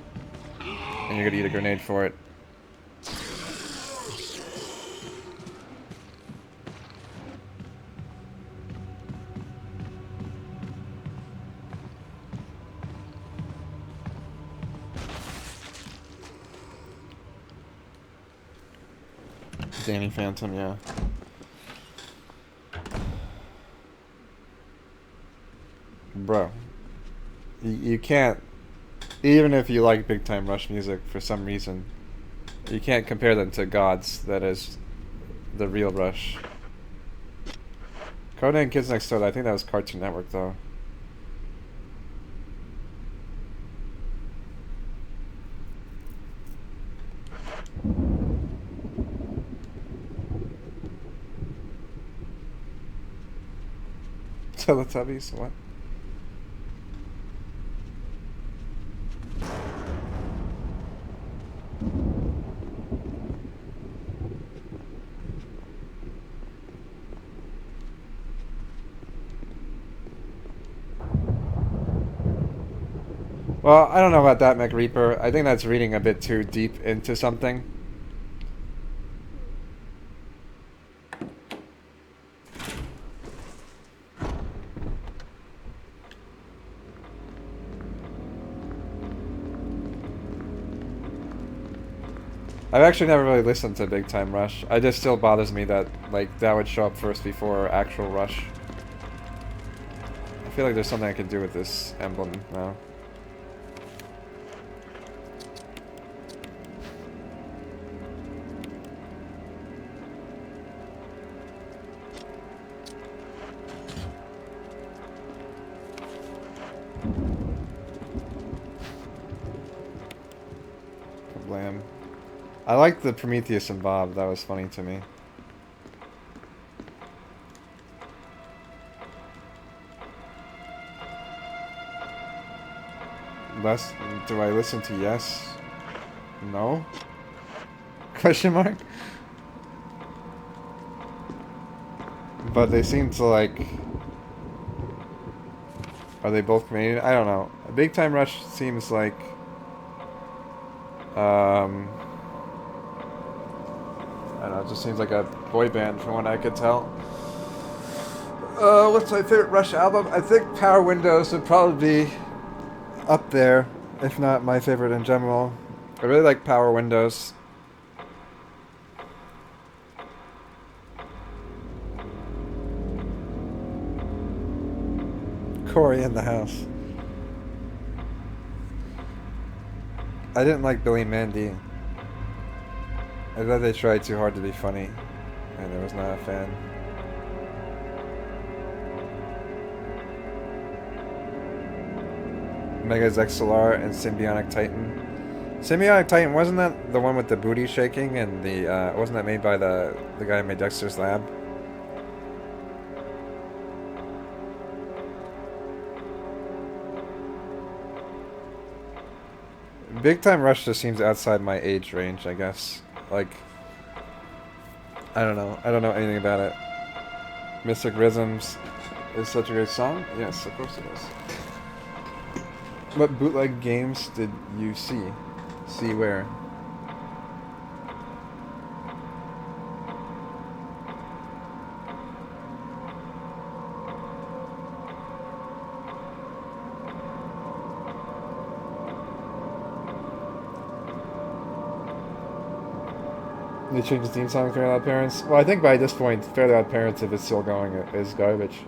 And you're gonna eat a grenade for it. Danny Phantom, yeah. Bro. You can't, even if you like Big Time Rush music for some reason, you can't compare them to Gods, that is the real Rush. Conan Kids Next Door, I think that was Cartoon Network though. Teletubbies, what? Well, I don't know about that, McReaper. I think that's reading a bit too deep into something. I've actually never really listened to Big Time Rush. It just still bothers me that like that would show up first before actual Rush. I feel like there's something I can do with this emblem now. I like the Prometheus and Bob. That was funny to me. Less, do I listen to yes? No? Question mark? But they seem to like... Are they both Canadian? I don't know. Big Time Rush seems like... I don't know, it just seems like a boy band from what I could tell. What's my favorite Rush album? I think Power Windows would probably be up there, if not my favorite in general. I really like Power Windows. Corey in the house. I didn't like Billy Mandy. I thought they tried too hard to be funny, and I was not a fan. Megas XLR and Symbiotic Titan. Symbiotic Titan, wasn't that the one with the booty shaking and the wasn't that made by the guy who made Dexter's Lab? Big Time Rush just seems outside my age range, I guess. Like, I don't know. I don't know anything about it. Mystic Rhythms is such a great song. Yes, of course it is. What bootleg games did you see? See where? They changed the theme song to Fairly Odd Parents? Well, I think by this point, Fairly Odd Parents, if it's still going, is garbage.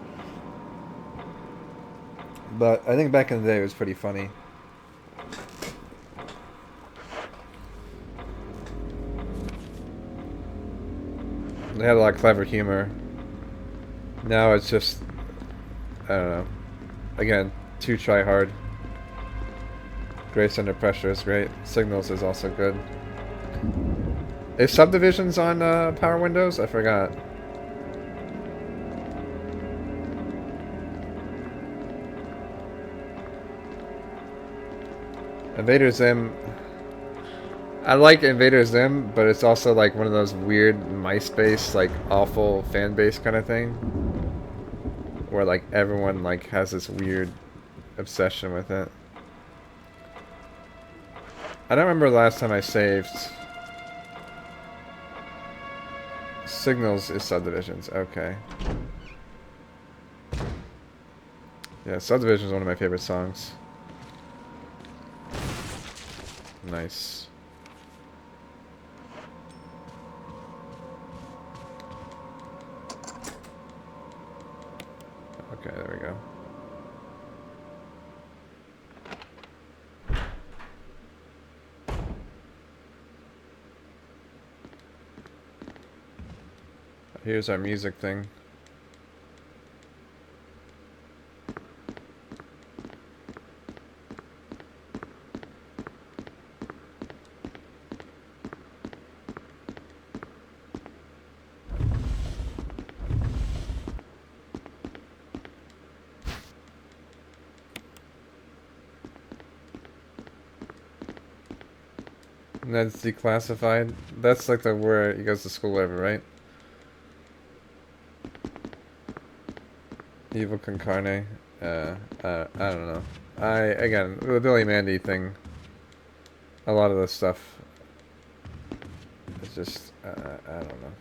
But I think back in the day it was pretty funny. They had a lot of clever humor. Now it's just, I don't know. Again, too try hard. Grace Under Pressure is great. Signals is also good. Is Subdivisions on Power Windows? I forgot. Invader Zim. I like Invader Zim, but it's also like one of those weird MySpace, like awful fan base kind of thing. Where like everyone like has this weird obsession with it. I don't remember the last time I saved. Signals is Subdivisions, okay. Yeah, Subdivision is one of my favorite songs. Nice. Okay, there we go. Here's our music thing. And that's declassified. That's like the where he goes to school, whatever, right? Evil Con Carne. I don't know. Again, the Billy Mandy thing. A lot of this stuff. It's just, I don't know.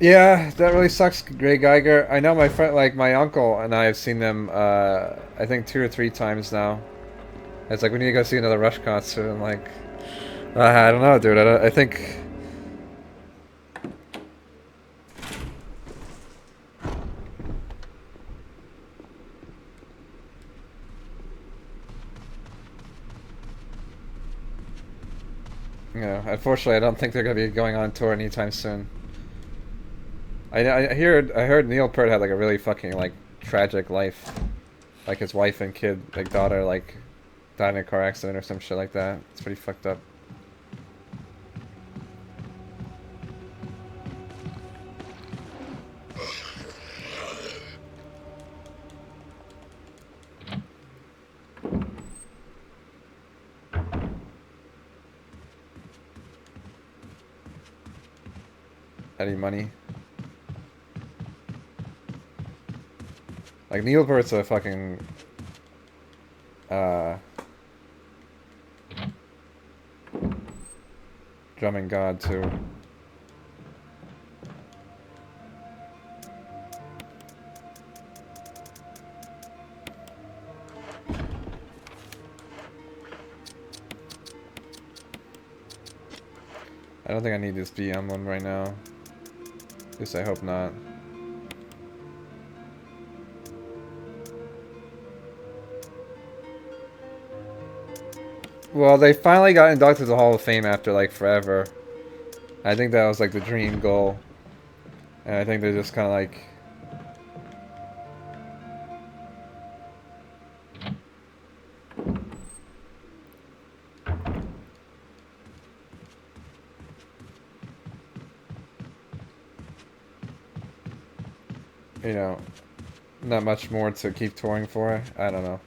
Yeah, that really sucks, Gray Geiger. I know my friend, like my uncle and I have seen them, I think 2 or 3 times now. It's like, we need to go see another Rush concert. I'm like, I don't know, dude. I think You know, unfortunately, I don't think they're gonna be going on tour anytime soon. I heard Neil Peart had like a really fucking like tragic life. Like his wife and kid, like daughter, like died in a car accident or some shit like that. It's pretty fucked up. Any money? Like Neil Peart's a fucking drumming god too. I don't think I need this BM one right now. At least I hope not. Well, they finally got inducted to the Hall of Fame after like forever. I think that was like the dream goal. And I think they're just kind of like... You know, not much more to keep touring for. I don't know.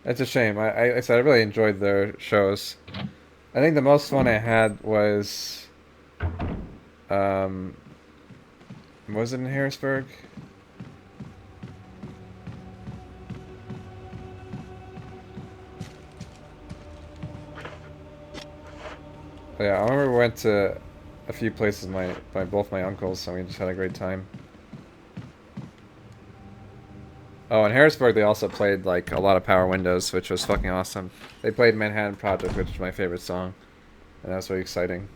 It's a shame. I said I really enjoyed their shows. I think the most fun I had was... was it in Harrisburg? But yeah, I remember we went to a few places by both my uncles, and we just had a great time. Oh, in Harrisburg they also played like a lot of Power Windows, which was fucking awesome. They played Manhattan Project, which is my favorite song, and that was really exciting.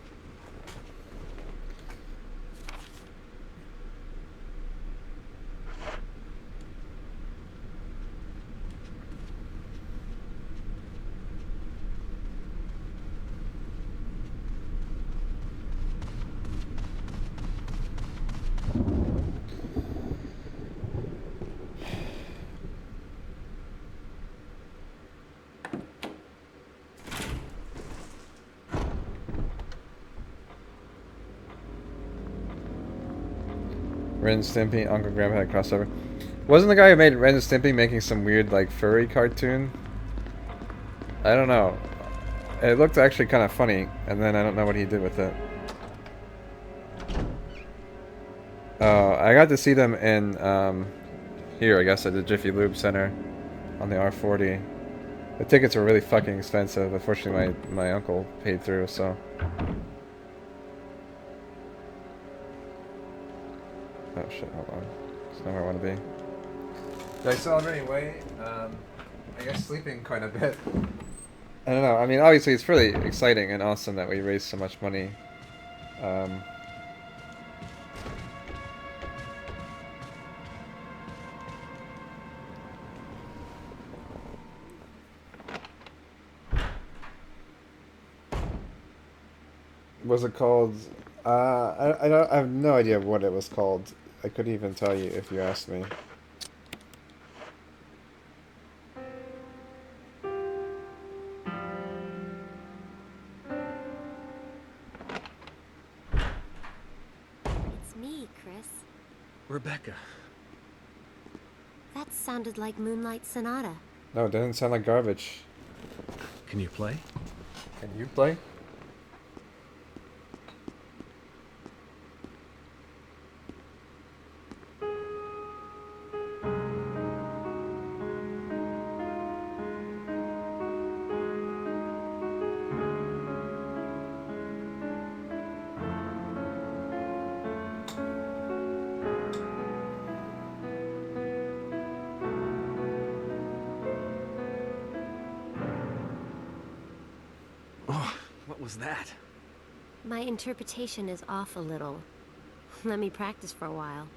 Ren and Stimpy, Uncle Grandpa had a crossover. Wasn't the guy who made Ren and Stimpy making some weird, like, furry cartoon? I don't know. It looked actually kind of funny, and then I don't know what he did with it. Oh, I got to see them in, here, I guess, at the Jiffy Lube Center on the R40. The tickets were really fucking expensive. Unfortunately, my uncle paid through, so... Oh shit, hold on. It's not where I want to be. Did I celebrate anyway? I guess sleeping quite a bit. I don't know. I mean, obviously it's really exciting and awesome that we raised so much money. Was it called? I have no idea what it was called. I couldn't even tell you if you asked me. It's me, Chris. Rebecca. That sounded like Moonlight Sonata. No, it doesn't sound like garbage. Can you play? Can you play? Oh, what was that? My interpretation is off a little. Let me practice for a while.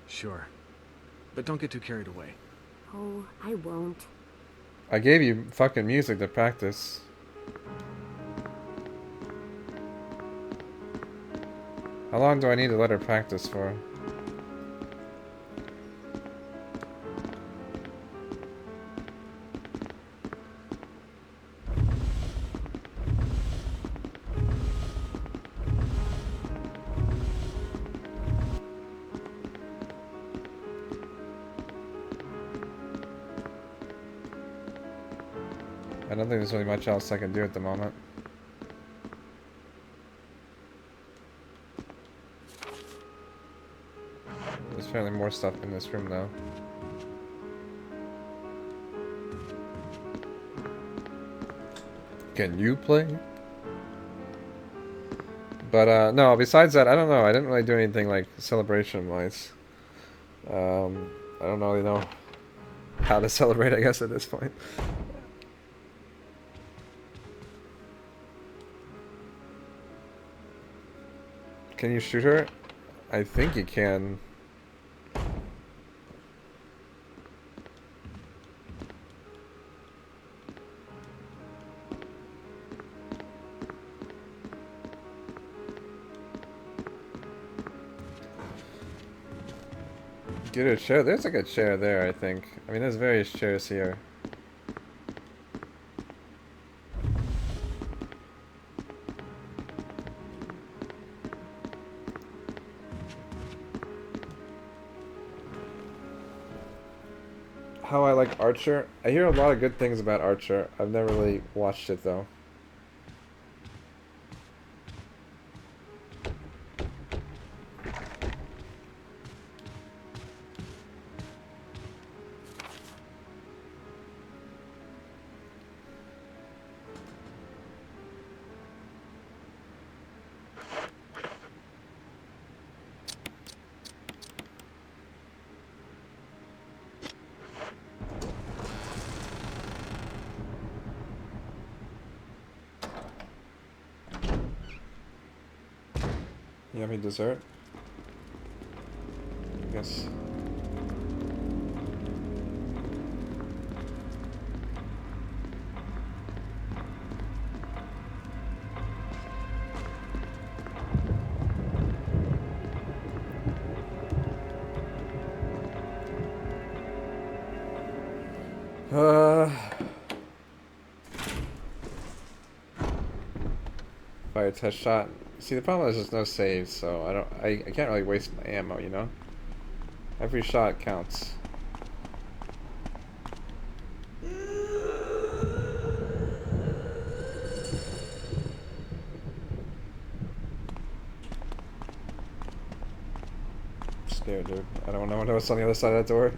Sure. But don't get too carried away. Oh, I won't. I gave you fucking music to practice. How long do I need to let her practice for? I don't think there's really much else I can do at the moment. There's apparently more stuff in this room though. Can you play? But no, besides that, I don't know. I didn't really do anything like celebration-wise. I don't really know how to celebrate, I guess, at this point. Can you shoot her? I think you can. Get a chair. There's like a chair there, I think. I mean, there's various chairs here. How I like Archer? I hear a lot of good things about Archer. I've never really watched it though. Yummy dessert. I guess. Fire test shot. See, the problem is there's no saves, so I can't really waste my ammo, you know? Every shot counts. I'm scared, dude. I don't know what's on the other side of that door.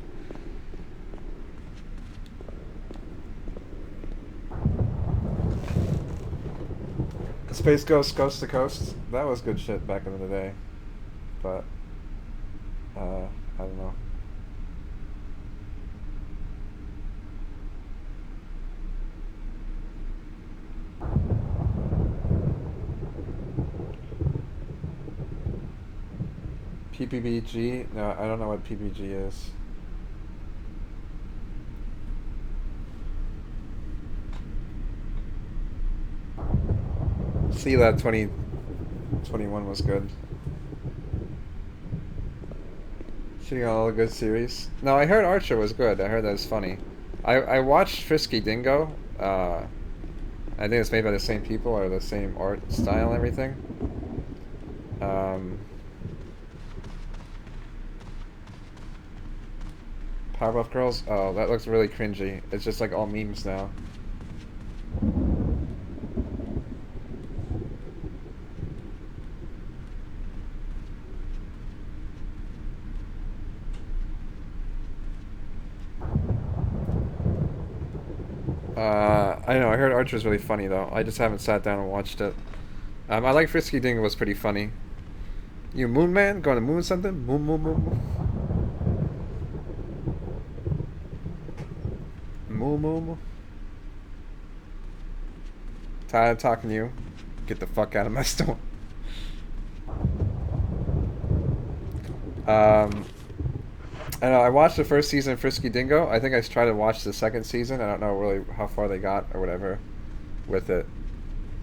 Space Ghost Coast to Coast. That was good shit back in the day. But, I don't know. PPBG? No, I don't know what PPG is. See that 2021 was good. Shooting all the good series. No, I heard Archer was good. I heard that was funny. I watched Frisky Dingo. I think it's made by the same people or the same art style and everything. Powerpuff Girls? Oh, that looks really cringy. It's just like all memes now. I know, I heard Archer's really funny though. I just haven't sat down and watched it. I like Frisky Dingo was pretty funny. You Moon Man? Going to moon something? Moon, moon, moon, moon. Moon, moon, moon. Tired of talking to you. Get the fuck out of my store. I know, I watched the first season of Frisky Dingo. I think I tried to watch the second season. I don't know really how far they got or whatever with it.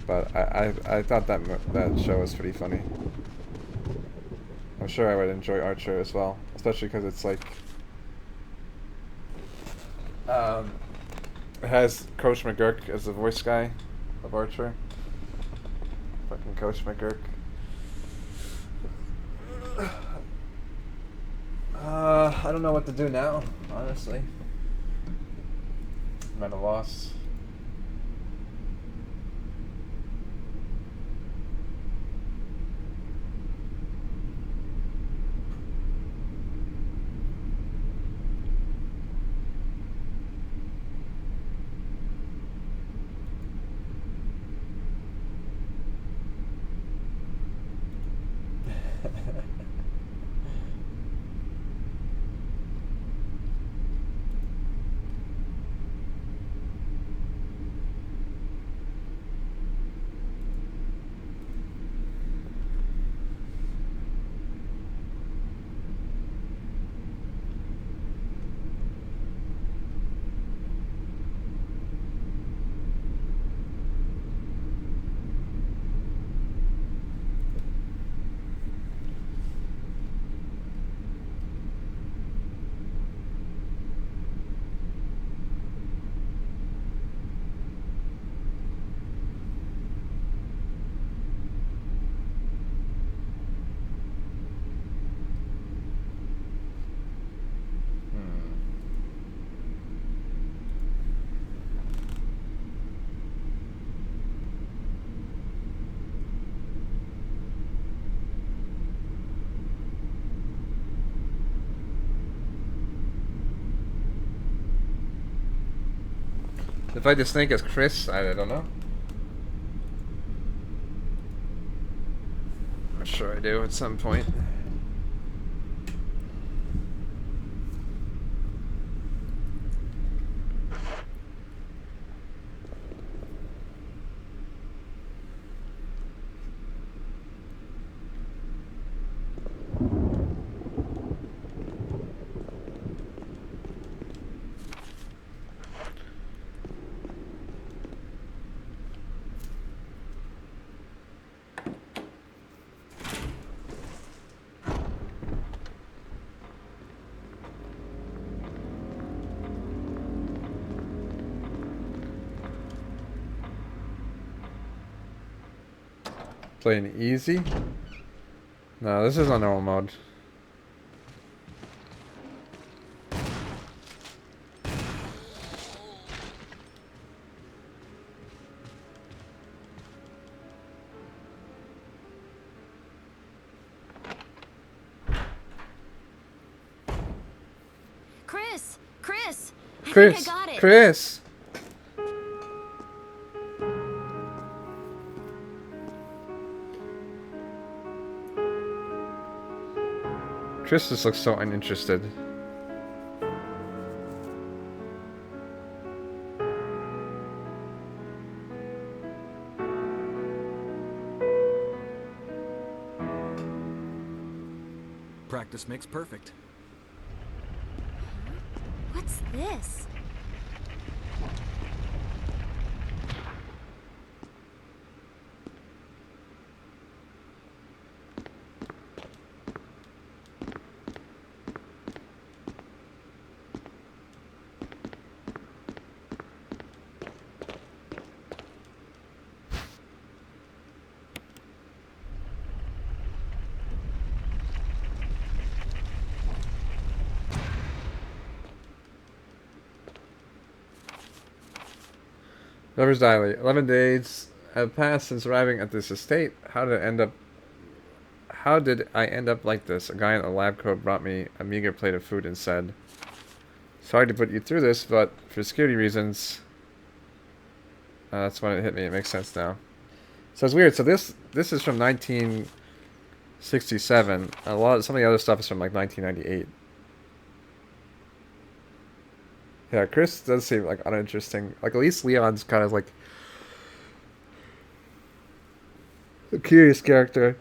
But I thought that show was pretty funny. I'm sure I would enjoy Archer as well, especially because it's like it has Coach McGurk as the voice guy of Archer. Fucking Coach McGurk. I don't know what to do now, honestly. I'm at a loss. If I just think as Chris, I don't know. I'm sure I do at some point. Playing easy? No, this is on normal mode. Chris! Chris! I Chris! think I got it. Chris! Chris just looks so uninterested. Practice makes perfect. What's this? Lover's Diary. 11 days have passed since arriving at this estate. How did I end up like this? A guy in a lab coat brought me a meager plate of food and said, "Sorry to put you through this, but for security reasons..." That's when it hit me. It makes sense now. So it's weird. So this is from 1967. Some of the other stuff is from like 1998. Yeah, Chris does seem like uninteresting. Like at least Leon's kind of like a curious character.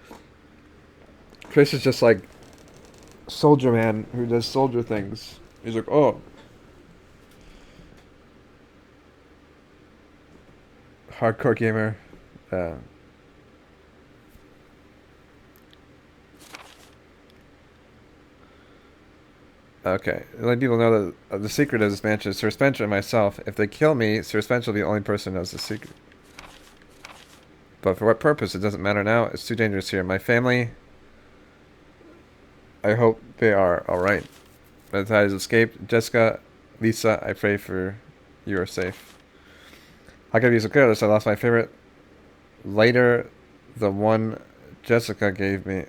Chris is just like soldier man who does soldier things. He's like, oh, hardcore gamer. Uh, okay. Letting people know that the secret of this mansion is Sir Spencer and myself. If they kill me, Sir Spencer will be the only person who knows the secret. But for what purpose? It doesn't matter now. It's too dangerous here. My family, I hope they are alright. The tide has escaped. Jessica, Lisa, I pray for you are safe. How can I be so careless? I lost my favorite lighter, the one Jessica gave me.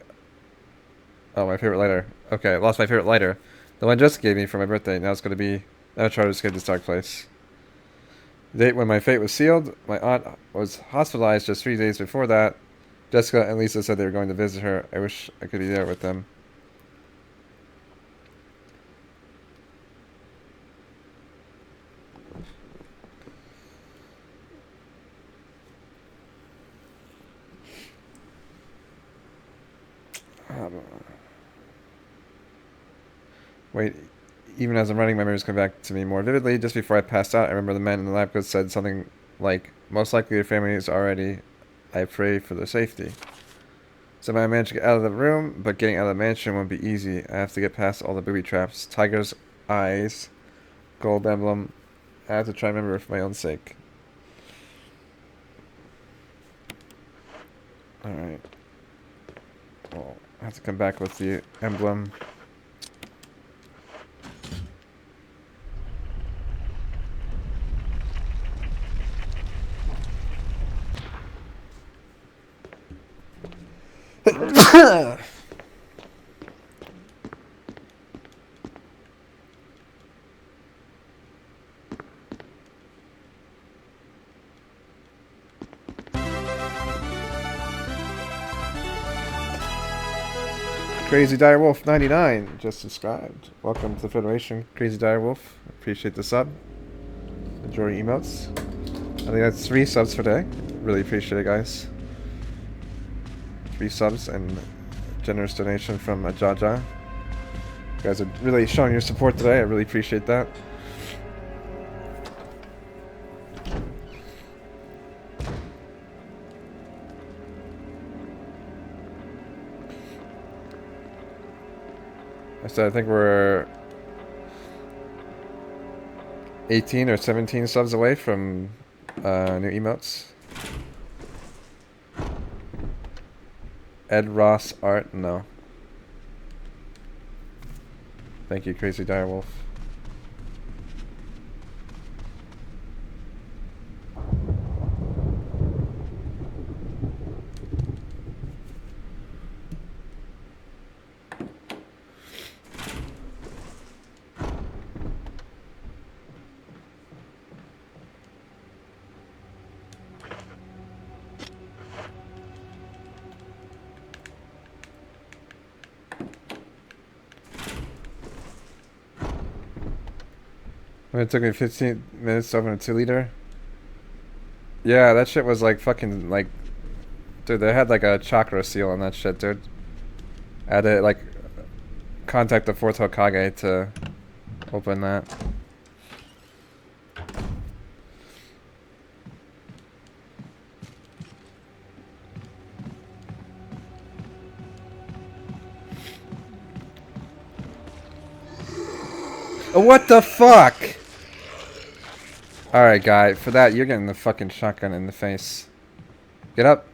Oh, my favorite lighter. Okay, I lost my favorite lighter. The one Jessica gave me for my birthday. Now it's going to be... Now try to escape this dark place. The date when my fate was sealed. My aunt was hospitalized just 3 days before that. Jessica and Lisa said they were going to visit her. I wish I could be there with them. Wait, even as I'm running, my memories come back to me more vividly. Just before I passed out, I remember the man in the lab coat said something like, most likely your family is already, I pray for their safety. So I managed to get out of the room, but getting out of the mansion won't be easy. I have to get past all the booby traps. Tiger's eyes, gold emblem. I have to try and remember for my own sake. Alright. Well, I have to come back with the emblem. Crazy Direwolf 99 just subscribed. Welcome to the Federation, Crazy Direwolf. Appreciate the sub. Enjoy your emotes. I think that's 3 subs for today. Really appreciate it, guys. 3 subs and generous donation from Jaja. You guys are really showing your support today. I really appreciate that. I think we're 18 or 17 subs away from new emotes. Ed Ross Art, no. Thank you, Crazy Direwolf. It took me 15 minutes to open a 2-liter. Yeah, that shit was like fucking like... Dude, they had like a chakra seal on that shit, dude. I had to like contact the 4th Hokage to open that. What the fuck? Alright, guy. For that, you're getting the fucking shotgun in the face. Get up.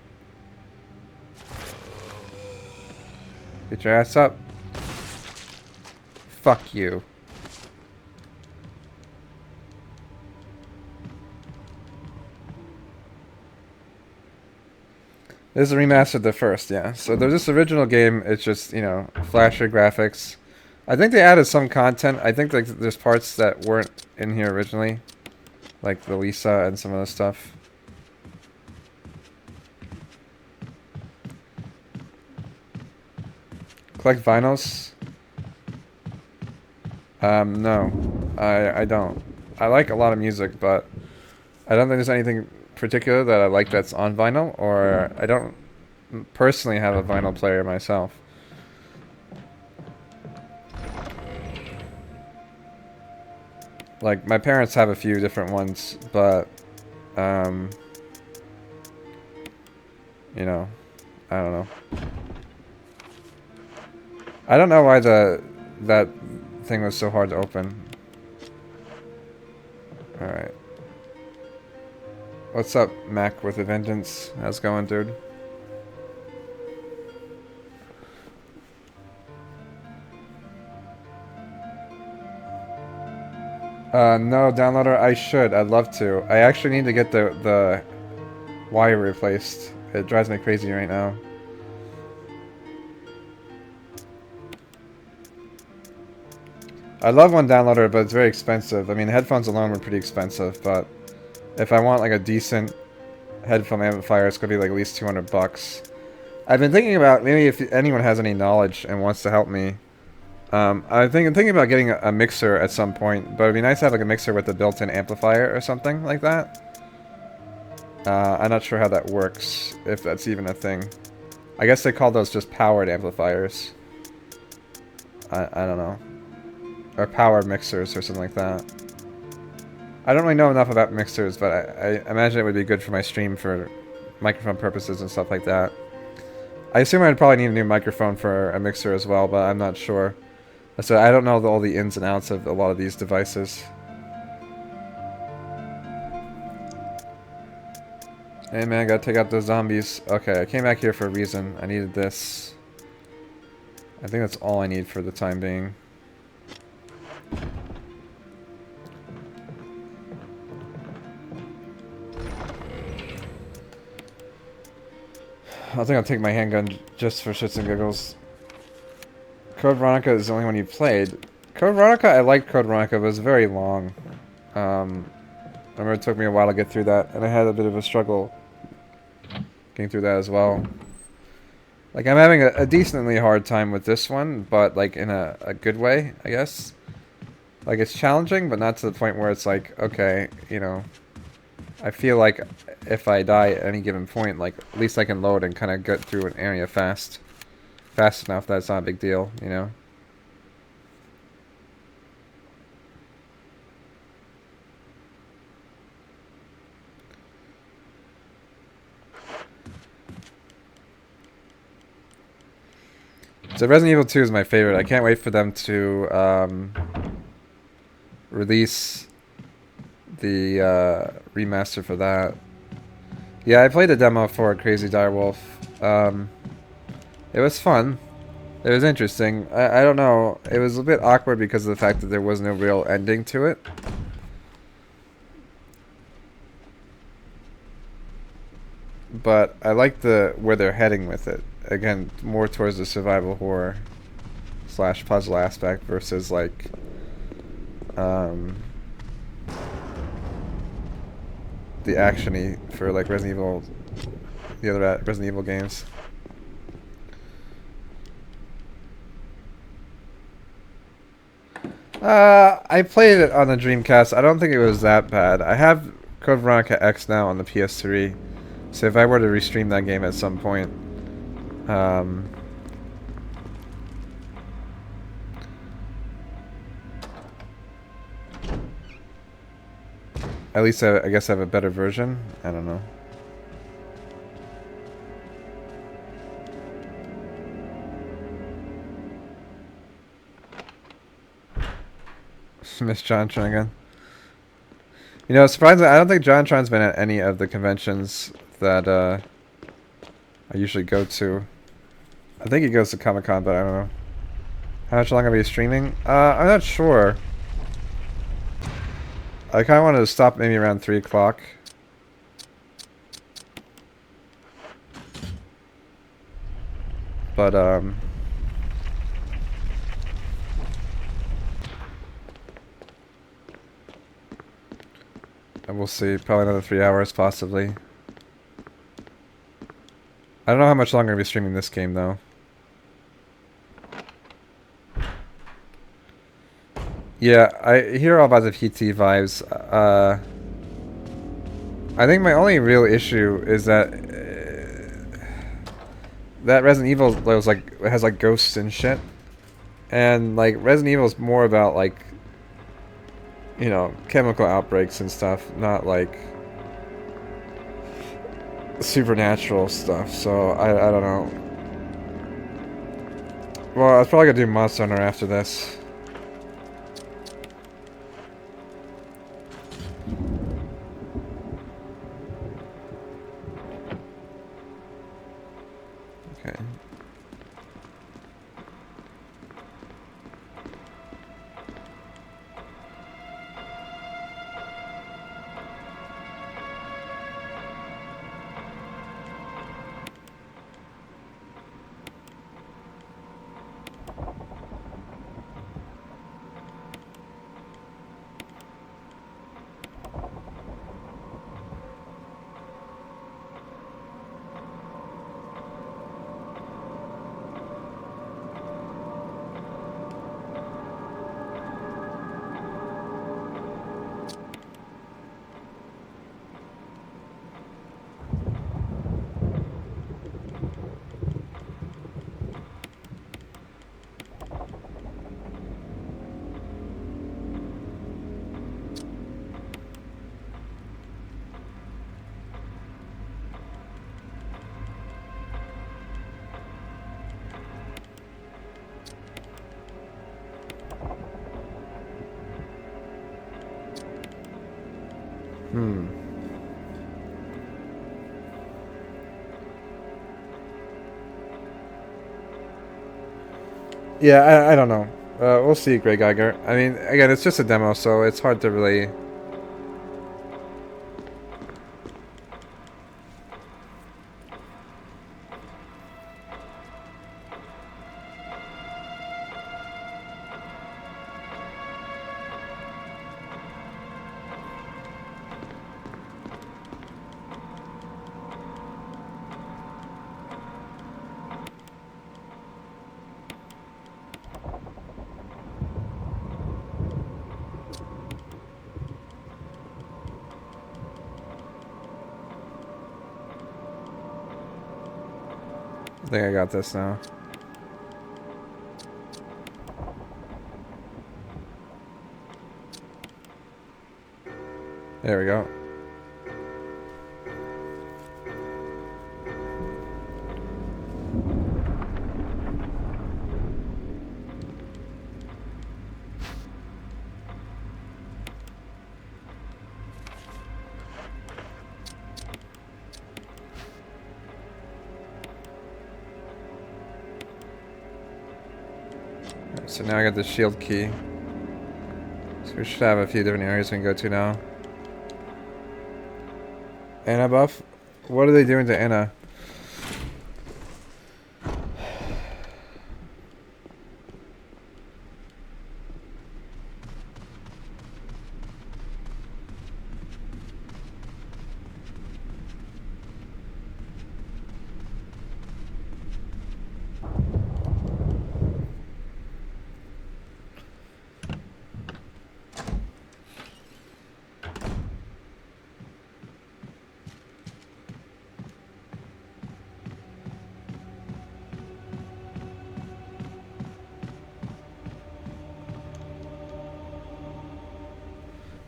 Get your ass up. Fuck you. This is a remaster of the first, yeah. So there's this original game, it's just, you know, flasher graphics. I think they added some content. I think like there's parts that weren't in here originally. Like the Lisa and some of the stuff. Collect vinyls? No. I don't. I like a lot of music, but I don't think there's anything particular that I like that's on vinyl, or I don't personally have a vinyl player myself. Like, my parents have a few different ones, but, You know, I don't know. I don't know why that thing was so hard to open. Alright. What's up, Mac with a Vengeance? How's it going, dude? No, downloader, I should. I'd love to. I actually need to get the wire replaced. It drives me crazy right now. I love one downloader, but it's very expensive. I mean, headphones alone were pretty expensive, but if I want like a decent headphone amplifier, it's gonna be like at least 200 bucks. I've been thinking about maybe if anyone has any knowledge and wants to help me. I'm thinking about getting a mixer at some point, but it'd be nice to have like a mixer with a built-in amplifier or something like that. I'm not sure how that works, if that's even a thing. I guess they call those just powered amplifiers. I don't know. Or power mixers or something like that. I don't really know enough about mixers, but I imagine it would be good for my stream for microphone purposes and stuff like that. I assume I'd probably need a new microphone for a mixer as well, but I'm not sure. So I don't know all the ins and outs of a lot of these devices. Hey man, I gotta take out those zombies. Okay, I came back here for a reason. I needed this. I think that's all I need for the time being. I think I'll take my handgun just for shits and giggles. Code Veronica is the only one you played. Code Veronica, I liked Code Veronica, but it was very long. I remember it took me a while to get through that, and I had a bit of a struggle getting through that as well. Like, I'm having a decently hard time with this one, but, like, in a good way, I guess. Like, it's challenging, but not to the point where it's like, okay, you know, I feel like if I die at any given point, like, at least I can load and kind of get through an area fast enough that it's not a big deal, you know? So Resident Evil 2 is my favorite. I can't wait for them to release the remaster for that. Yeah, I played the demo for Crazy Direwolf. It was fun. It was interesting. I don't know. It was a bit awkward because of the fact that there was no real ending to it. But I like where they're heading with it. Again, more towards the survival horror / puzzle aspect versus like the action-y for like Resident Evil, the other Resident Evil games. I played it on the Dreamcast. I don't think it was that bad. I have Code Veronica X now on the PS3, so if I were to restream that game at some point, at least I guess I have a better version. I don't know. Miss JonTron again. You know, surprisingly, I don't think JonTron's been at any of the conventions that I usually go to. I think he goes to Comic-Con, but I don't know. How much longer are we streaming? I'm not sure. I kind of wanted to stop maybe around 3 o'clock. But, and we'll see. Probably another 3 hours, possibly. I don't know how much longer I'll be streaming this game, though. Yeah, I hear all about the PT vibes. I think my only real issue is that that Resident Evil was like has like ghosts and shit, and like Resident Evil is more about like, you know, chemical outbreaks and stuff, not like supernatural stuff, so I don't know. Well, I was probably gonna do Monster Hunter after this. Okay. Hmm. Yeah, I don't know. We'll see, Grey Geiger. I mean, again, it's just a demo, so it's hard to really... I think I got this now. There we go. So now I got the shield key. So we should have a few different areas we can go to now. Anna buff? What are they doing to Anna?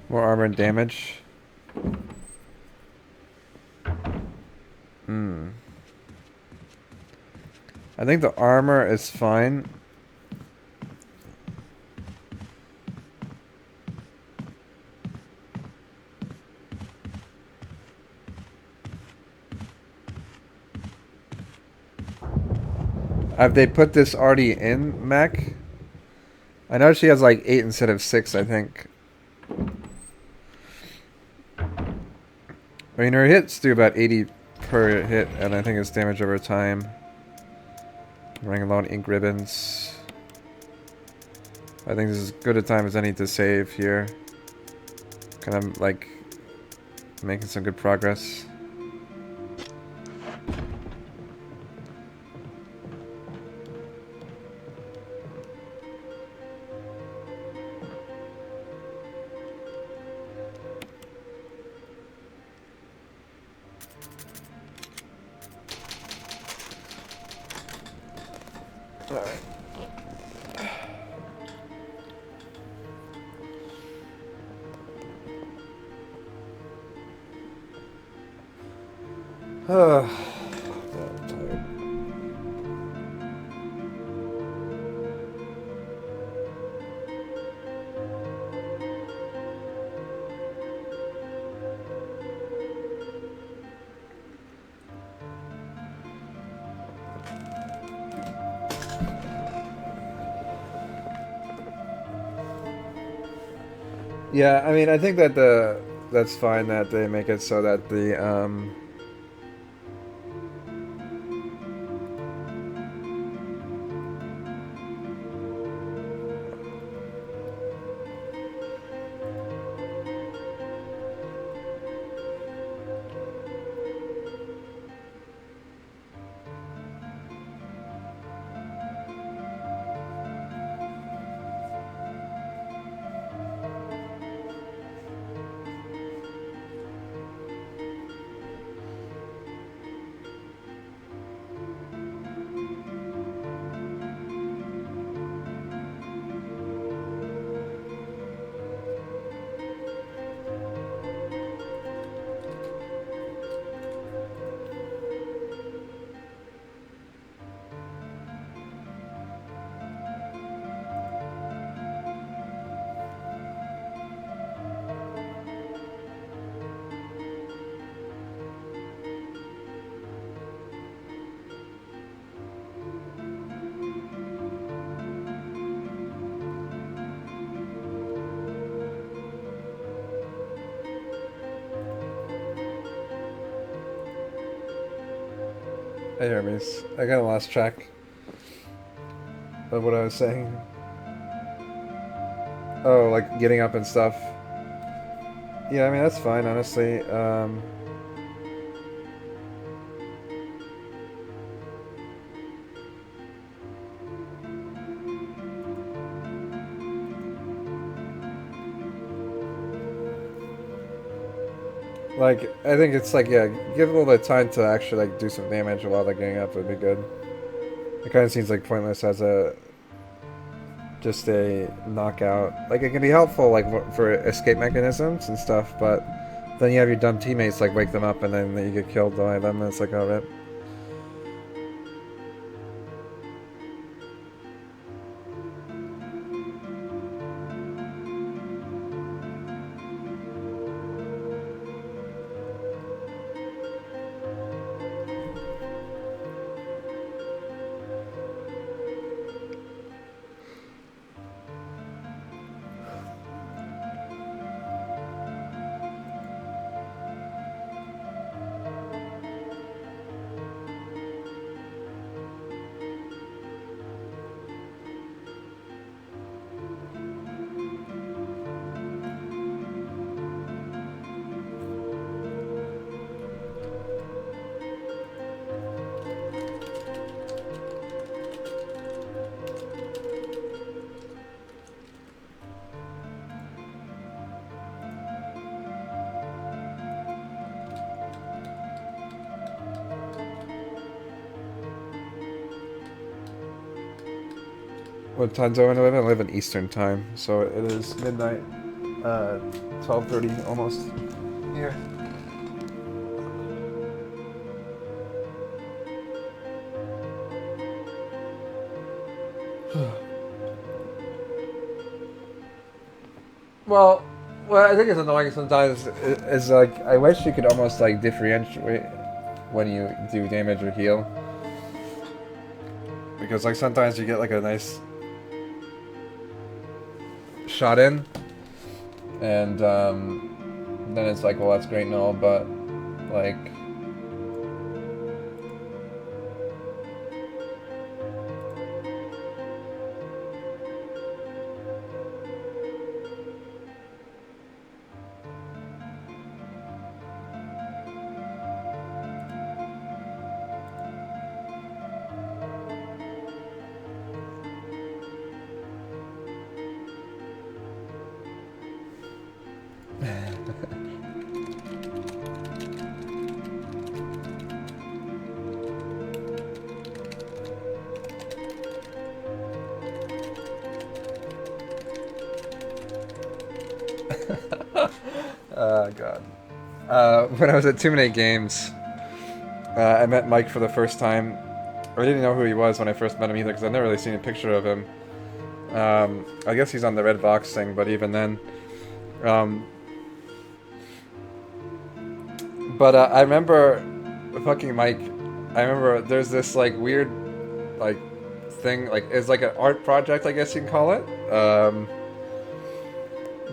More armor and damage. I think the armor is fine. Have they put this already in mech? I know she has like 8 instead of 6, I think. I mean, her hits do about 80 per hit, and I think it's damage over time. Running low on ink ribbons. I think this is as good a time as any to save here. Kind of like making some good progress. I'm tired. Yeah, I mean, I think that that's fine that they make it so that the hey Hermes, I kind of lost track of what I was saying. Oh, like getting up and stuff. Yeah, I mean that's fine, honestly. Like, I think it's like, yeah, give a little bit of time to actually like do some damage while they're getting up would be good. It kind of seems like pointless as a just a knockout. Like, it can be helpful like for escape mechanisms and stuff, but then you have your dumb teammates like wake them up and then you get killed by them and it's like, oh rip. What time zone do I live in? I live in Eastern time, so it is midnight, 12:30 almost here. Well, what I think is annoying sometimes is like I wish you could almost like differentiate when you do damage or heal, because like sometimes you get like a nice shot in, and then it's like, well, that's great and all, but like. Oh god. When I was at Too Many Games, I met Mike for the first time. I didn't know who he was when I first met him either, because I've never really seen a picture of him. I guess he's on the red box thing, but even then. Um, but I remember fucking Mike. I remember there's this like weird like thing, like it's like an art project, I guess you can call it.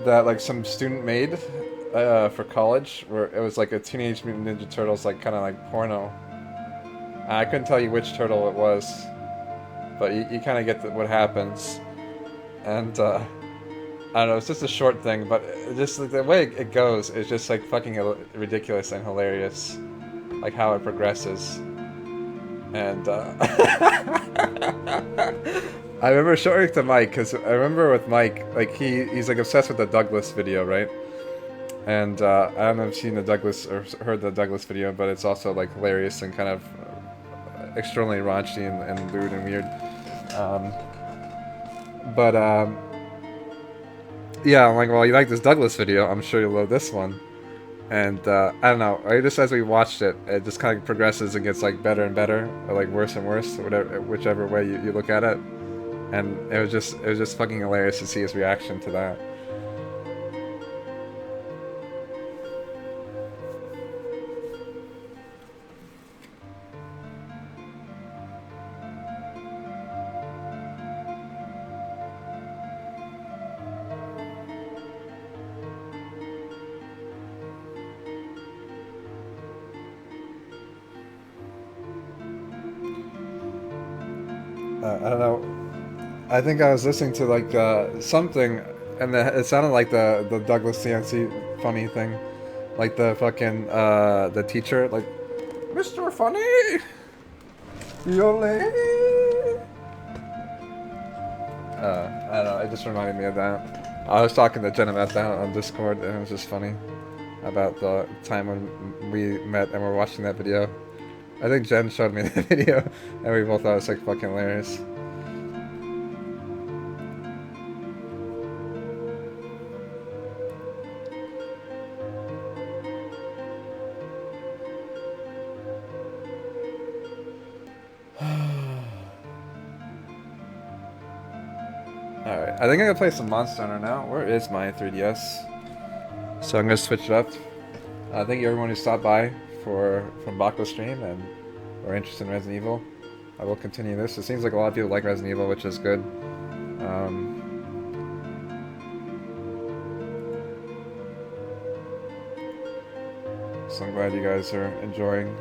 That like some student made for college, where it was like a Teenage Mutant Ninja Turtles like kind of like porno. I couldn't tell you which turtle it was, but you kind of get what happens. And I don't know, it's just a short thing, but just like, the way it goes is just like fucking ridiculous and hilarious, like how it progresses. And I remember showing it to Mike, because I remember with Mike, like he's like obsessed with the Douglas video, right? And I don't know if you've seen the Douglas or heard the Douglas video, but it's also like hilarious and kind of extremely raunchy and lewd and weird. But yeah, I'm like, well, you like this Douglas video, I'm sure you'll love this one. And I don't know, just as we watched it, it just kind of progresses and gets like better and better, or like worse and worse, whatever, whichever way you look at it. And it was just fucking hilarious to see his reaction to that. I don't know. I think I was listening to like something, and it sounded like the Douglas CNC funny thing, like the fucking the teacher, like Mr. Funny, your lady. I don't know. It just reminded me of that. I was talking to Jen about that on Discord, and it was just funny about the time when we met and were watching that video. I think Jen showed me the video, and we both thought it was like fucking hilarious. Alright, I think I'm gonna play some Monster Hunter now. Where is my 3DS? So I'm gonna switch it up. Thank you everyone who stopped by from Baku's stream and are interested in Resident Evil. I will continue this. It seems like a lot of people like Resident Evil, which is good. So I'm glad you guys are enjoying.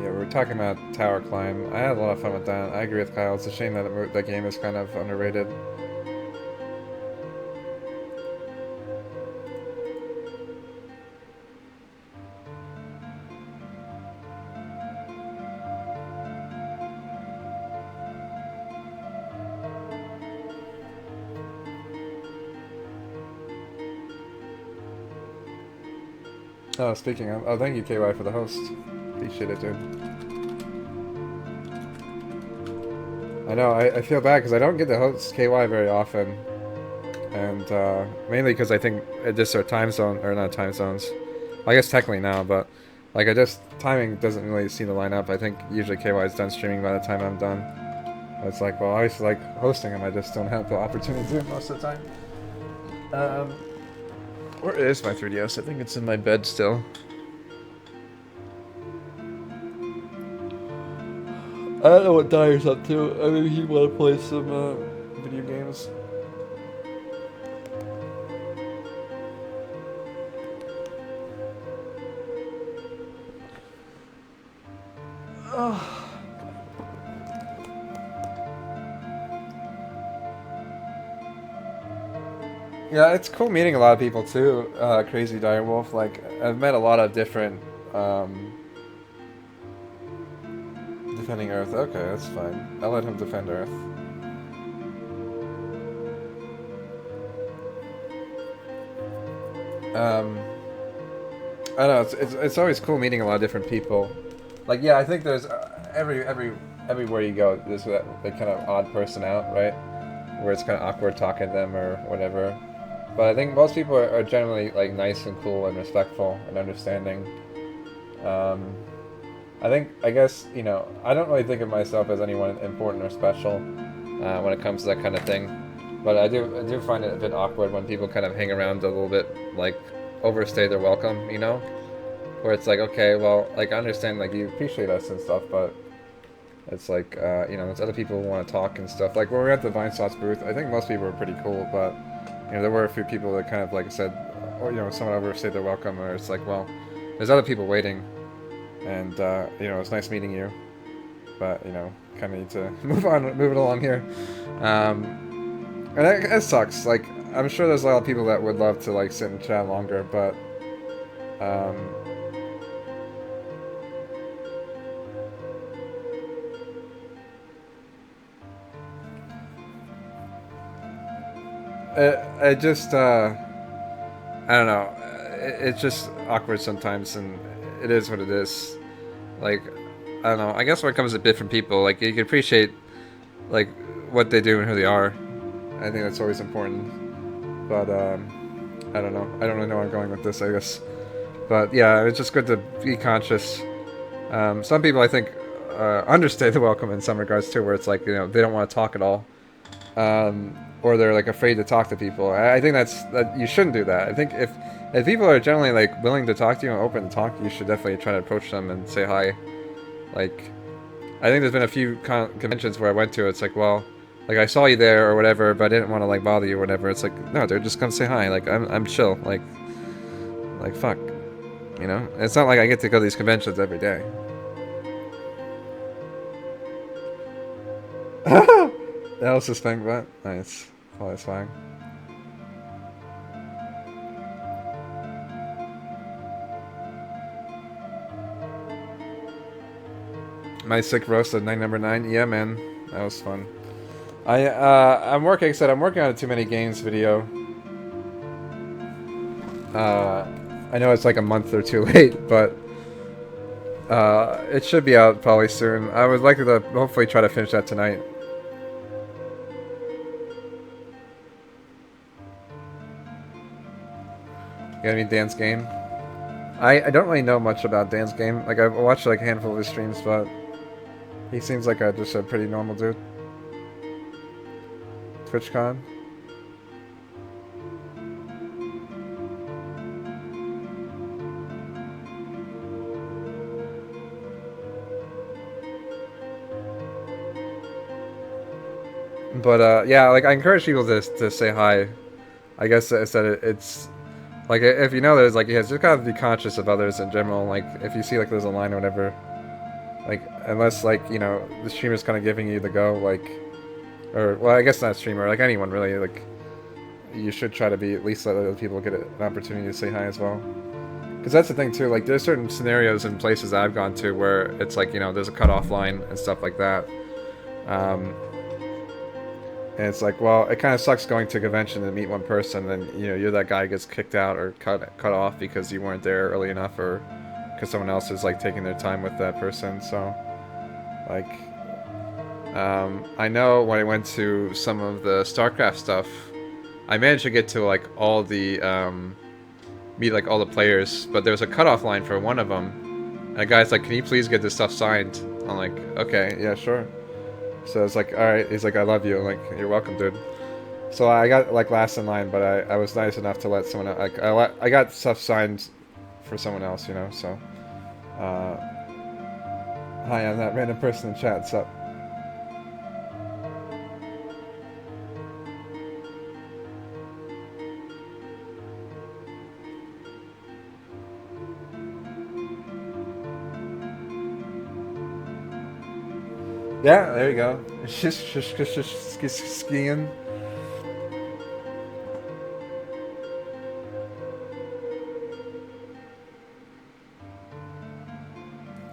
Yeah, we were talking about Tower Climb. I had a lot of fun with that. I agree with Kyle. It's a shame that that game is kind of underrated. Oh, speaking of, oh, thank you, KY, for the host. Appreciate it, dude. I know, I feel bad because I don't get to host KY very often. And, mainly because I think it just our time zone, or not time zones. I guess technically now, but, like, timing doesn't really seem to line up. I think usually KY is done streaming by the time I'm done. It's like, well, I used to like hosting him, I just don't have the opportunity to do it most of the time. Where is my 3DS? I think it's in my bed still. I don't know what Dyer's up to. I mean, he want to play some video games. Yeah, it's cool meeting a lot of people too. Crazy Direwolf. Like, I've met a lot of different defending Earth. Okay, that's fine. I'll let him defend Earth. Um, I don't know. It's always cool meeting a lot of different people. Like, yeah, I think there's everywhere you go, there's that like kind of odd person out, right? Where it's kind of awkward talking to them or whatever. But I think most people are generally like nice and cool and respectful and understanding. Um, I guess, you know, I don't really think of myself as anyone important or special when it comes to that kind of thing. But I do find it a bit awkward when people kind of hang around a little bit, like, overstay their welcome, you know? Where it's like, okay, well, like, I understand, like, you appreciate us and stuff, but it's like, you know, there's other people who want to talk and stuff. Like, when we were at the Vine Sauce booth, I think most people were pretty cool, but, you know, there were a few people that kind of, like I said, or, you know, someone overstayed their welcome, or it's like, well, there's other people waiting, and, you know, it's nice meeting you, but, you know, kind of need to move it along here. And it sucks. Like, I'm sure there's a lot of people that would love to, like, sit and chat longer, but, it just, I don't know. It's just awkward sometimes, and it is what it is. Like, I don't know. I guess when it comes to different people, like, you can appreciate, like, what they do and who they are. I think that's always important. But, I don't know. I don't really know where I'm going with this, I guess. But, yeah, it's just good to be conscious. Some people, I think, understay the welcome in some regards, too, where it's like, you know, they don't want to talk at all. Or they're, like, afraid to talk to people. I think that you shouldn't do that. I think if people are generally, like, willing to talk to you and open to talk, you should definitely try to approach them and say hi. Like, I think there's been a few conventions where I went to, it's like, well, like, I saw you there or whatever, but I didn't want to, like, bother you or whatever. It's like, no, dude, just come say hi. Like, I'm chill. Like, fuck. You know? It's not like I get to go to these conventions every day. That was his thing, but nice. Oh, that's fine. My sick roast at night number 9. Yeah, man, that was fun. I'm working. Like I said, I'm working on a too many games video. I know it's like a month or two late, but it should be out probably soon. I would like to hopefully try to finish that tonight. Got any Dan's game? I don't really know much about Dan's game. Like, I've watched like a handful of his streams, but he seems like just a pretty normal dude. TwitchCon. But yeah, like, I encourage people to say hi. I guess I said it's like, if you know there's like, yeah, just gotta be conscious of others in general. Like, if you see like there's a line or whatever, like, unless like, you know, the streamer's kind of giving you the go, like, or, well, I guess not streamer, like anyone really, like, you should try to be, at least let other people get an opportunity to say hi as well. Because that's the thing too, like, there's certain scenarios and places that I've gone to where it's like, you know, there's a cutoff line and stuff like that. And it's like, well, it kind of sucks going to a convention and meet one person, and you know, you're that guy who gets kicked out or cut off because you weren't there early enough, or because someone else is like taking their time with that person. So, like, I know when I went to some of the StarCraft stuff, I managed to get to like all the meet like all the players, but there was a cutoff line for one of them. And the guy's like, "Can you please get this stuff signed?" I'm like, "Okay, yeah, sure." So it's like, alright, he's like, "I love you." I'm like, "You're welcome, dude." So I got like last in line, but I was nice enough to let someone else, like, I got stuff signed for someone else, you know, so. Hi, I'm that random person in chat, what's up? Yeah, there you go. Skiing.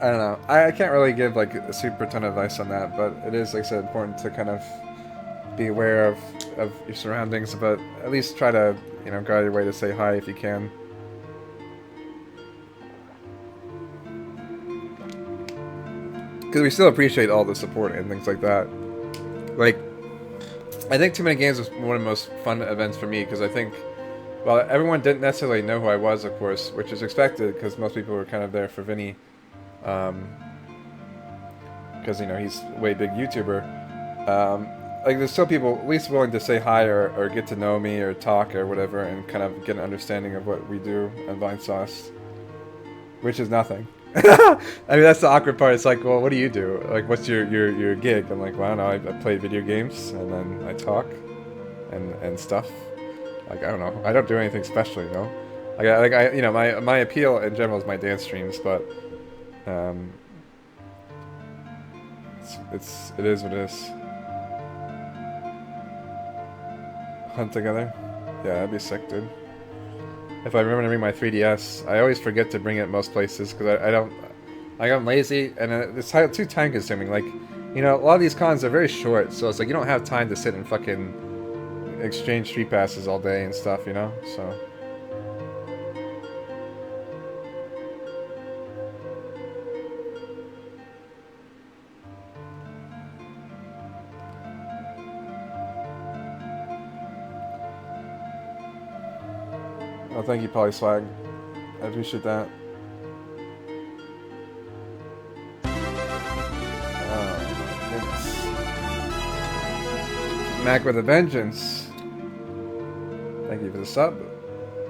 I don't know. I can't really give like a super ton of advice on that, but it is, like I said, important to kind of be aware of your surroundings, but at least try to, you know, go out of your way to say hi if you can. because we still appreciate all the support and things like that. Like, I think Too Many Games was one of the most fun events for me, because I think, well, everyone didn't necessarily know who I was, of course, which is expected, because most people were kind of there for Vinny, because, you know, he's a way big YouTuber. Like, there's still people at least willing to say hi or get to know me or talk or whatever, and kind of get an understanding of what we do at Vine Sauce, which is nothing. I mean, that's the awkward part. It's like, well, what do you do? Like, what's your gig? I'm like, well, I don't know. I play video games, and then I talk and stuff. Like, I don't know. I don't do anything special, you know. Like, you know, my appeal in general is my dance streams, but it is what it is. Hunt together? Yeah, that'd be sick, dude. If I remember to bring my 3DS, I always forget to bring it most places because I don't. Like, I'm lazy and it's too time consuming. Like, you know, a lot of these cons are very short, so it's like you don't have time to sit and fucking exchange street passes all day and stuff, you know. So. Oh, thank you, Polyswag. I appreciate that. Oh, goodness. Mac with a vengeance. Thank you for the sub.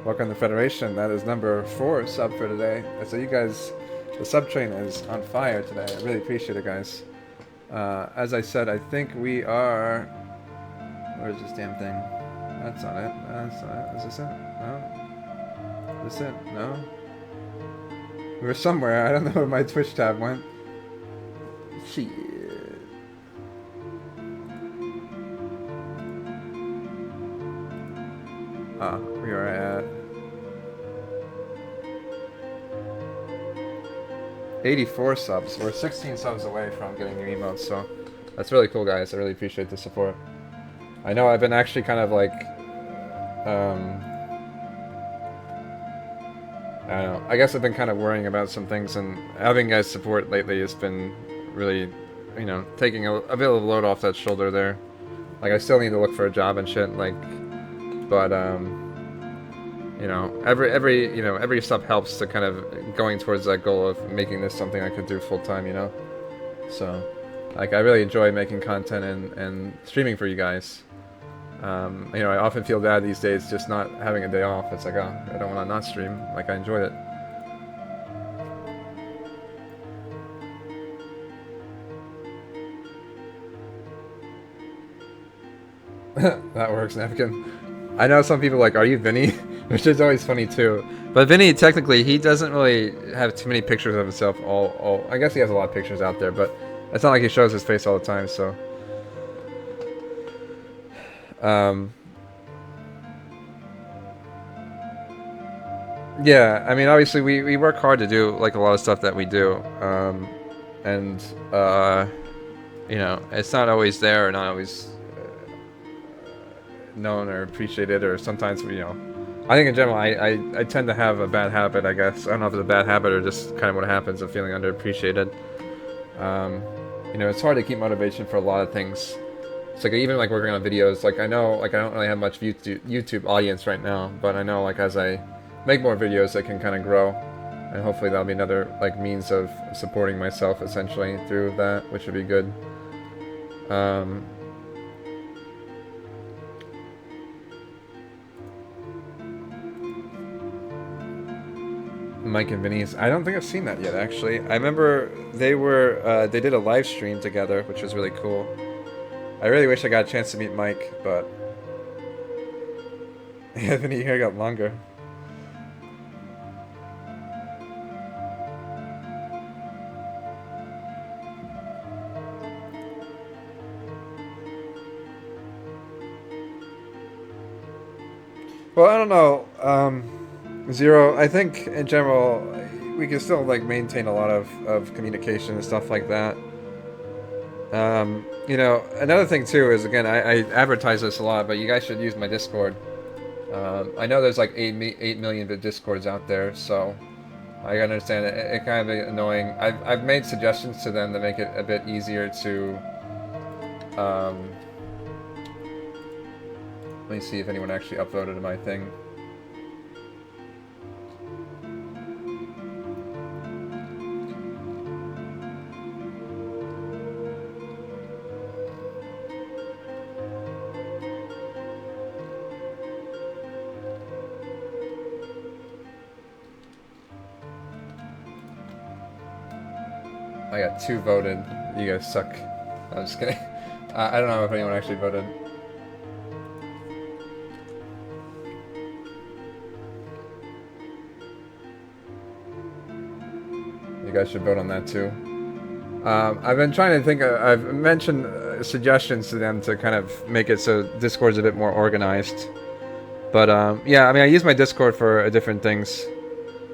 Welcome to Federation. That is number 4 sub for today. So you guys, the sub train is on fire today. I really appreciate it, guys. As I said, I think we are... Where's this damn thing? That's not it. That's not it. Is this it? No. Is this it? No. We were somewhere. I don't know where my Twitch tab went. Shit. We are at 84 subs. We're 16 subs away from getting new emotes, so that's really cool, guys. I really appreciate the support. I know I've been actually kind of like, I don't know. I guess I've been kind of worrying about some things, and having guys' support lately has been really, you know, taking a bit of a load off that shoulder there. Like, I still need to look for a job and shit, like, but, you know, every sub helps to kind of going towards that goal of making this something I could do full time, you know? So, like, I really enjoy making content and streaming for you guys. You know, I often feel bad these days just not having a day off. It's like, oh, I don't want to not stream. Like, I enjoyed it. That works, Napkin. I know some people are like, are you Vinny? Which is always funny too. But Vinny, technically, he doesn't really have too many pictures of himself. I guess he has a lot of pictures out there, but it's not like he shows his face all the time, so. Yeah, I mean, obviously we work hard to do like a lot of stuff that we do, and you know, it's not always there or not always known or appreciated, or sometimes you know, I think in general I tend to have a bad habit, I guess. I don't know if it's a bad habit or just kind of what happens of feeling underappreciated. You know, it's hard to keep motivation for a lot of things. It's like even like working on videos, like I know like I don't really have much YouTube audience right now, but I know like as I make more videos I can kind of grow, and hopefully that'll be another like means of supporting myself essentially through that, which would be good. Mike and Vinny's, I don't think I've seen that yet actually. I remember they did a live stream together, which was really cool. I really wish I got a chance to meet Mike, but yeah, Vinny hair got longer. Well, I don't know, Zero, I think in general we can still like maintain a lot of communication and stuff like that. You know, another thing too is, again, I advertise this a lot, but you guys should use my Discord. I know there's like 8 million Discords out there, so I understand it kind of annoying. I've made suggestions to them to make it a bit easier to. Let me see if anyone actually upvoted my thing. I got 2 voted. You guys suck. I'm just kidding. I don't know if anyone actually voted. You guys should vote on that too. I've been trying to think. I've mentioned suggestions to them to kind of make it so Discord's a bit more organized. But yeah, I mean, I use my Discord for different things.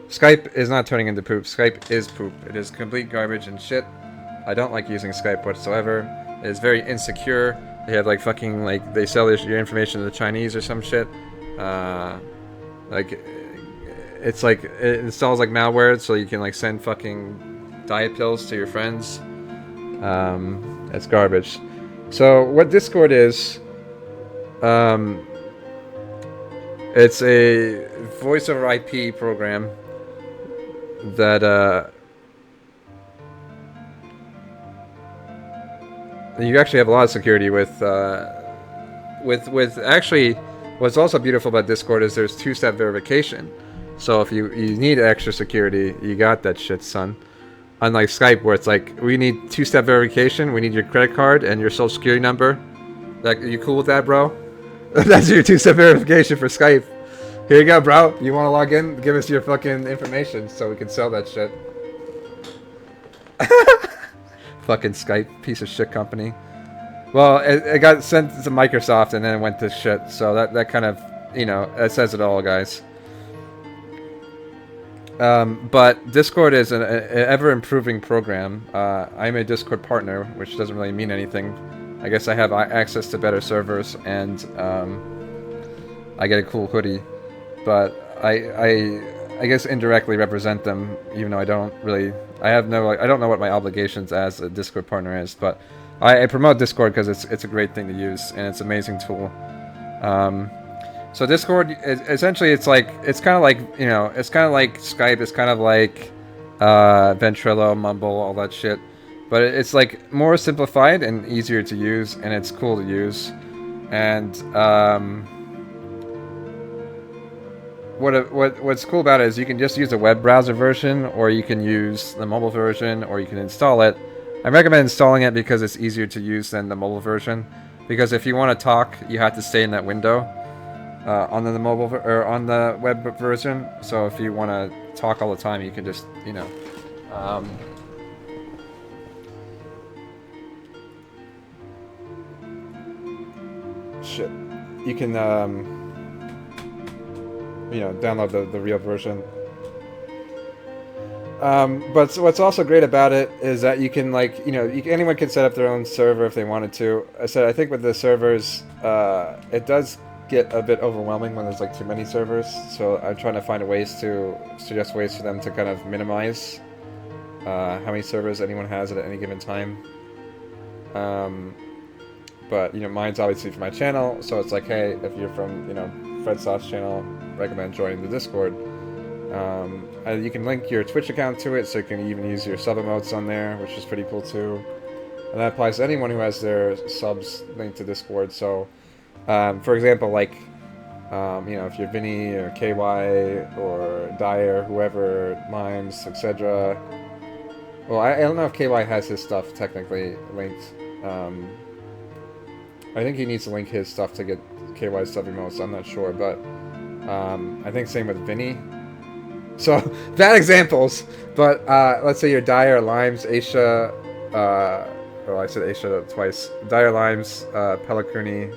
Skype is not turning into poop. Skype is poop. It is complete garbage and shit. I don't like using Skype whatsoever. It is very insecure. They have like fucking like they sell your information to the Chinese or some shit. Like it's like it installs like malware so you can like send fucking diet pills to your friends. It's garbage. So what Discord is, it's a voice over IP program that you actually have a lot of security with actually what's also beautiful about Discord is there's 2-step verification. So if you need extra security, you got that shit, son. Unlike Skype where it's like we need 2-step verification, we need your credit card and your social security number. Like, are you cool with that, bro? That's your 2-step verification for Skype. Here you go, bro. You want to log in? Give us your fucking information so we can sell that shit. Fucking Skype, piece of shit company. Well, it got sent to Microsoft and then it went to shit. So that kind of, you know, that says it all, guys. But Discord is an ever-improving program. I'm a Discord partner, which doesn't really mean anything. I guess I have access to better servers and I get a cool hoodie. But I guess indirectly represent them, even though I don't really. I don't know what my obligations as a Discord partner is, but I promote Discord because it's a great thing to use and it's an amazing tool. So Discord, essentially, it's kind of like, you know, it's kind of like Skype. It's kind of like Ventrilo, Mumble, all that shit. But it's like more simplified and easier to use, and it's cool to use. And what's cool about it is you can just use the web browser version, or you can use the mobile version, or you can install it. I recommend installing it because it's easier to use than the mobile version. Because if you want to talk, you have to stay in that window on the mobile or on the web version. So if you want to talk all the time, you can just, you know, shit. You can you know, download the real version. But what's also great about it is that you can, like, you know, anyone can set up their own server if they wanted to. I think with the servers, it does get a bit overwhelming when there's like too many servers. So I'm trying to find suggest ways for them to kind of minimize how many servers anyone has at any given time. But, you know, mine's obviously for my channel, so it's like, hey, if you're from, you know, Fred Sauce channel, recommend joining the Discord. You can link your Twitch account to it, so you can even use your sub emotes on there, which is pretty cool too. And that applies to anyone who has their subs linked to Discord. So, for example, like, you know, if you're Vinny or KY or Dyer, whoever, Mimes, etc. Well, I don't know if KY has his stuff technically linked. I think he needs to link his stuff to get KY's sub emotes. I'm not sure, but I think same with Vinny. So, bad examples, but let's say you're Dyer, Limes, Aisha, oh, I said Aisha twice. Dyer, Limes, Pellicruni,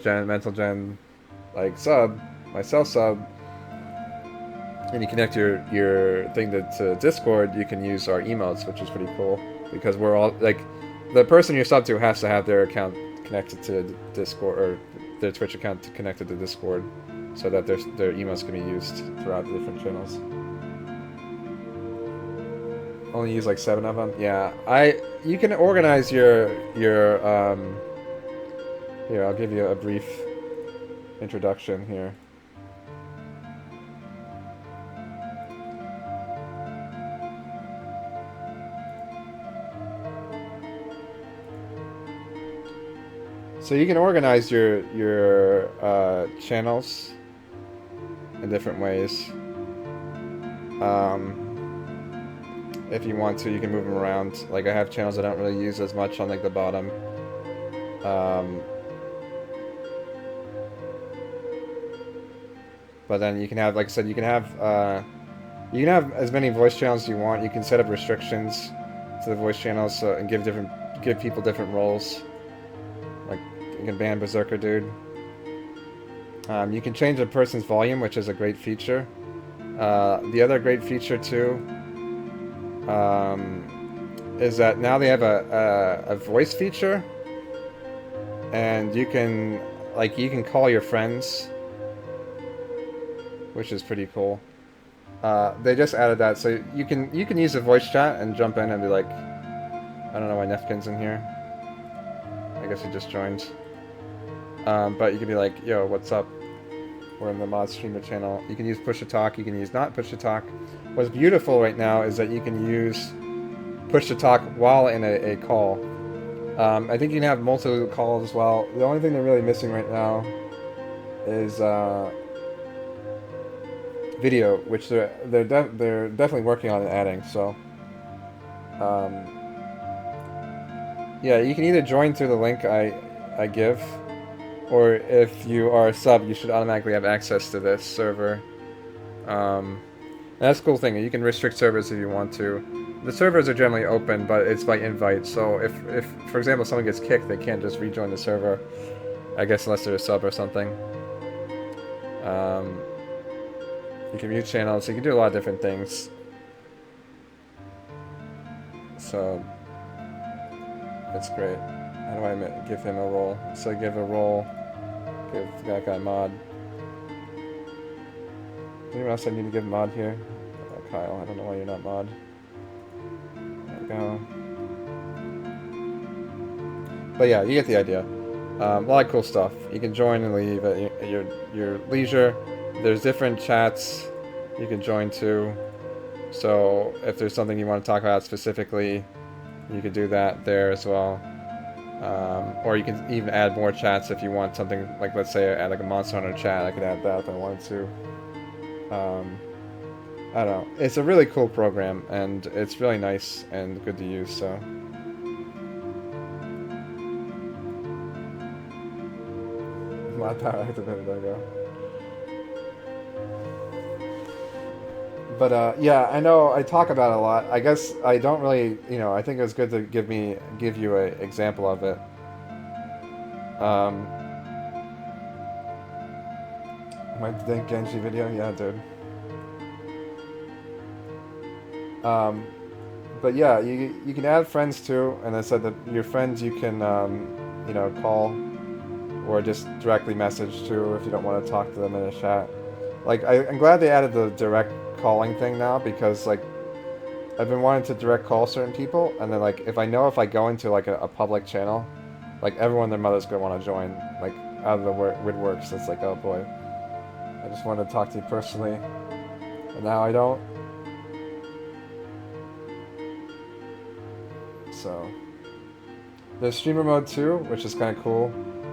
Jen, Mental Gen, like sub, myself sub, and you connect your thing to Discord, you can use our emotes, which is pretty cool, because we're all, like, the person you're sub to has to have their account connected to Discord, or their Twitch account connected to Discord, so that their emotes can be used throughout the different channels. Only use like 7 of them. Yeah, you can organize your. Here, I'll give you a brief introduction here. So you can organize your channels in different ways. If you want to, you can move them around. Like I have channels I don't really use as much on like the bottom. But then you can have, like I said, you can have as many voice channels as you want. You can set up restrictions to the voice channels and give people different roles. Like you can ban Berserker Dude. You can change a person's volume, which is a great feature. The other great feature too is that now they have a voice feature, and you can call your friends, which is pretty cool. They just added that, so you can use a voice chat and jump in and be like, I don't know why Nefkin's in here. I guess he just joined. But you can be like, yo, what's up? We're in the mod streamer channel. You can use push to talk. You can use not push to talk. What's beautiful right now is that you can use push to talk while in a call. I think you can have multiple calls as well. The only thing they're really missing right now is video, which they're definitely working on and adding. So, yeah, you can either join through the link I give, or if you are a sub, you should automatically have access to this server. And that's a cool thing. You can restrict servers if you want to. The servers are generally open, but it's by invite. So if for example, someone gets kicked, they can't just rejoin the server. I guess unless they're a sub or something. You can mute channels. You can do a lot of different things. So that's great. How do I give him a role? So give a role. Give that guy mod. Anyone else I need to give mod here? Kyle, I don't know why you're not mod. There we go. But yeah, you get the idea. A lot of cool stuff. You can join and leave at your leisure. There's different chats you can join to. So if there's something you want to talk about specifically, you can do that there as well. Or you can even add more chats if you want something, like let's say add like a Monster Hunter chat. I could add that if I wanted to. I don't know. It's a really cool program, and it's really nice and good to use, so. Mod power activated, there we go. But yeah, I know I talk about it a lot. I guess I don't really, I think it was good to give you an example of it. My Dank Genji video? Yeah, dude. But yeah, you can add friends too, and I said that your friends you can, call or just directly message to if you don't want to talk to them in a chat. Like, I'm glad they added the direct calling thing now, because, like, I've been wanting to direct call certain people, and then, like, if I go into, like, a public channel, like, everyone and their mother's gonna want to join, like, out of the woodworks. It's like, oh boy, I just wanted to talk to you personally, and now I don't. So, there's streamer mode too, which is kind of cool.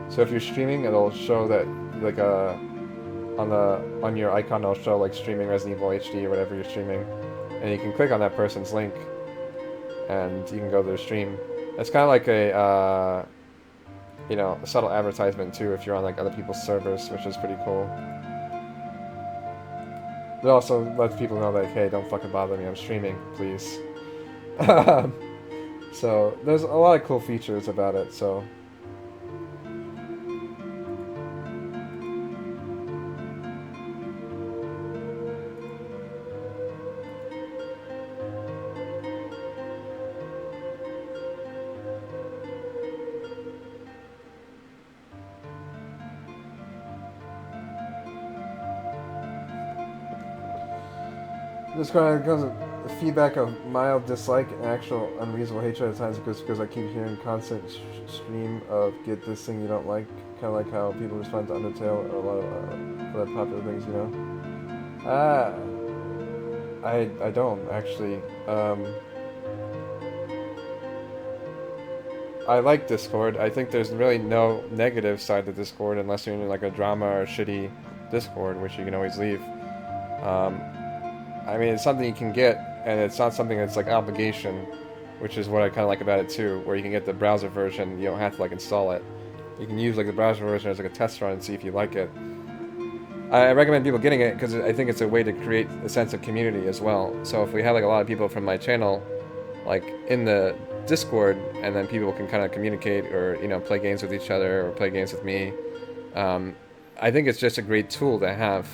So if you're streaming, it'll show that, like, on your icon, it'll show, like, streaming Resident Evil HD or whatever you're streaming, and you can click on that person's link, and you can go to their stream. It's kind of like a subtle advertisement too if you're on, like, other people's servers, which is pretty cool. It also lets people know that, hey, don't fucking bother me, I'm streaming, please. So there's a lot of cool features about it, so. Just kind of The feedback of mild dislike and actual unreasonable hatred at times because I keep hearing constant stream of get this thing you don't like, kind of like how people respond to Undertale or a lot of other popular things, you know. I don't actually. I like Discord. I think there's really no negative side to Discord unless you're in like a drama or shitty Discord, which you can always leave. I mean, it's something you can get, and it's not something that's like obligation, which is what I kind of like about it too, where you can get the browser version, you don't have to like install it. You can use like the browser version as like a test run and see if you like it. I recommend people getting it because I think it's a way to create a sense of community as well. So if we have like a lot of people from my channel, like in the Discord, and then people can kind of communicate or, you know, play games with each other or play games with me, I think it's just a great tool to have.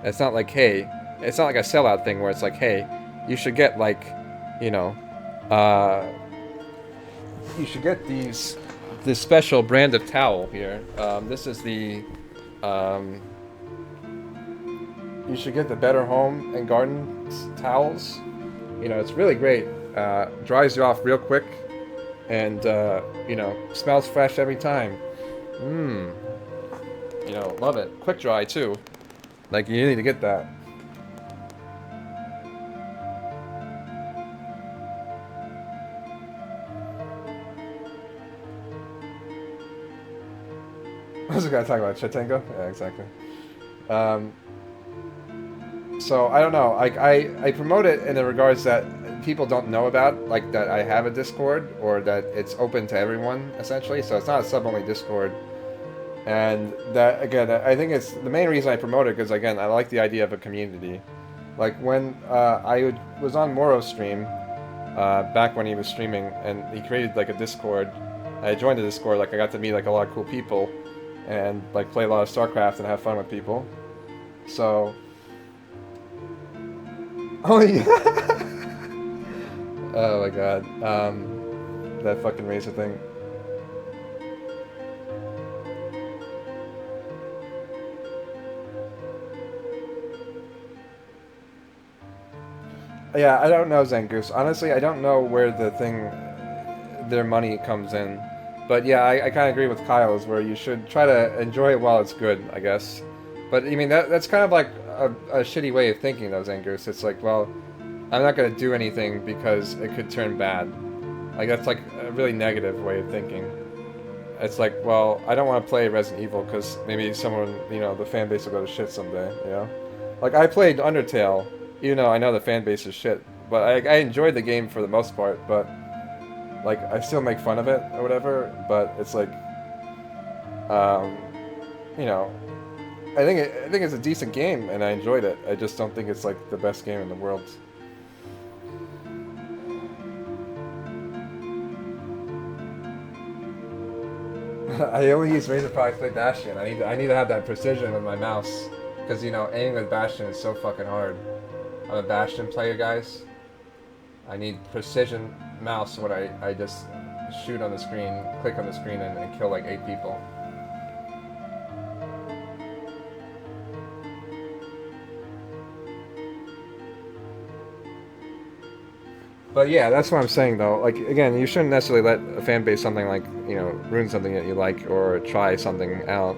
It's not like, hey, it's not like a sellout thing where it's like, hey, you should get like, you know, you should get this special brand of towel here. This is the, you should get the Better Home and Garden towels. You know, it's really great. Dries you off real quick, and you know, smells fresh every time. You know, love it. Quick dry too. Like, you need to get that. I was gonna talk about Chatengo? Yeah, exactly. So I don't know. Like, I promote it in the regards that people don't know about, like that I have a Discord or that it's open to everyone essentially. So it's not a sub-only Discord, and that again, I think it's the main reason I promote it because again, I like the idea of a community. Like when I was on Moro's stream back when he was streaming, and he created like a Discord. I joined the Discord. Like I got to meet like a lot of cool people, and like play a lot of StarCraft and have fun with people. So. Oh yeah. Oh my god. That fucking Razer thing. Yeah, I don't know, Zangoose. Honestly, I don't know where their money comes in. But yeah, I kind of agree with Kyle's where you should try to enjoy it while it's good, I guess. But I mean, that's kind of like a shitty way of thinking, though, Zangoose. It's like, well, I'm not going to do anything because it could turn bad. Like, that's like a really negative way of thinking. It's like, well, I don't want to play Resident Evil because maybe someone, you know, the fan base will go to shit someday, you know? Like, I played Undertale, even though I know the fan base is shit. But I enjoyed the game for the most part, but, like, I still make fun of it or whatever. But it's like, you know, I think it's a decent game, and I enjoyed it. I just don't think it's, like, the best game in the world. I only use Razer products to play Bastion. I need to have that precision with my mouse, because you know aiming with Bastion is so fucking hard. I'm a Bastion player, guys. I need precision mouse when I just shoot on the screen, click on the screen, and kill like 8 people. But yeah, that's what I'm saying though. Like, again, you shouldn't necessarily let a fan base something like, you know, ruin something that you like or try something out.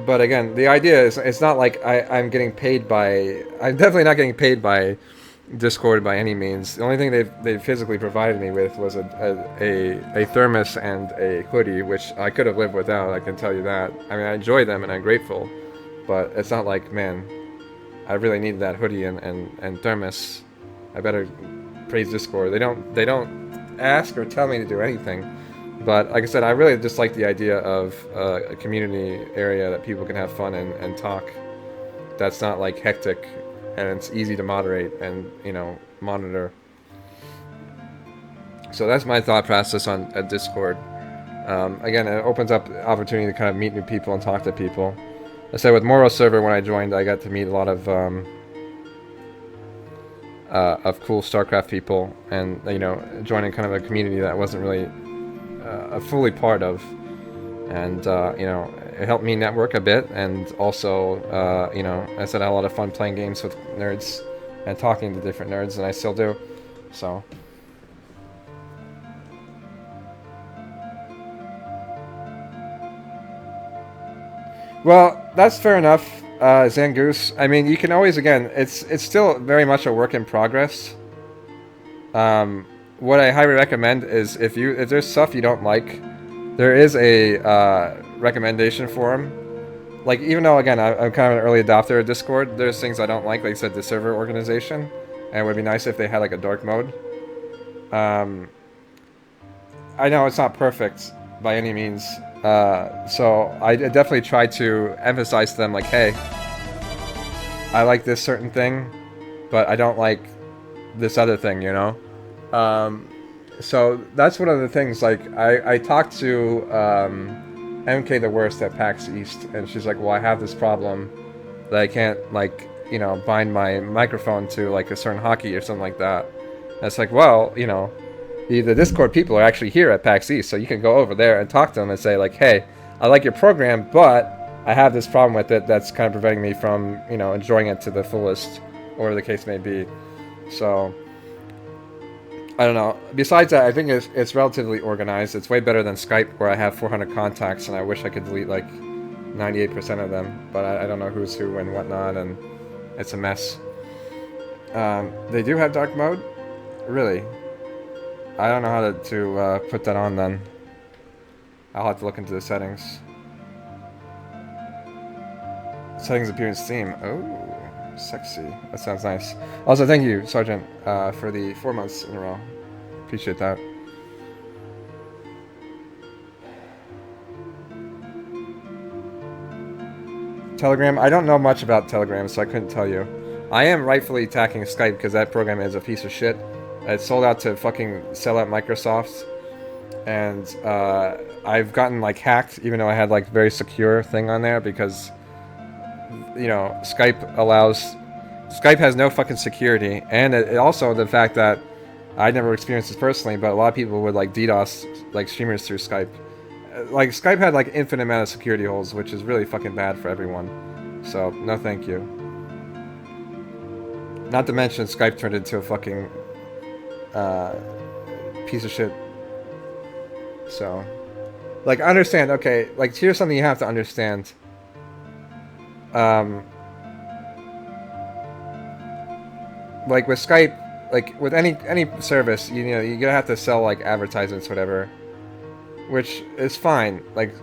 But again, the idea is, it's not like I'm getting paid by... I'm definitely not getting paid by Discord by any means. The only thing they've physically provided me with was a thermos and a hoodie, which I could have lived without, I can tell you that. I mean, I enjoy them and I'm grateful, but it's not like, man, I really need that hoodie and thermos. I better praise Discord. They don't ask or tell me to do anything. But like I said, I really just like the idea of a community area that people can have fun and talk. That's not like hectic, and it's easy to moderate and, you know, monitor. So that's my thought process on Discord. Again, it opens up the opportunity to kind of meet new people and talk to people. I said with Moro server when I joined, I got to meet a lot of cool StarCraft people, and you know, joining kind of a community that I wasn't really fully part of, and you know, it helped me network a bit, and also, you know, I said I had a lot of fun playing games with nerds and talking to different nerds, and I still do. So. Well, that's fair enough, Zangoose. I mean, you can always, again, it's still very much a work in progress. What I highly recommend is if there's stuff you don't like, there is a recommendation forum. Like, even though, again, I'm kind of an early adopter of Discord, there's things I don't like I said, the server organization, and it would be nice if they had, like, a dark mode. I know it's not perfect by any means, so I definitely try to emphasize to them, like, hey, I like this certain thing, but I don't like this other thing, you know? So that's one of the things, like, I talked to MK the Worst at PAX East, and she's like, well, I have this problem that I can't, like, you know, bind my microphone to, like, a certain hotkey or something like that. And it's like, well, you know, the Discord people are actually here at PAX East, so you can go over there and talk to them and say, like, hey, I like your program, but I have this problem with it that's kind of preventing me from, you know, enjoying it to the fullest, or the case may be. So, I don't know. Besides that, I think it's relatively organized. It's way better than Skype, where I have 400 contacts, and I wish I could delete, like, 98% of them, but I don't know who's who and whatnot, and it's a mess. They do have dark mode? Really? I don't know how to put that on then. I'll have to look into the settings. Settings appear in Steam. Oh, sexy. That sounds nice. Also, thank you, Sergeant, for the 4 months in a row. Appreciate that. Telegram? I don't know much about Telegram, so I couldn't tell you. I am rightfully attacking Skype because that program is a piece of shit. It's sold out to fucking sell at Microsoft, and I've gotten, like, hacked, even though I had, like, very secure thing on there, because, you know, Skype has no fucking security, and it also the fact that I never experienced this personally, but a lot of people would, like, DDoS, like, streamers through Skype. Like, Skype had, like, infinite amount of security holes, which is really fucking bad for everyone. So, no thank you. Not to mention, Skype turned into a fucking piece of shit. So, like, understand, okay, like, here's something you have to understand. Like, with Skype, like, with any service, you know, you're gonna have to sell, like, advertisements, whatever. Which is fine. Like,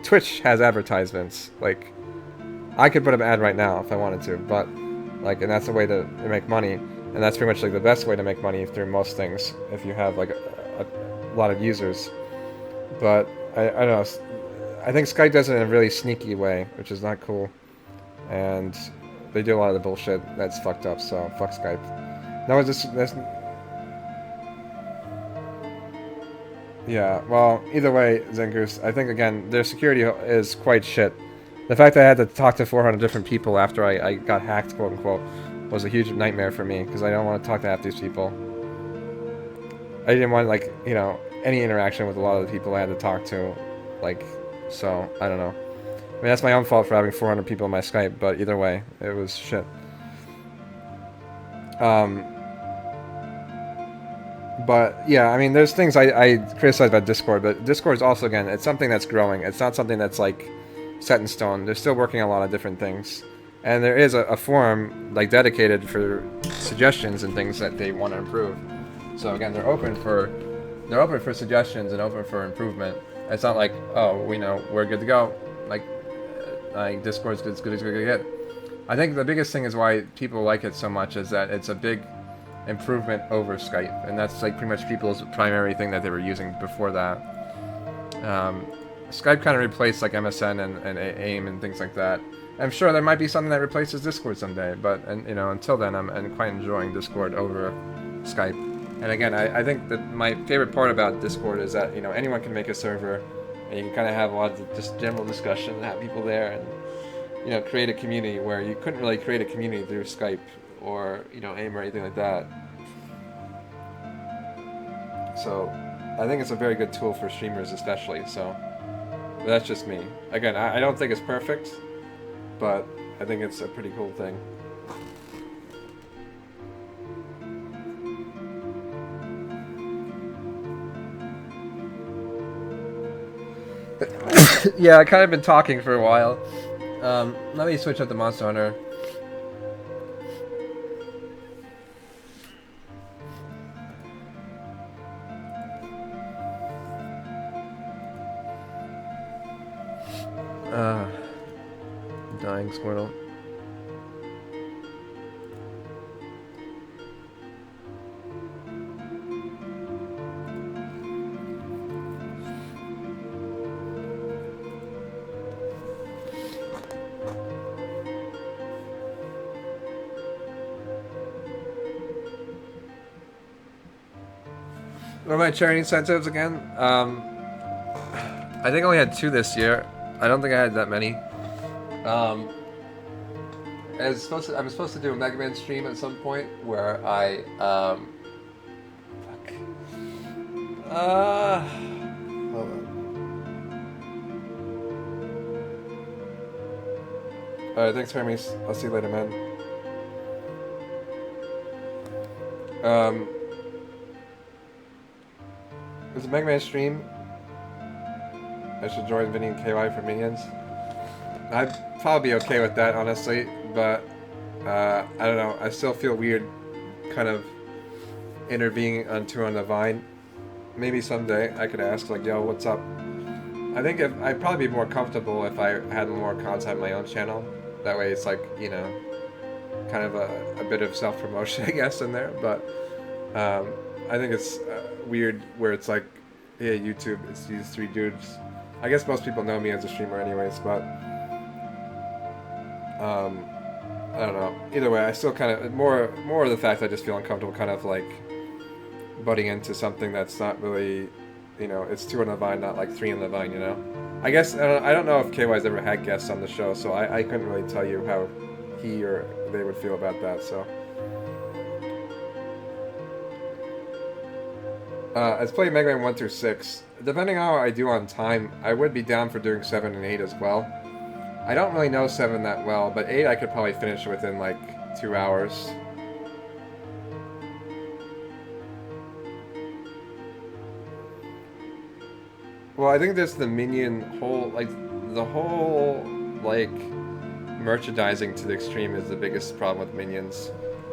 Twitch has advertisements. Like, I could put up an ad right now if I wanted to, but, like, and that's a way to make money. And that's pretty much, like, the best way to make money through most things, if you have, like, a lot of users. But, I don't know, I think Skype does it in a really sneaky way, which is not cool. And they do a lot of the bullshit that's fucked up, so fuck Skype. No, it's just... Yeah, well, either way, Zengoose, I think, again, their security is quite shit. The fact that I had to talk to 400 different people after I got hacked, quote-unquote, was a huge nightmare for me, because I don't want to talk to half these people. I didn't want, like, you know, any interaction with a lot of the people I had to talk to, like, so, I don't know. I mean, that's my own fault for having 400 people on my Skype, but either way, it was shit. But, yeah, I mean, there's things I criticize about Discord, but Discord is also, again, it's something that's growing. It's not something that's, like, set in stone. They're still working on a lot of different things. And there is a forum, like, dedicated for suggestions and things that they want to improve. So, again, they're open for suggestions and open for improvement. It's not like, oh, we know, we're good to go. Like Discord's as good as we get. I think the biggest thing is why people like it so much is that it's a big improvement over Skype, and that's, like, pretty much people's primary thing that they were using before that. Skype kind of replaced, like, MSN and AIM and things like that. I'm sure there might be something that replaces Discord someday, but, and you know, until then, I'm quite enjoying Discord over Skype. And again, I think that my favorite part about Discord is that, you know, anyone can make a server, and you can kind of have a lot of just general discussion and have people there, and, you know, create a community where you couldn't really create a community through Skype or, you know, AIM or anything like that. So, I think it's a very good tool for streamers especially, so That's just me. Again, I don't think it's perfect, but I think it's a pretty cool thing. Yeah, I kind of been talking for a while. Let me switch up to Monster Hunter. Dying Squirtle. What are my charity incentives again? I think I only had 2 this year. I don't think I had that many. I'm supposed to do a Mega Man stream at some point where I fuck. Hold on. Alright, thanks Hermes. I'll see you later, man. There's a Mega Man stream. I should join Vinny and KY for minions. I'd probably be okay with that, honestly, but I don't know. I still feel weird kind of intervening on the Vine. Maybe someday I could ask, like, yo, what's up? I think I'd probably be more comfortable if I had more content on my own channel. That way it's like, you know, kind of a bit of self-promotion, I guess, in there. But I think it's weird where it's like, hey, YouTube, it's these 3 dudes. I guess most people know me as a streamer anyways, but I don't know. Either way, I still kind of more of the fact I just feel uncomfortable kind of like butting into something that's not really, you know, it's 2 on the Vine, not like 3 on the Vine, you know? I guess, I don't know if KY's ever had guests on the show, so I couldn't really tell you how he or they would feel about that, so. Let's play Mega Man 1 through 6. Depending on how I do on time, I would be down for doing 7 and 8 as well. I don't really know 7 that well, but 8 I could probably finish within like 2 hours. Well, I think there's the minion whole, like, the whole, like, merchandising to the extreme is the biggest problem with minions.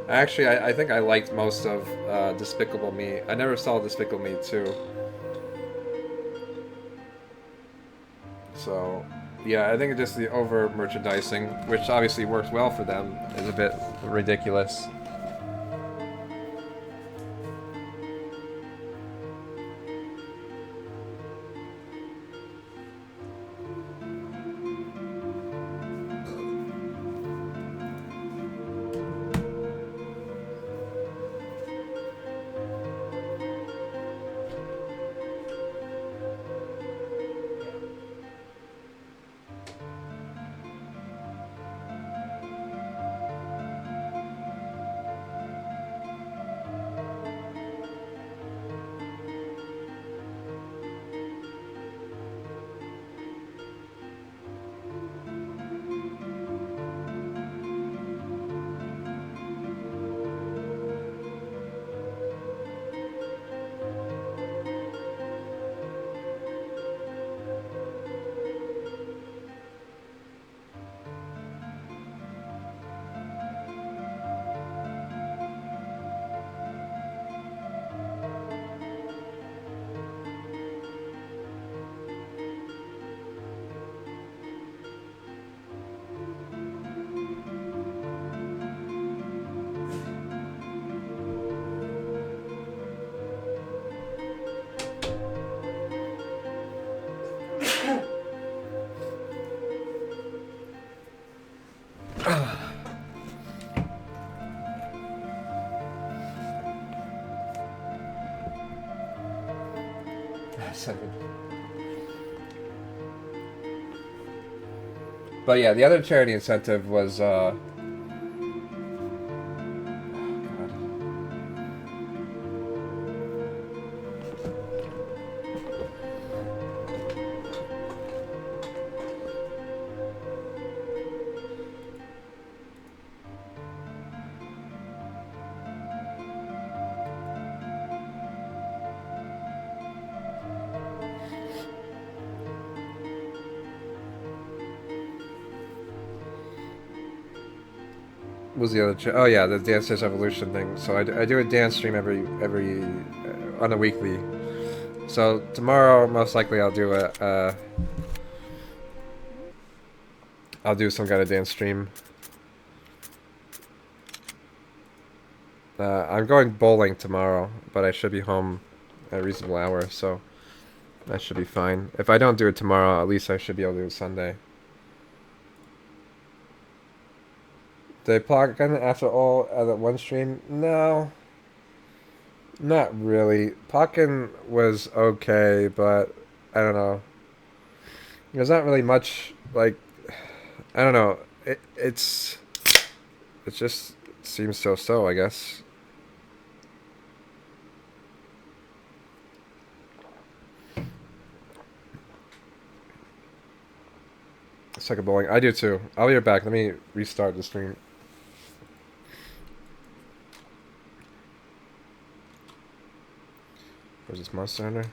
Actually, I think I liked most of Despicable Me. I never saw Despicable Me 2. So, yeah, I think just the over-merchandising, which obviously works well for them, is a bit ridiculous. But yeah, the other charity incentive was, oh God. was the other? Oh yeah, the Dance Dance Evolution thing. So I do a dance stream every on a weekly. So tomorrow, most likely, I'll do a I'll do some kind of dance stream. I'm going bowling tomorrow, but I should be home at a reasonable hour, so that should be fine. If I don't do it tomorrow, at least I should be able to do it Sunday. Did I plug in after all at that one stream? No. Not really. Pokken was okay, but I don't know. There's not really much, like, I don't know. It just seems so-so, I guess. Second bowling. I do too. I'll be right back. Let me restart the stream. Where's this Monster Hunter?